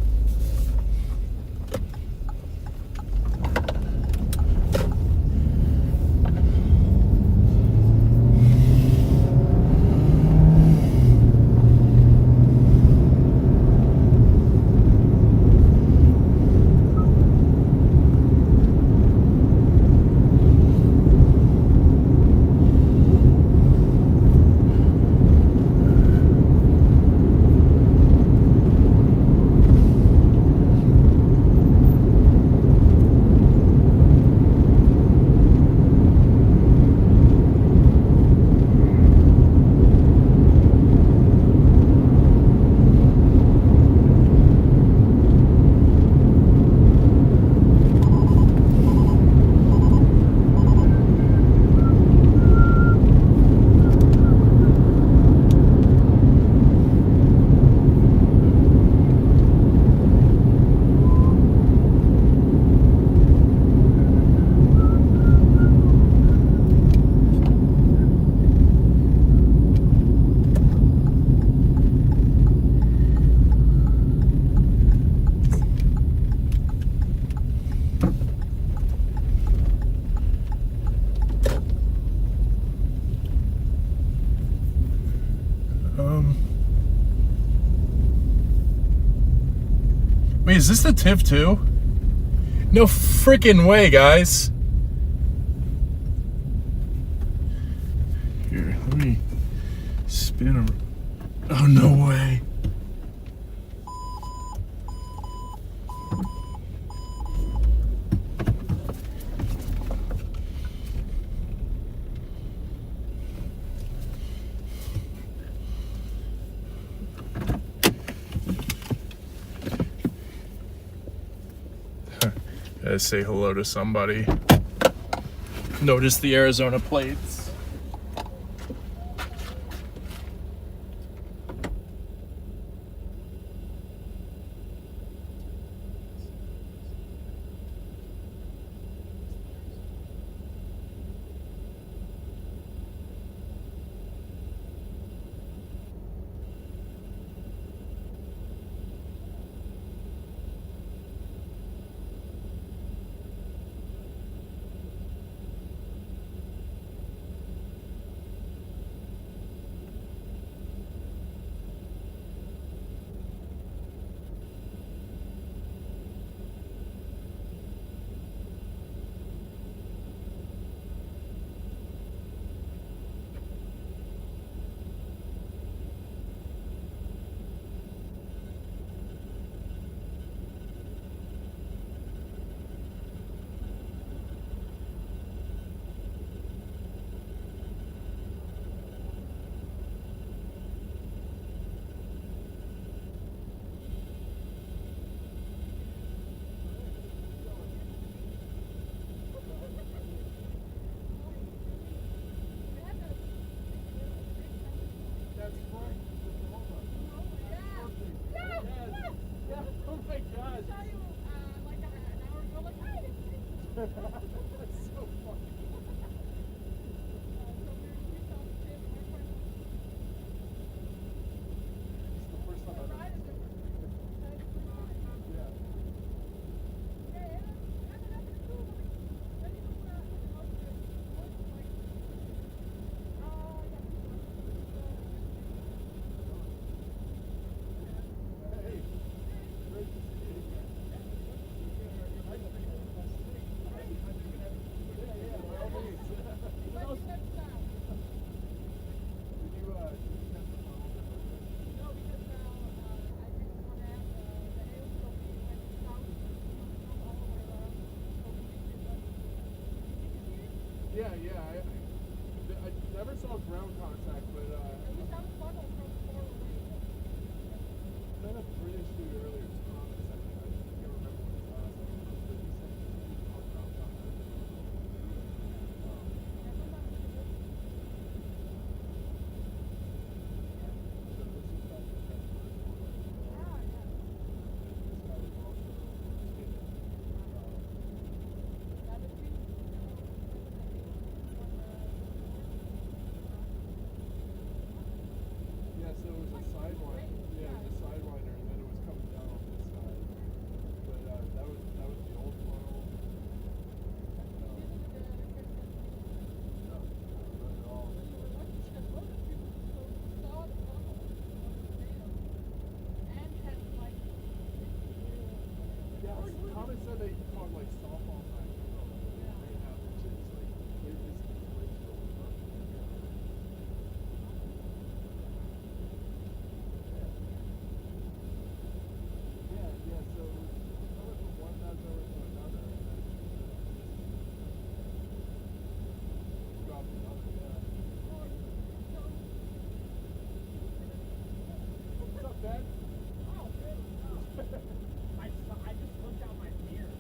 Wait, is this the TIV 2? No freaking way, guys. Here, let Spin around. Oh, no way. Gotta say hello to somebody. Notice the Arizona plates. Yeah, I never saw ground contact, but met a British dude earlier, Thomas, I think. I can't remember what his last name was, but he said he saw ground contact. Yeah, so it was a sideline. Yeah, it was a sideliner, and then it was coming down on this side. But that was the old funnel. No, not at all. Yeah, Thomas said they called like softball signs. They have it. It's like they just bridge going up. Yeah, so it was coming from one nose over to another, and then just dropped another, yeah. What's up, Ben? I just looked out my mirror.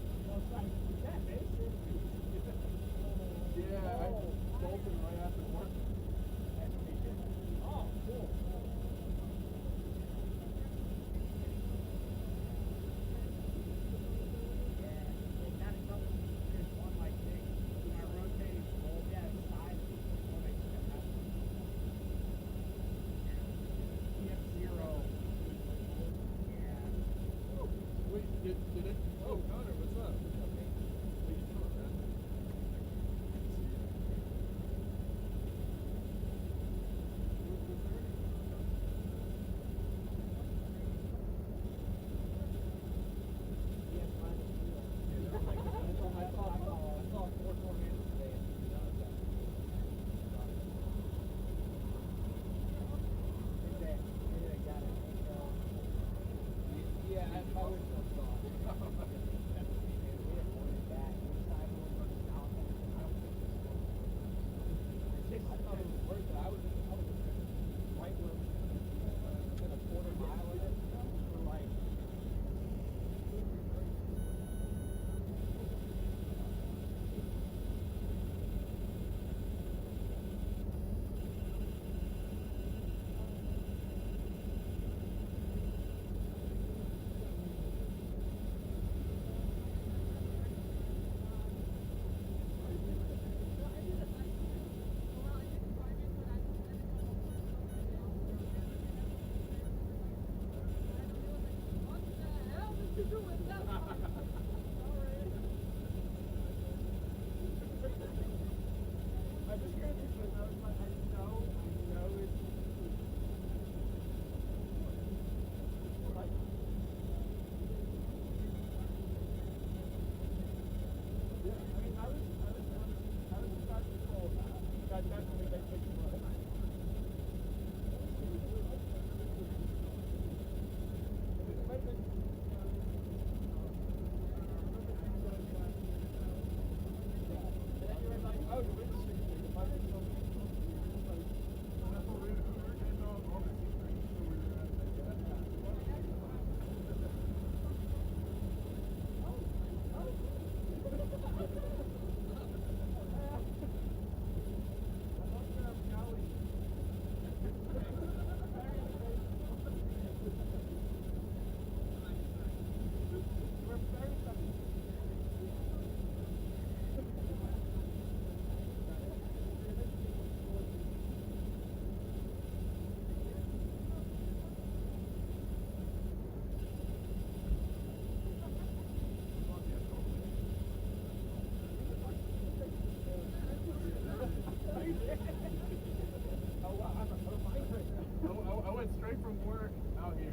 I went straight from work out here.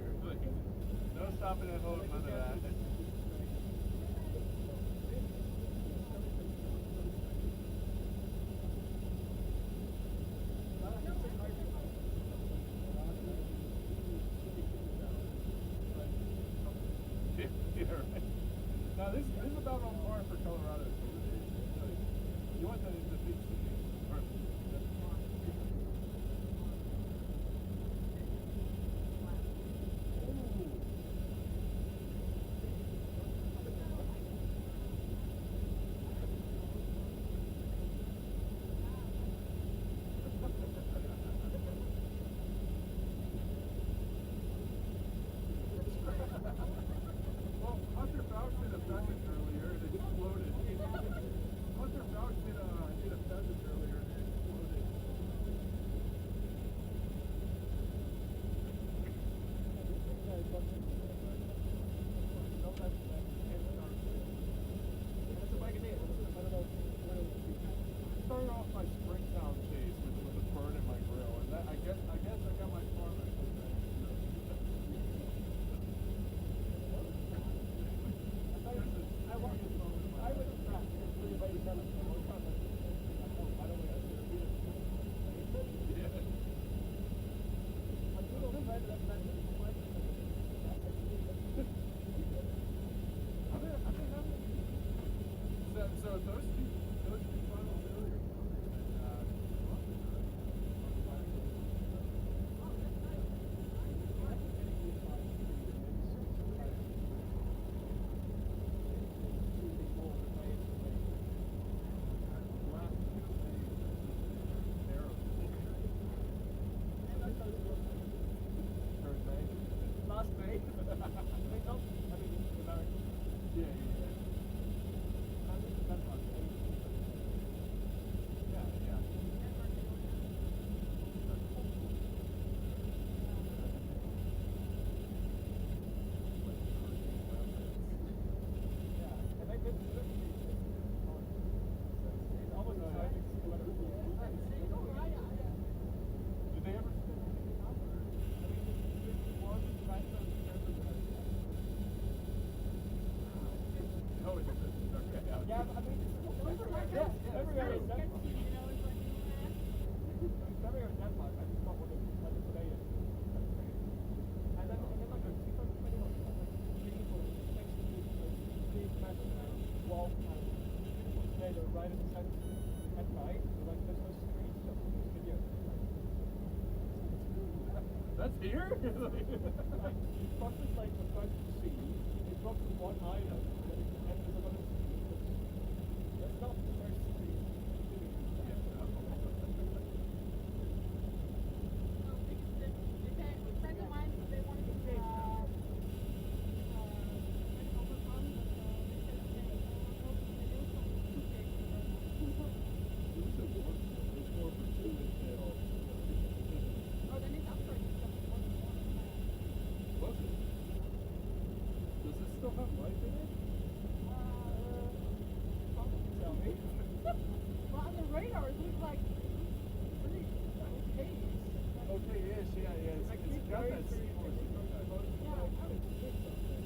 No stopping at home, none of that. Yeah, right. Now this is about on par for Colorado. You want the big city. Here? Like, you fuck with like the front seat, you drop the one item, and there's another seat. That's not the first seat. A friend of mine, they wanted to overcome, but they said, okay, they do something too big for them. There's more for two details. Oh, then it's upgraded just one Was it? Does it still have life in it? probably. Tell me. Well, on the radar, it looks like pretty okay. Okay-ish, yeah. It's got that sequence. Yeah, I would think something.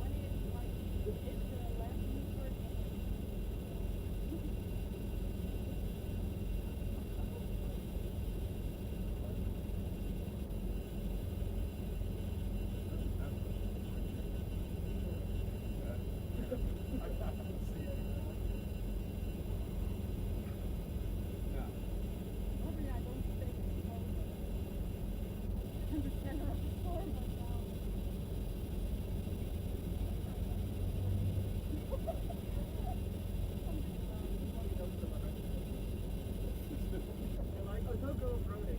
When it's like, it's the last mover. Normally I don't think it's in the center of the storm, but now. Like, oh, don't go off-roading.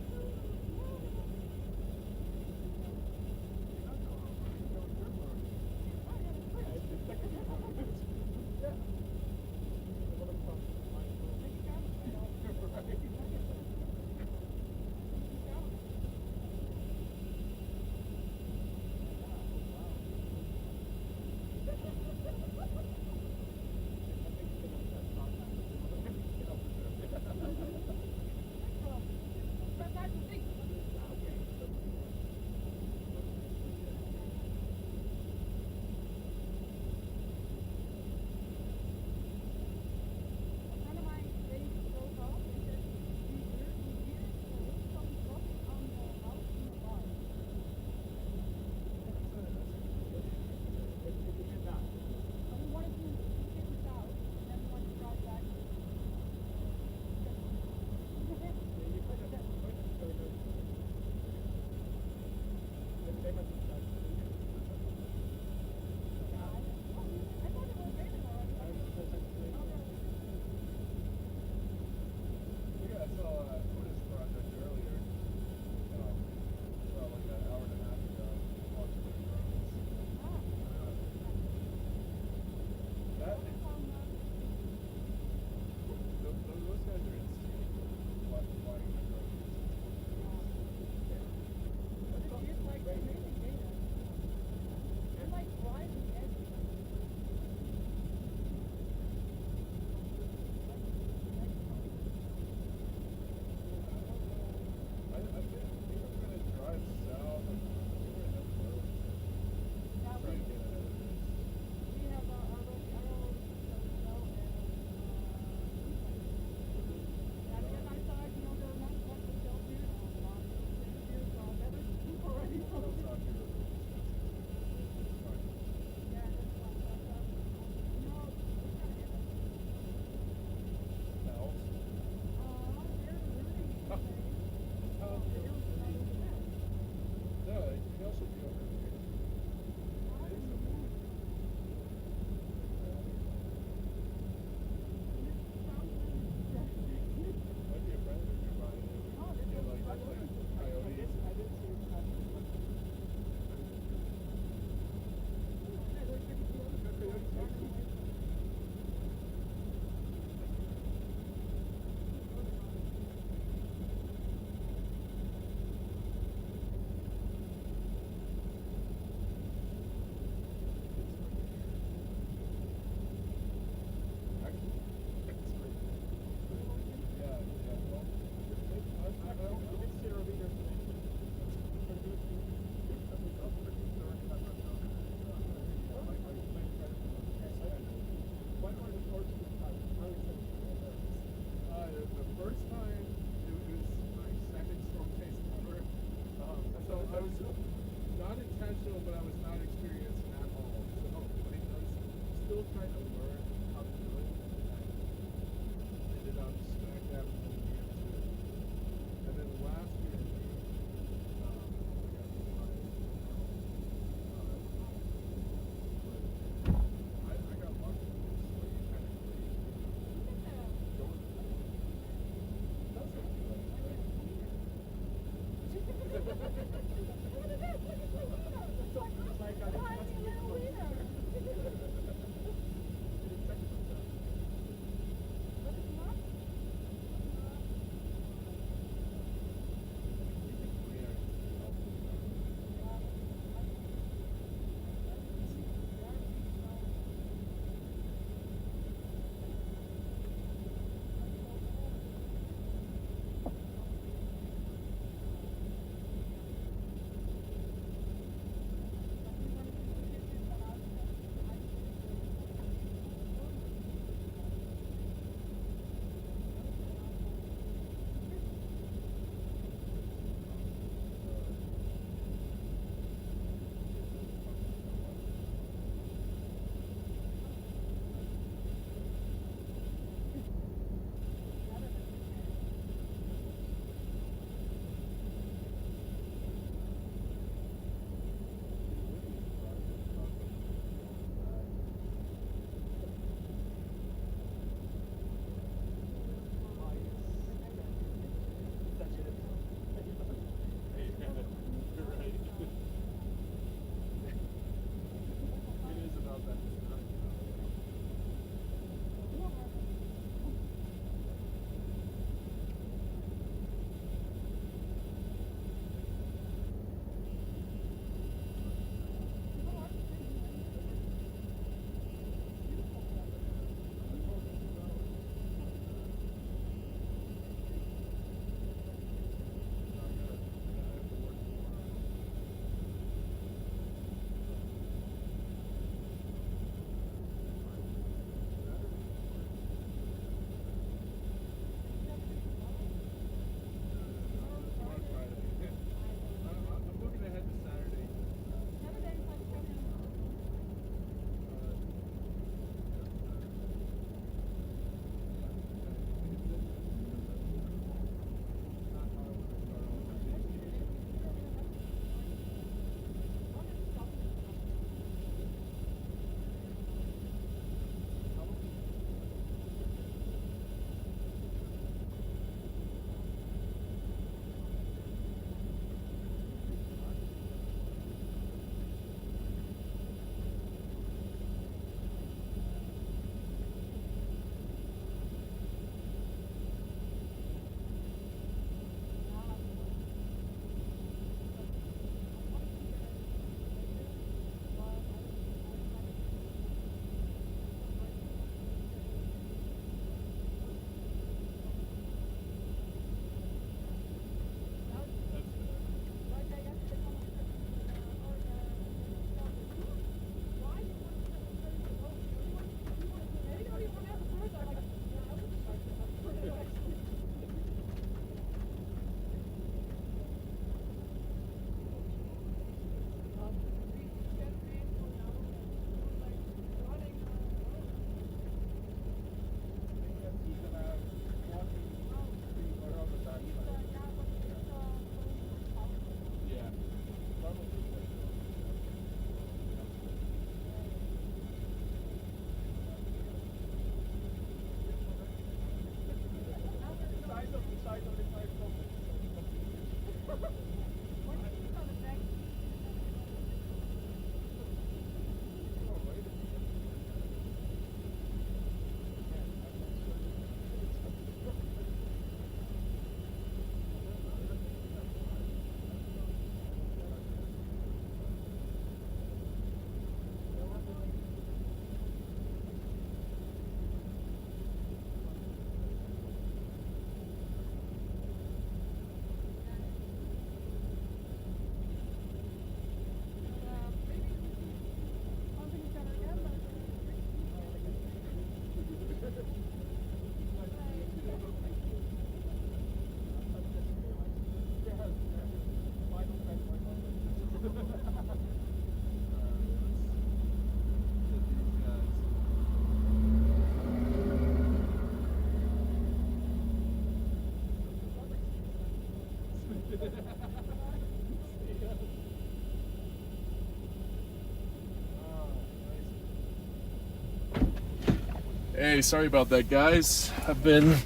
Hey, sorry about that, guys. I've been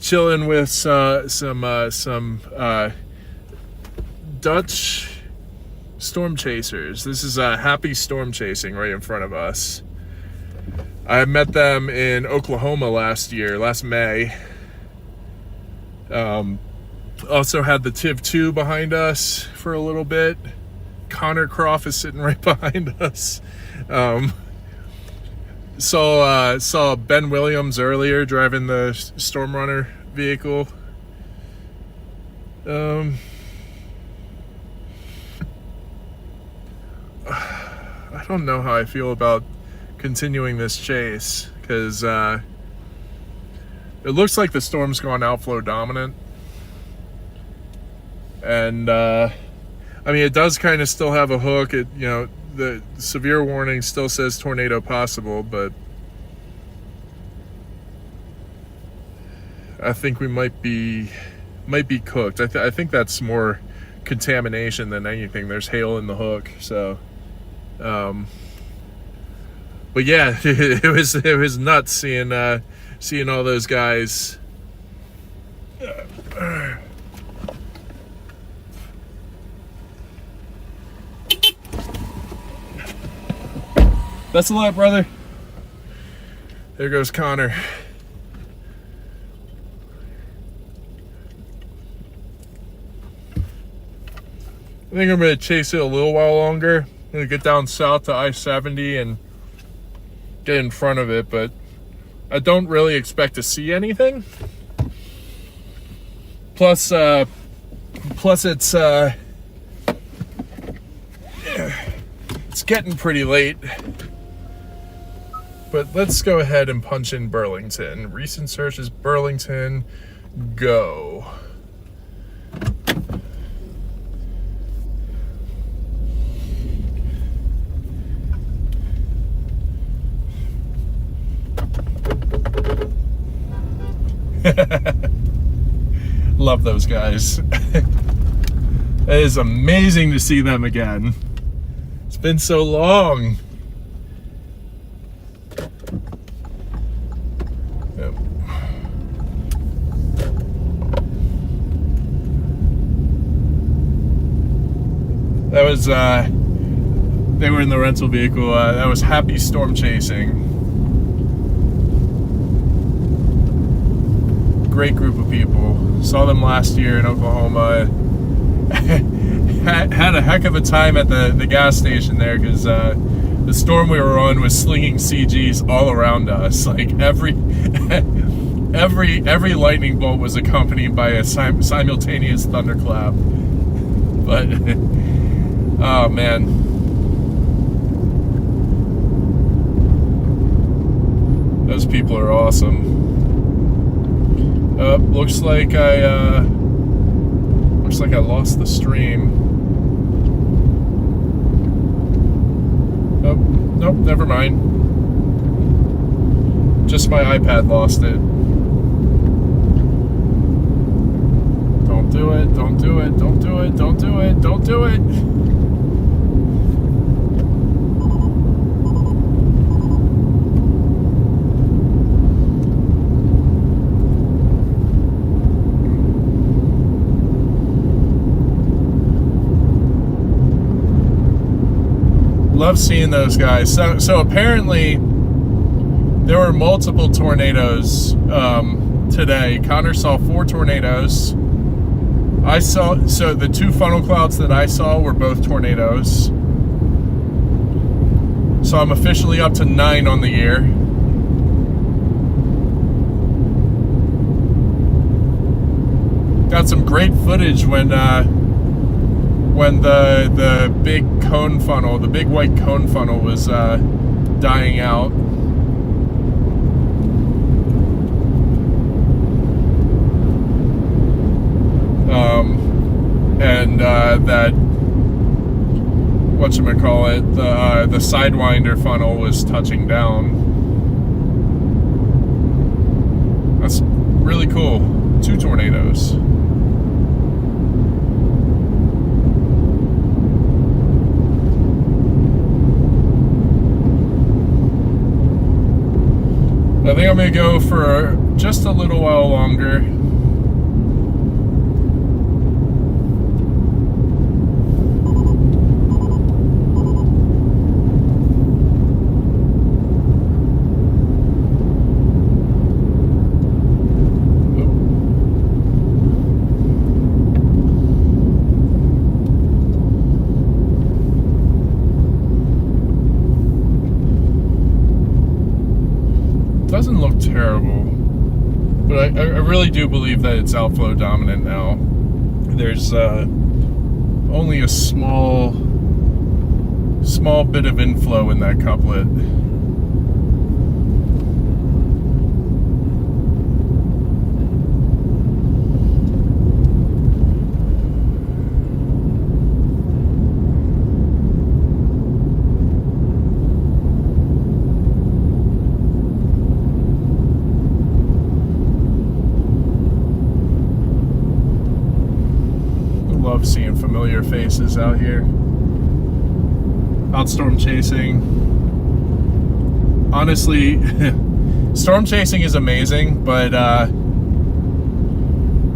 chilling with some Dutch storm chasers. This is Happy Storm Chasing right in front of us. I met them in Oklahoma last May. Also had the TIV 2 behind us for a little bit. Connor Croft is sitting right behind us. Saw Ben Williams earlier driving the Stormrunner vehicle. I don't know how I feel about continuing this chase, because it looks like the storm's gone outflow dominant. And I mean, it does kind of still have a hook. It, you know, the severe warning still says tornado possible, but I think we might be cooked. I think that's more contamination than anything. There's hail in the hook, so but yeah, it was nuts seeing all those guys. Best of luck, brother. There goes Connor. I think I'm going to chase it a little while longer. I'm going to get down south to I-70 and get in front of it, but I don't really expect to see anything. Plus it's getting pretty late. But let's go ahead and punch in Burlington. Recent searches, Burlington, go. Love those guys. It is amazing to see them again. It's been so long. Yep. That was they were in the rental vehicle. That was Happy Storm Chasing. Great group of people. Saw them last year in Oklahoma. Had a heck of a time at the gas station there, because the storm we were on was slinging CGs all around us. Like every lightning bolt was accompanied by a simultaneous thunderclap. But oh man, those people are awesome. Looks like I lost the stream. Oh, nope, never mind. Just my iPad lost it. Don't do it, don't do it, don't do it, don't do it, don't do it. Love seeing those guys. So apparently there were multiple tornadoes today. Connor saw 4 tornadoes. So the 2 funnel clouds that I saw were both tornadoes. So I'm officially up to 9 on the year. Got some great footage when the big cone funnel, the big white cone funnel was dying out. And that, whatchamacallit, the Sidewinder funnel was touching down. That's really cool. 2 tornadoes. gonna go for just a little while longer. Doesn't look terrible, but I really do believe that it's outflow dominant now. There's only a small bit of inflow in that couplet. Love seeing familiar faces out here. Out storm chasing. Honestly, storm chasing is amazing, but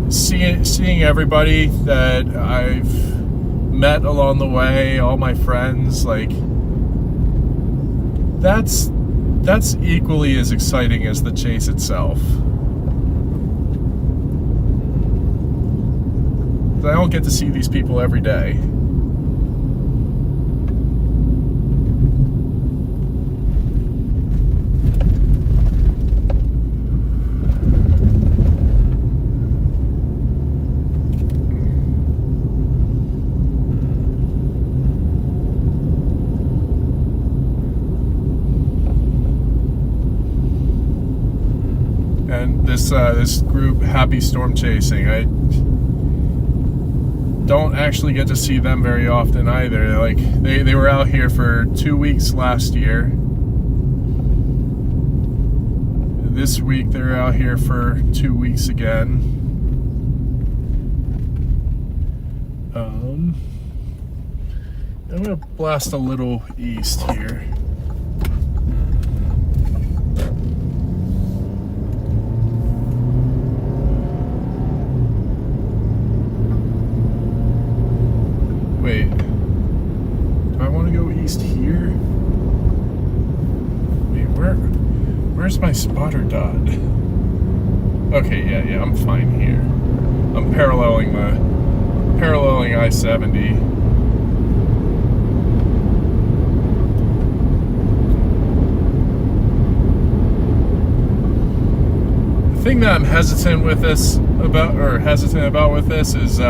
seeing everybody that I've met along the way, all my friends, like that's equally as exciting as the chase itself. I don't get to see these people every day. And this group, Happy Storm Chasing, I don't actually get to see them very often either. Like they were out here for 2 weeks last year. This week they're out here for 2 weeks again. I'm gonna blast a little east here. Wait, do I want to go east here? Wait, where's my spotter dot? Okay, yeah, I'm fine here. I'm paralleling I-70. The thing that I'm hesitant about with this is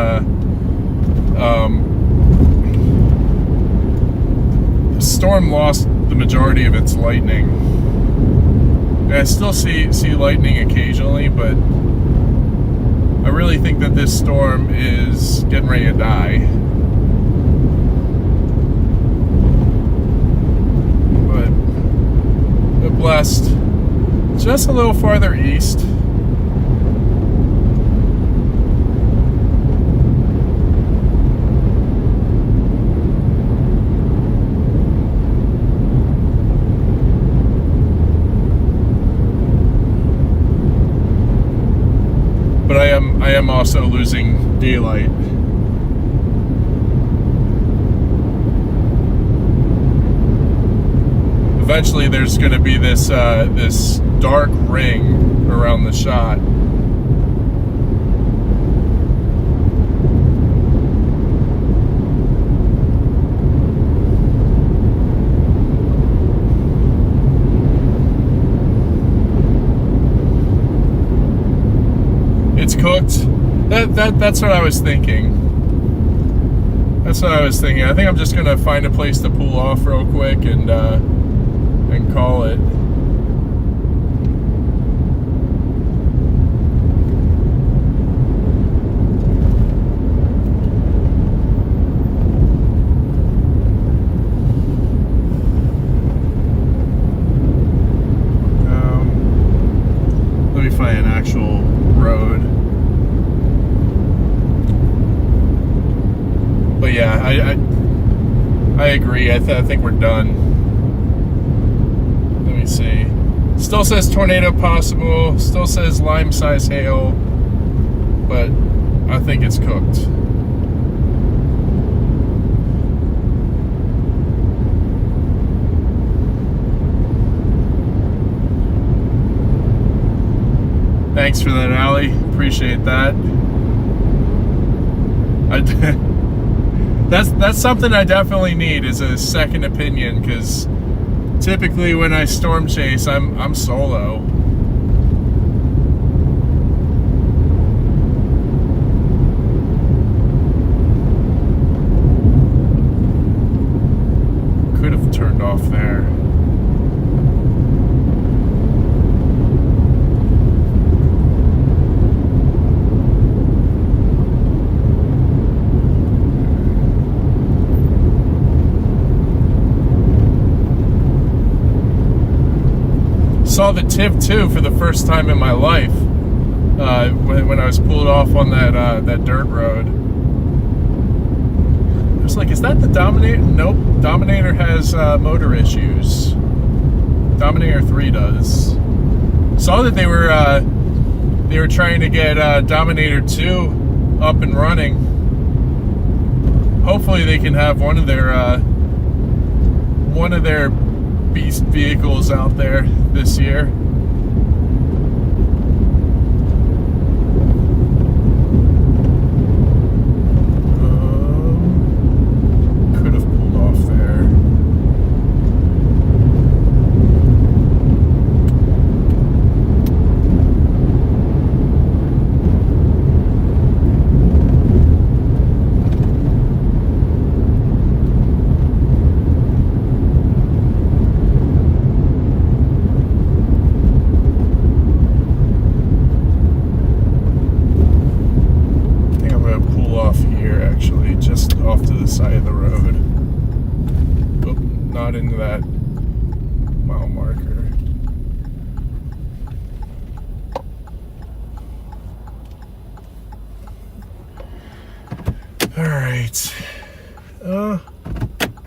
storm lost the majority of its lightning. And I still see lightning occasionally, but I really think that this storm is getting ready to die. But it blessed just a little farther east. But I am also losing daylight. Eventually there's going to be this dark ring around the shot. It's cooked. That's what I was thinking. I think I'm just gonna find a place to pull off real quick and call it. Let me find an actual road. But yeah, I agree. I think we're done. Let me see. Still says tornado possible. Still says lime-size hail. But I think it's cooked. Thanks for that, Allie. Appreciate that. That's something I definitely need, is a second opinion, because typically when I storm chase, I'm solo. Could have turned off there. Saw the TIV 2 for the first time in my life when I was pulled off on that dirt road. I was like, is that the Dominator? Nope, Dominator has motor issues. Dominator 3 does. Saw that they were trying to get Dominator 2 up and running. Hopefully they can have one of their beast vehicles out there this year. Could have pulled off there. Just off to the side of the road. Oop, not into that mile marker. All right.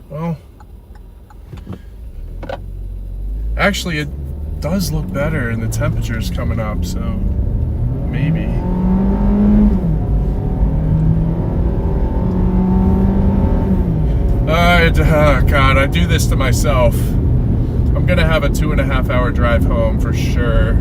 Well, actually it does look better and the temperature's coming up, so maybe. God, I do this to myself. I'm gonna have a 2.5 hour drive home for sure.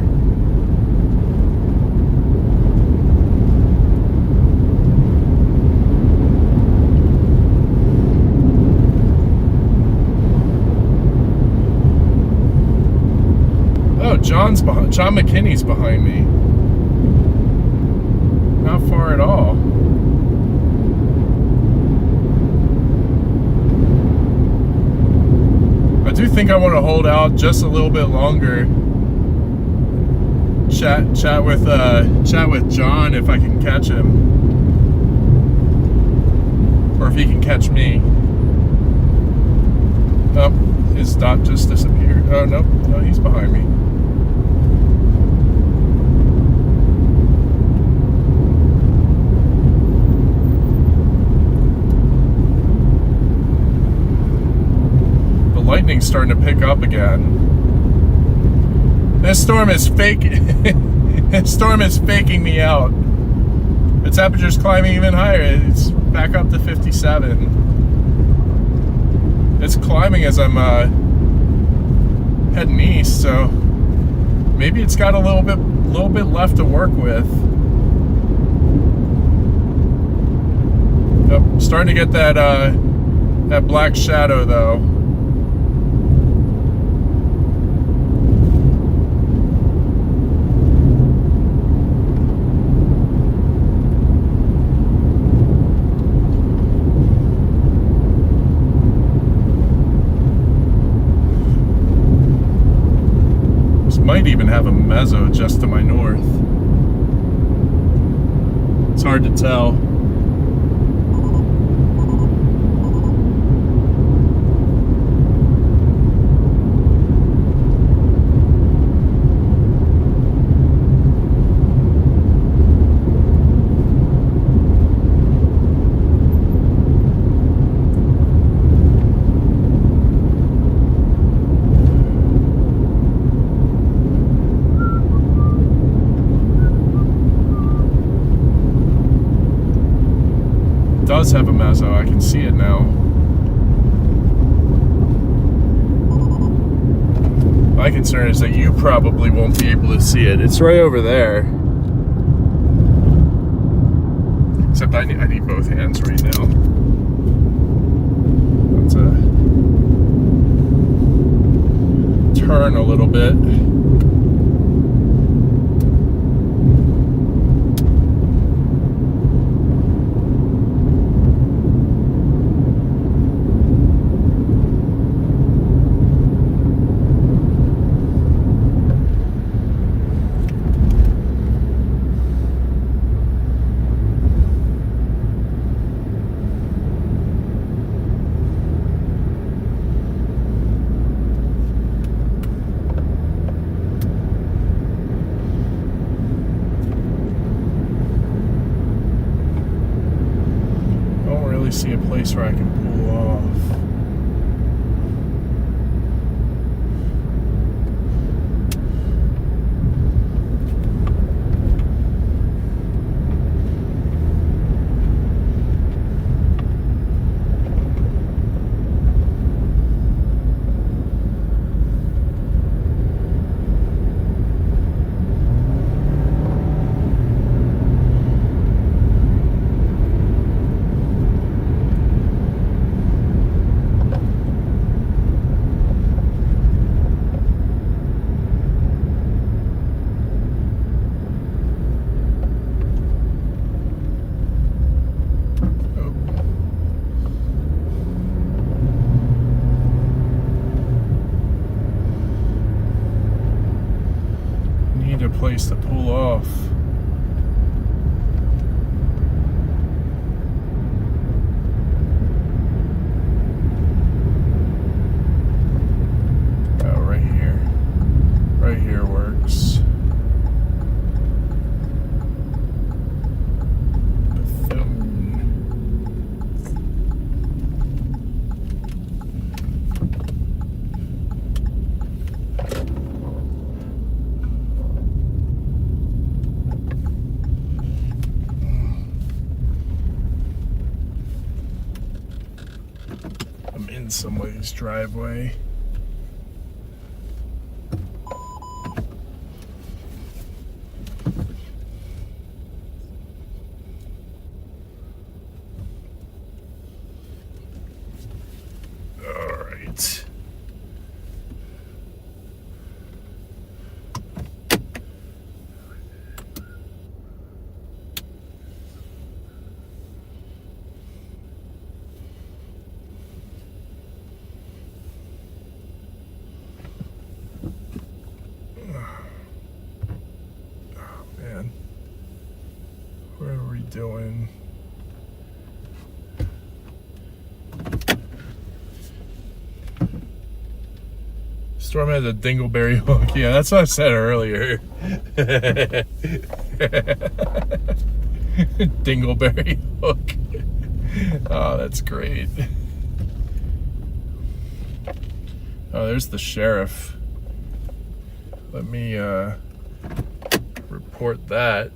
Oh, John McKinney's behind me. Not far at all. I do think I want to hold out just a little bit longer. Chat with John if I can catch him, or if he can catch me. Oh, his dot just disappeared. Oh no, he's behind me. Lightning's starting to pick up again. This storm is This storm is faking me out. The temperature's climbing even higher. It's back up to 57. It's climbing as I'm heading east, so maybe it's got a little bit left to work with. Oh, starting to get that black shadow though. Might even have a mezzo just to my north. It's hard to tell. It does have a mezzo. I can see it now. My concern is that you probably won't be able to see it. It's right over there. Except I need both hands right now. Let's turn a little bit. See a place where I can pull off. A place to pull off. Oh, right here. Right here works. I'm in somebody's driveway. All right. Man, what are we doing? Storm has a dingleberry hook. Yeah, that's what I said earlier. Dingleberry hook. Oh, that's great. Oh, there's the sheriff. Let me report that.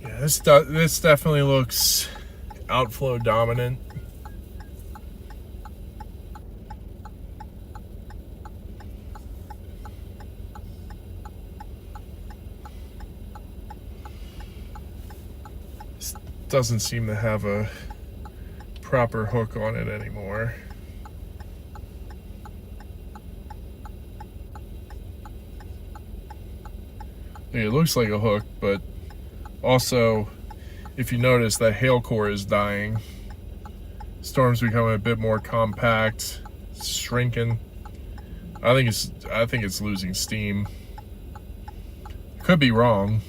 Yeah, this definitely looks outflow dominant. This doesn't seem to have a proper hook on it anymore. It looks like a hook, but also, if you notice, that hail core is dying. Storm's becoming a bit more compact, shrinking. I think it's losing steam. Could be wrong.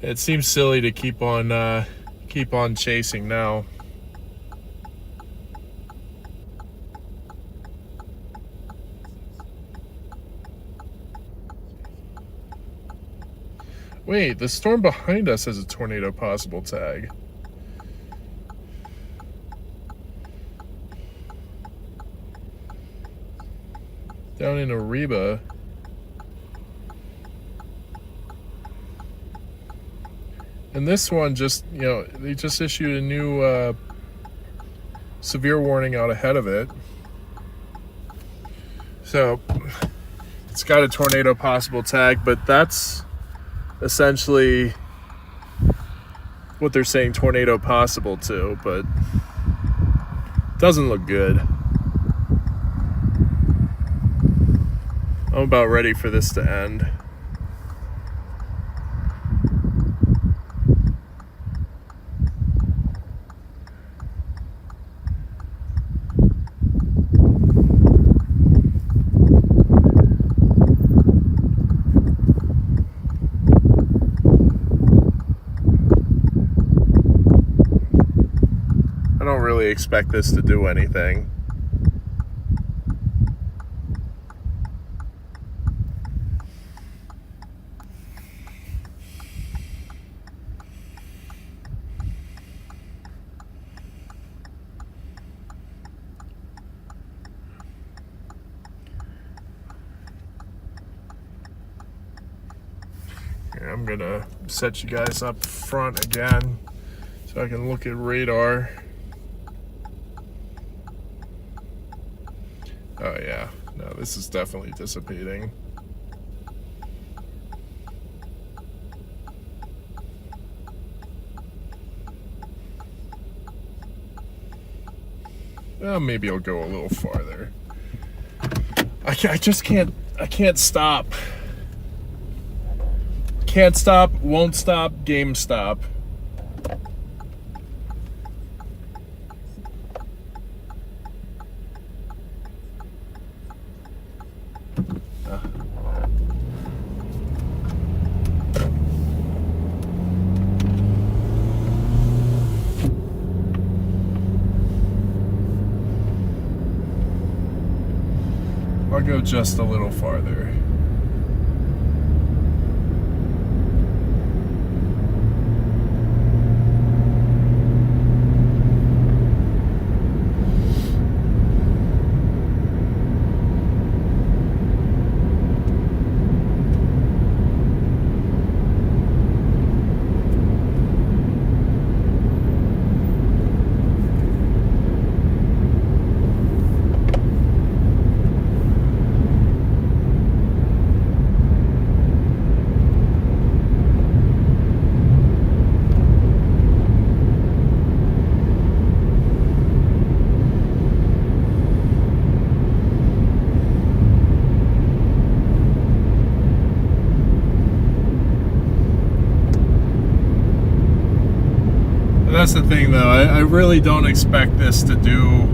It seems silly to keep on chasing now. Wait, the storm behind us has a tornado possible tag. Down in Ariba. And this one just, they just issued a new severe warning out ahead of it. So it's got a tornado possible tag, but that's essentially what they're saying tornado possible to, but it doesn't look good. I'm about ready for this to end. I don't really expect this to do anything. Here, I'm gonna set you guys up front again so I can look at radar. Oh yeah, no, this is definitely dissipating. Well, maybe I'll go a little farther. I just can't stop. Can't stop, won't stop, game stop. I'll go just a little farther. That's the thing, though. I really don't expect this to do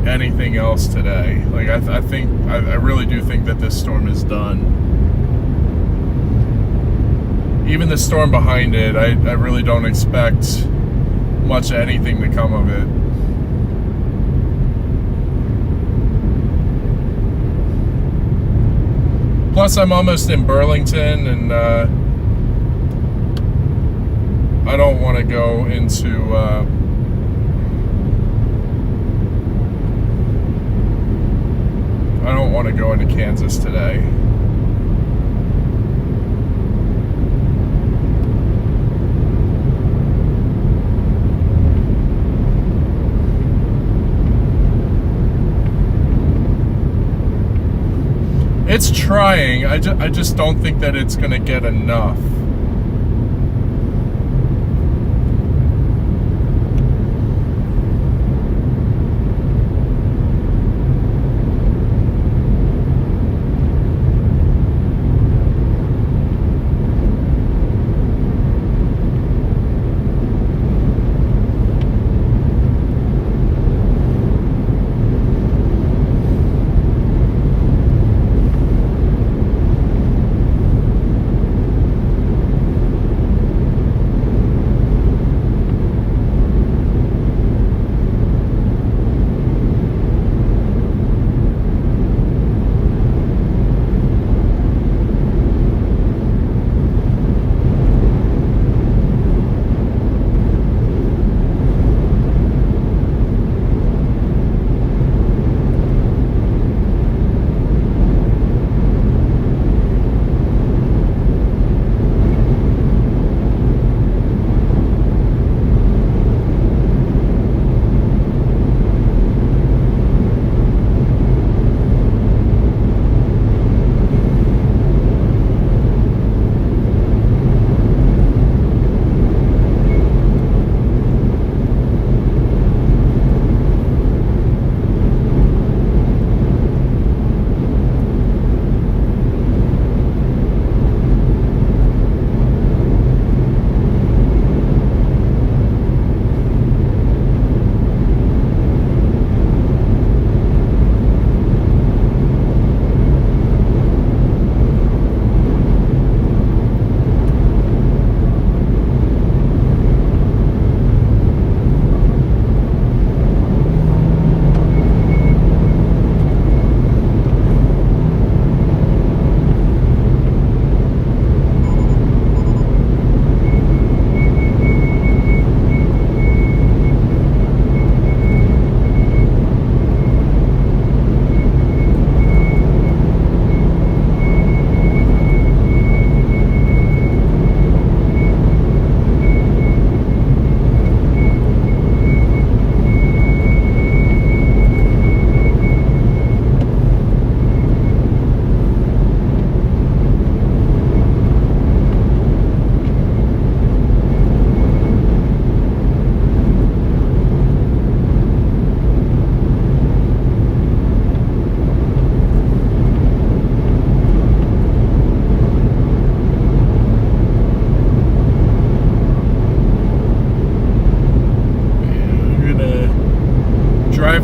anything else today. Like, I really do think that this storm is done. Even the storm behind it, I really don't expect much of anything to come of it. Plus, I'm almost in Burlington, and I don't want to go into Kansas today. It's trying. I just don't think that it's going to get enough.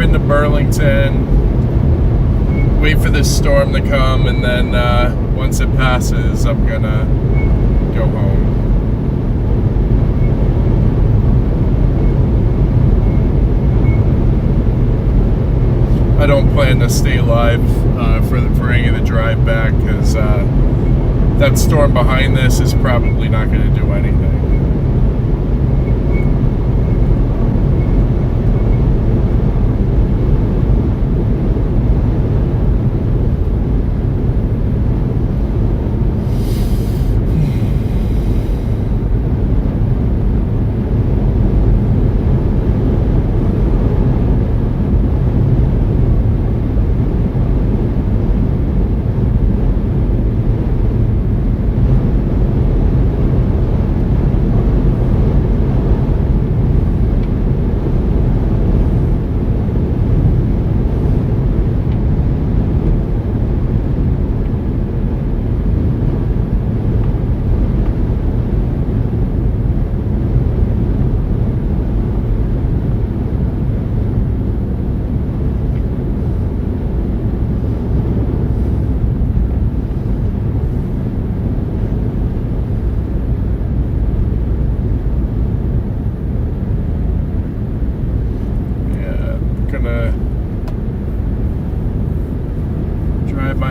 into Burlington, wait for this storm to come, and then once it passes, I'm gonna go home. I don't plan to stay live for any of the drive back, because that storm behind this is probably not going to do anything.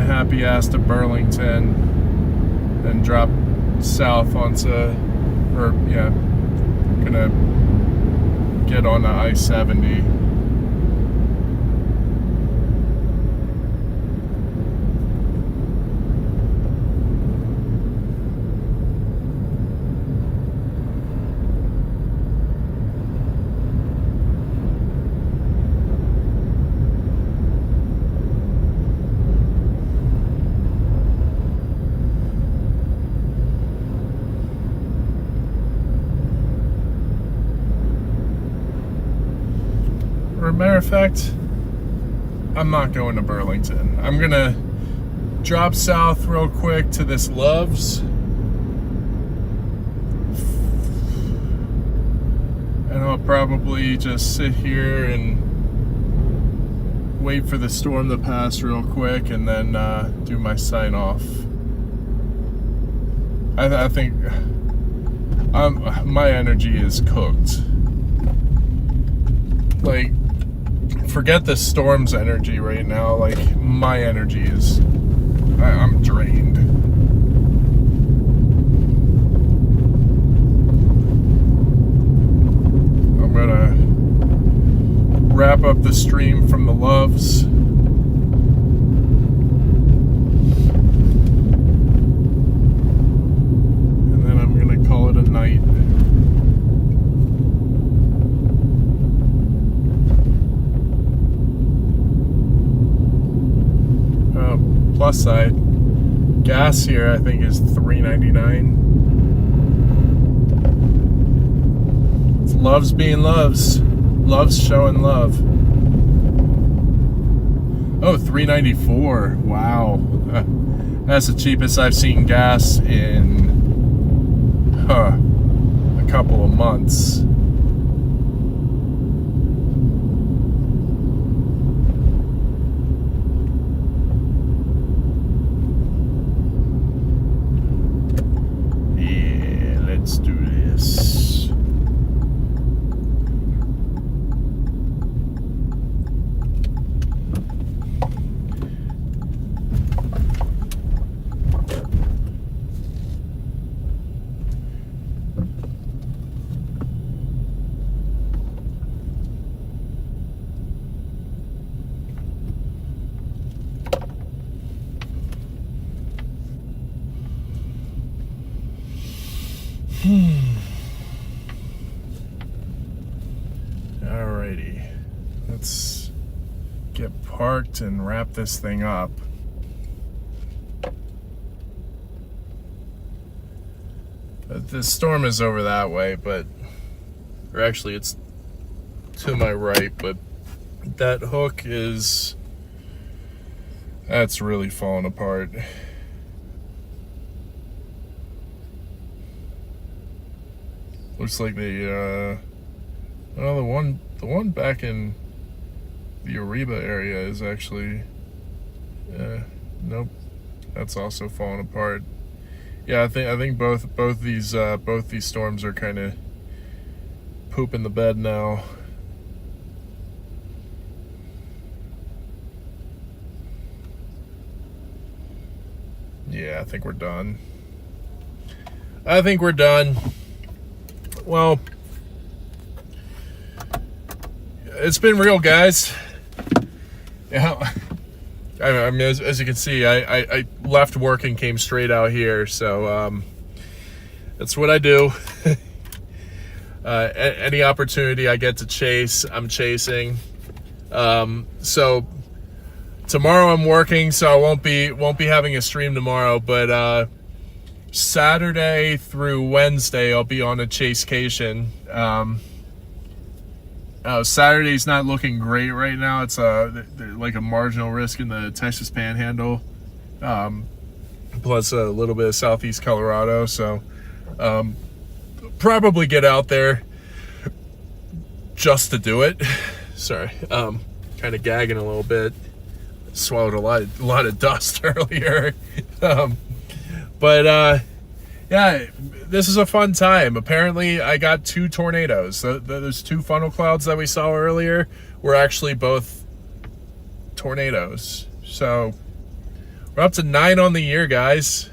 Happy ass to Burlington and drop south onto, or yeah, gonna get on the I-70. Matter of fact, I'm not going to Burlington. I'm gonna drop south real quick to this Love's, and I'll probably just sit here and wait for the storm to pass real quick, and then do my sign off. I think my energy is cooked. Like, forget the storm's energy right now. Like, my energy is, I'm drained. I'm gonna wrap up the stream from the Loves. And then I'm gonna call it a night. Plus side, gas here I think is $3.99. It's Loves being Loves. Loves showing love. Oh, $3.94. Wow. That's the cheapest I've seen gas in a couple of months. Let's do this. Alrighty, let's get parked and wrap this thing up. The storm is over that way, but, or actually it's to my right, but that hook is, that's really falling apart. Looks like they, well, the one back in the Ariba area is actually, nope, that's also falling apart. Yeah, I think both these storms are kind of pooping the bed now. Yeah, I think we're done. Well, it's been real, guys. Yeah, I mean, as you can see, I left work and came straight out here, so that's what I do. Any opportunity I get to chase, I'm chasing. So tomorrow I'm working, so I won't be having a stream tomorrow, but Saturday through Wednesday I'll be on a chasecation. Saturday's not looking great right now. It's like a marginal risk in the Texas Panhandle, plus a little bit of southeast Colorado. So probably get out there just to do it. Sorry, kind of gagging a little bit. Swallowed a lot of dust earlier, but yeah, this is a fun time. Apparently, I got 2 tornadoes. Those 2 funnel clouds that we saw earlier were actually both tornadoes. So we're up to 9 on the year, guys.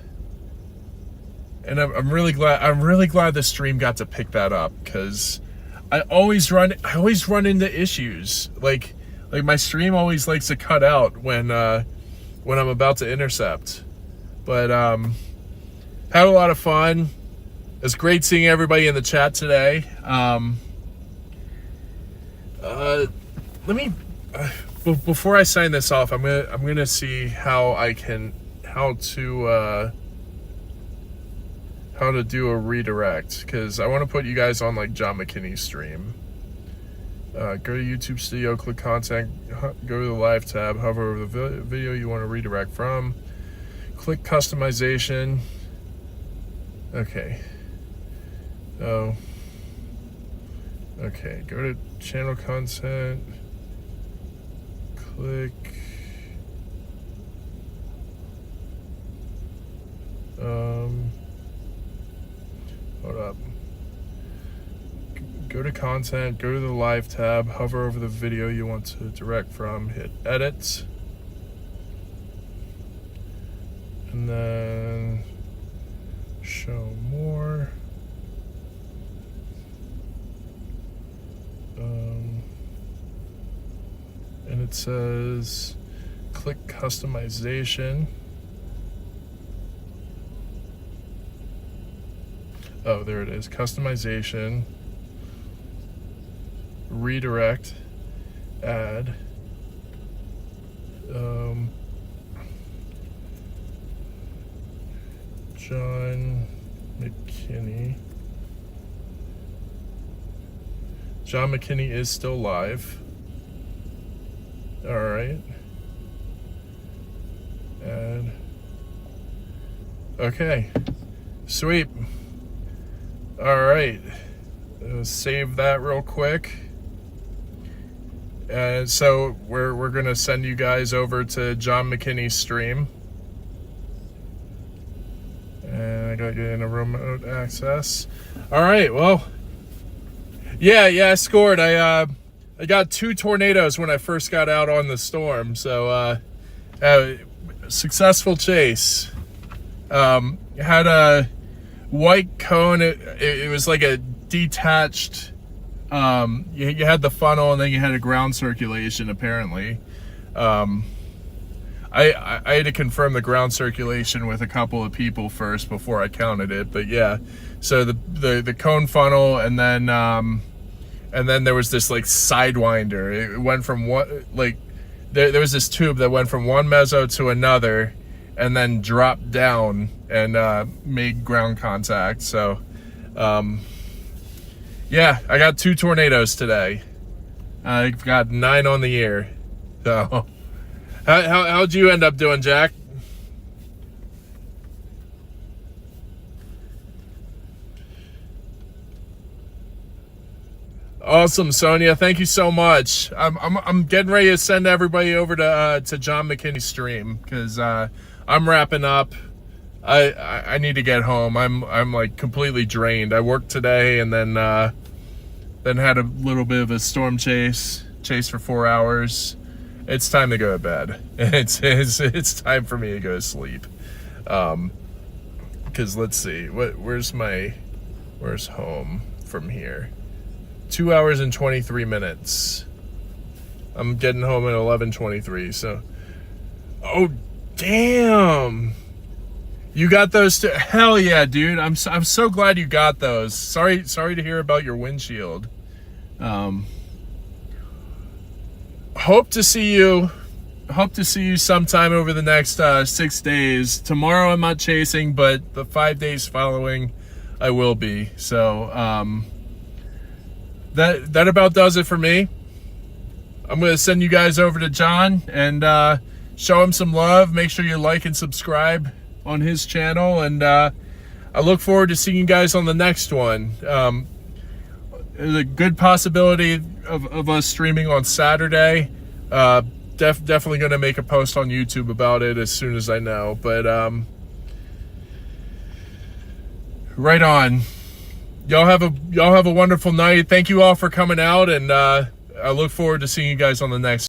And I'm really glad the stream got to pick that up, because I always run into issues. Like my stream always likes to cut out when I'm about to intercept. But had a lot of fun. It's great seeing everybody in the chat today. Before I sign this off, I'm gonna see how to do a redirect, because I want to put you guys on like John McKinney's stream. Go to YouTube Studio, click content, go to the live tab, hover over the video you want to redirect from, click customization. Okay. Oh. Okay, go to channel content, click, hold up. Go to content, go to the live tab, hover over the video you want to direct from, hit edit, and then show more. And it says click customization. Oh, there it is. Customization, redirect, add. John McKinney. John McKinney is still live. All right. And okay, sweet. All right, save that real quick. And so we're gonna send you guys over to John McKinney's stream. And I got you in a remote access. All right, well, yeah, I scored. I got 2 tornadoes when I first got out on the storm. So successful chase. Had a white cone. It was like a detached. You had the funnel, and then you had a ground circulation. Apparently, I had to confirm the ground circulation with a couple of people first before I counted it. But yeah, so the cone funnel, and then there was this like sidewinder. It went from one, like there was this tube that went from one meso to another, and then dropped down and made ground contact. So yeah, I got 2 tornadoes today. I've got 9 on the year. So how'd you end up doing, Jack? Awesome, Sonia. Thank you so much. I'm getting ready to send everybody over to John McKinney's stream because I'm wrapping up. I need to get home. I'm like completely drained. I worked today and then had a little bit of a storm chase for 4 hours. It's time to go to bed. It's time for me to go to sleep. Because let's see, where's home from here? 2 hours and 23 minutes. I'm getting home at 11:23. So, oh damn, you got those too? Hell yeah, dude! I'm so glad you got those. Sorry to hear about your windshield. Hope to see you sometime over the next 6 days. Tomorrow I'm not chasing, but the 5 days following I will be. So that about does it for me. I'm going to send you guys over to John and show him some love. Make sure you like and subscribe on his channel, and I look forward to seeing you guys on the next one. There's a good possibility of us streaming on Saturday. Definitely going to make a post on YouTube about it as soon as I know. But right on. Y'all have a wonderful night. Thank you all for coming out, and I look forward to seeing you guys on the next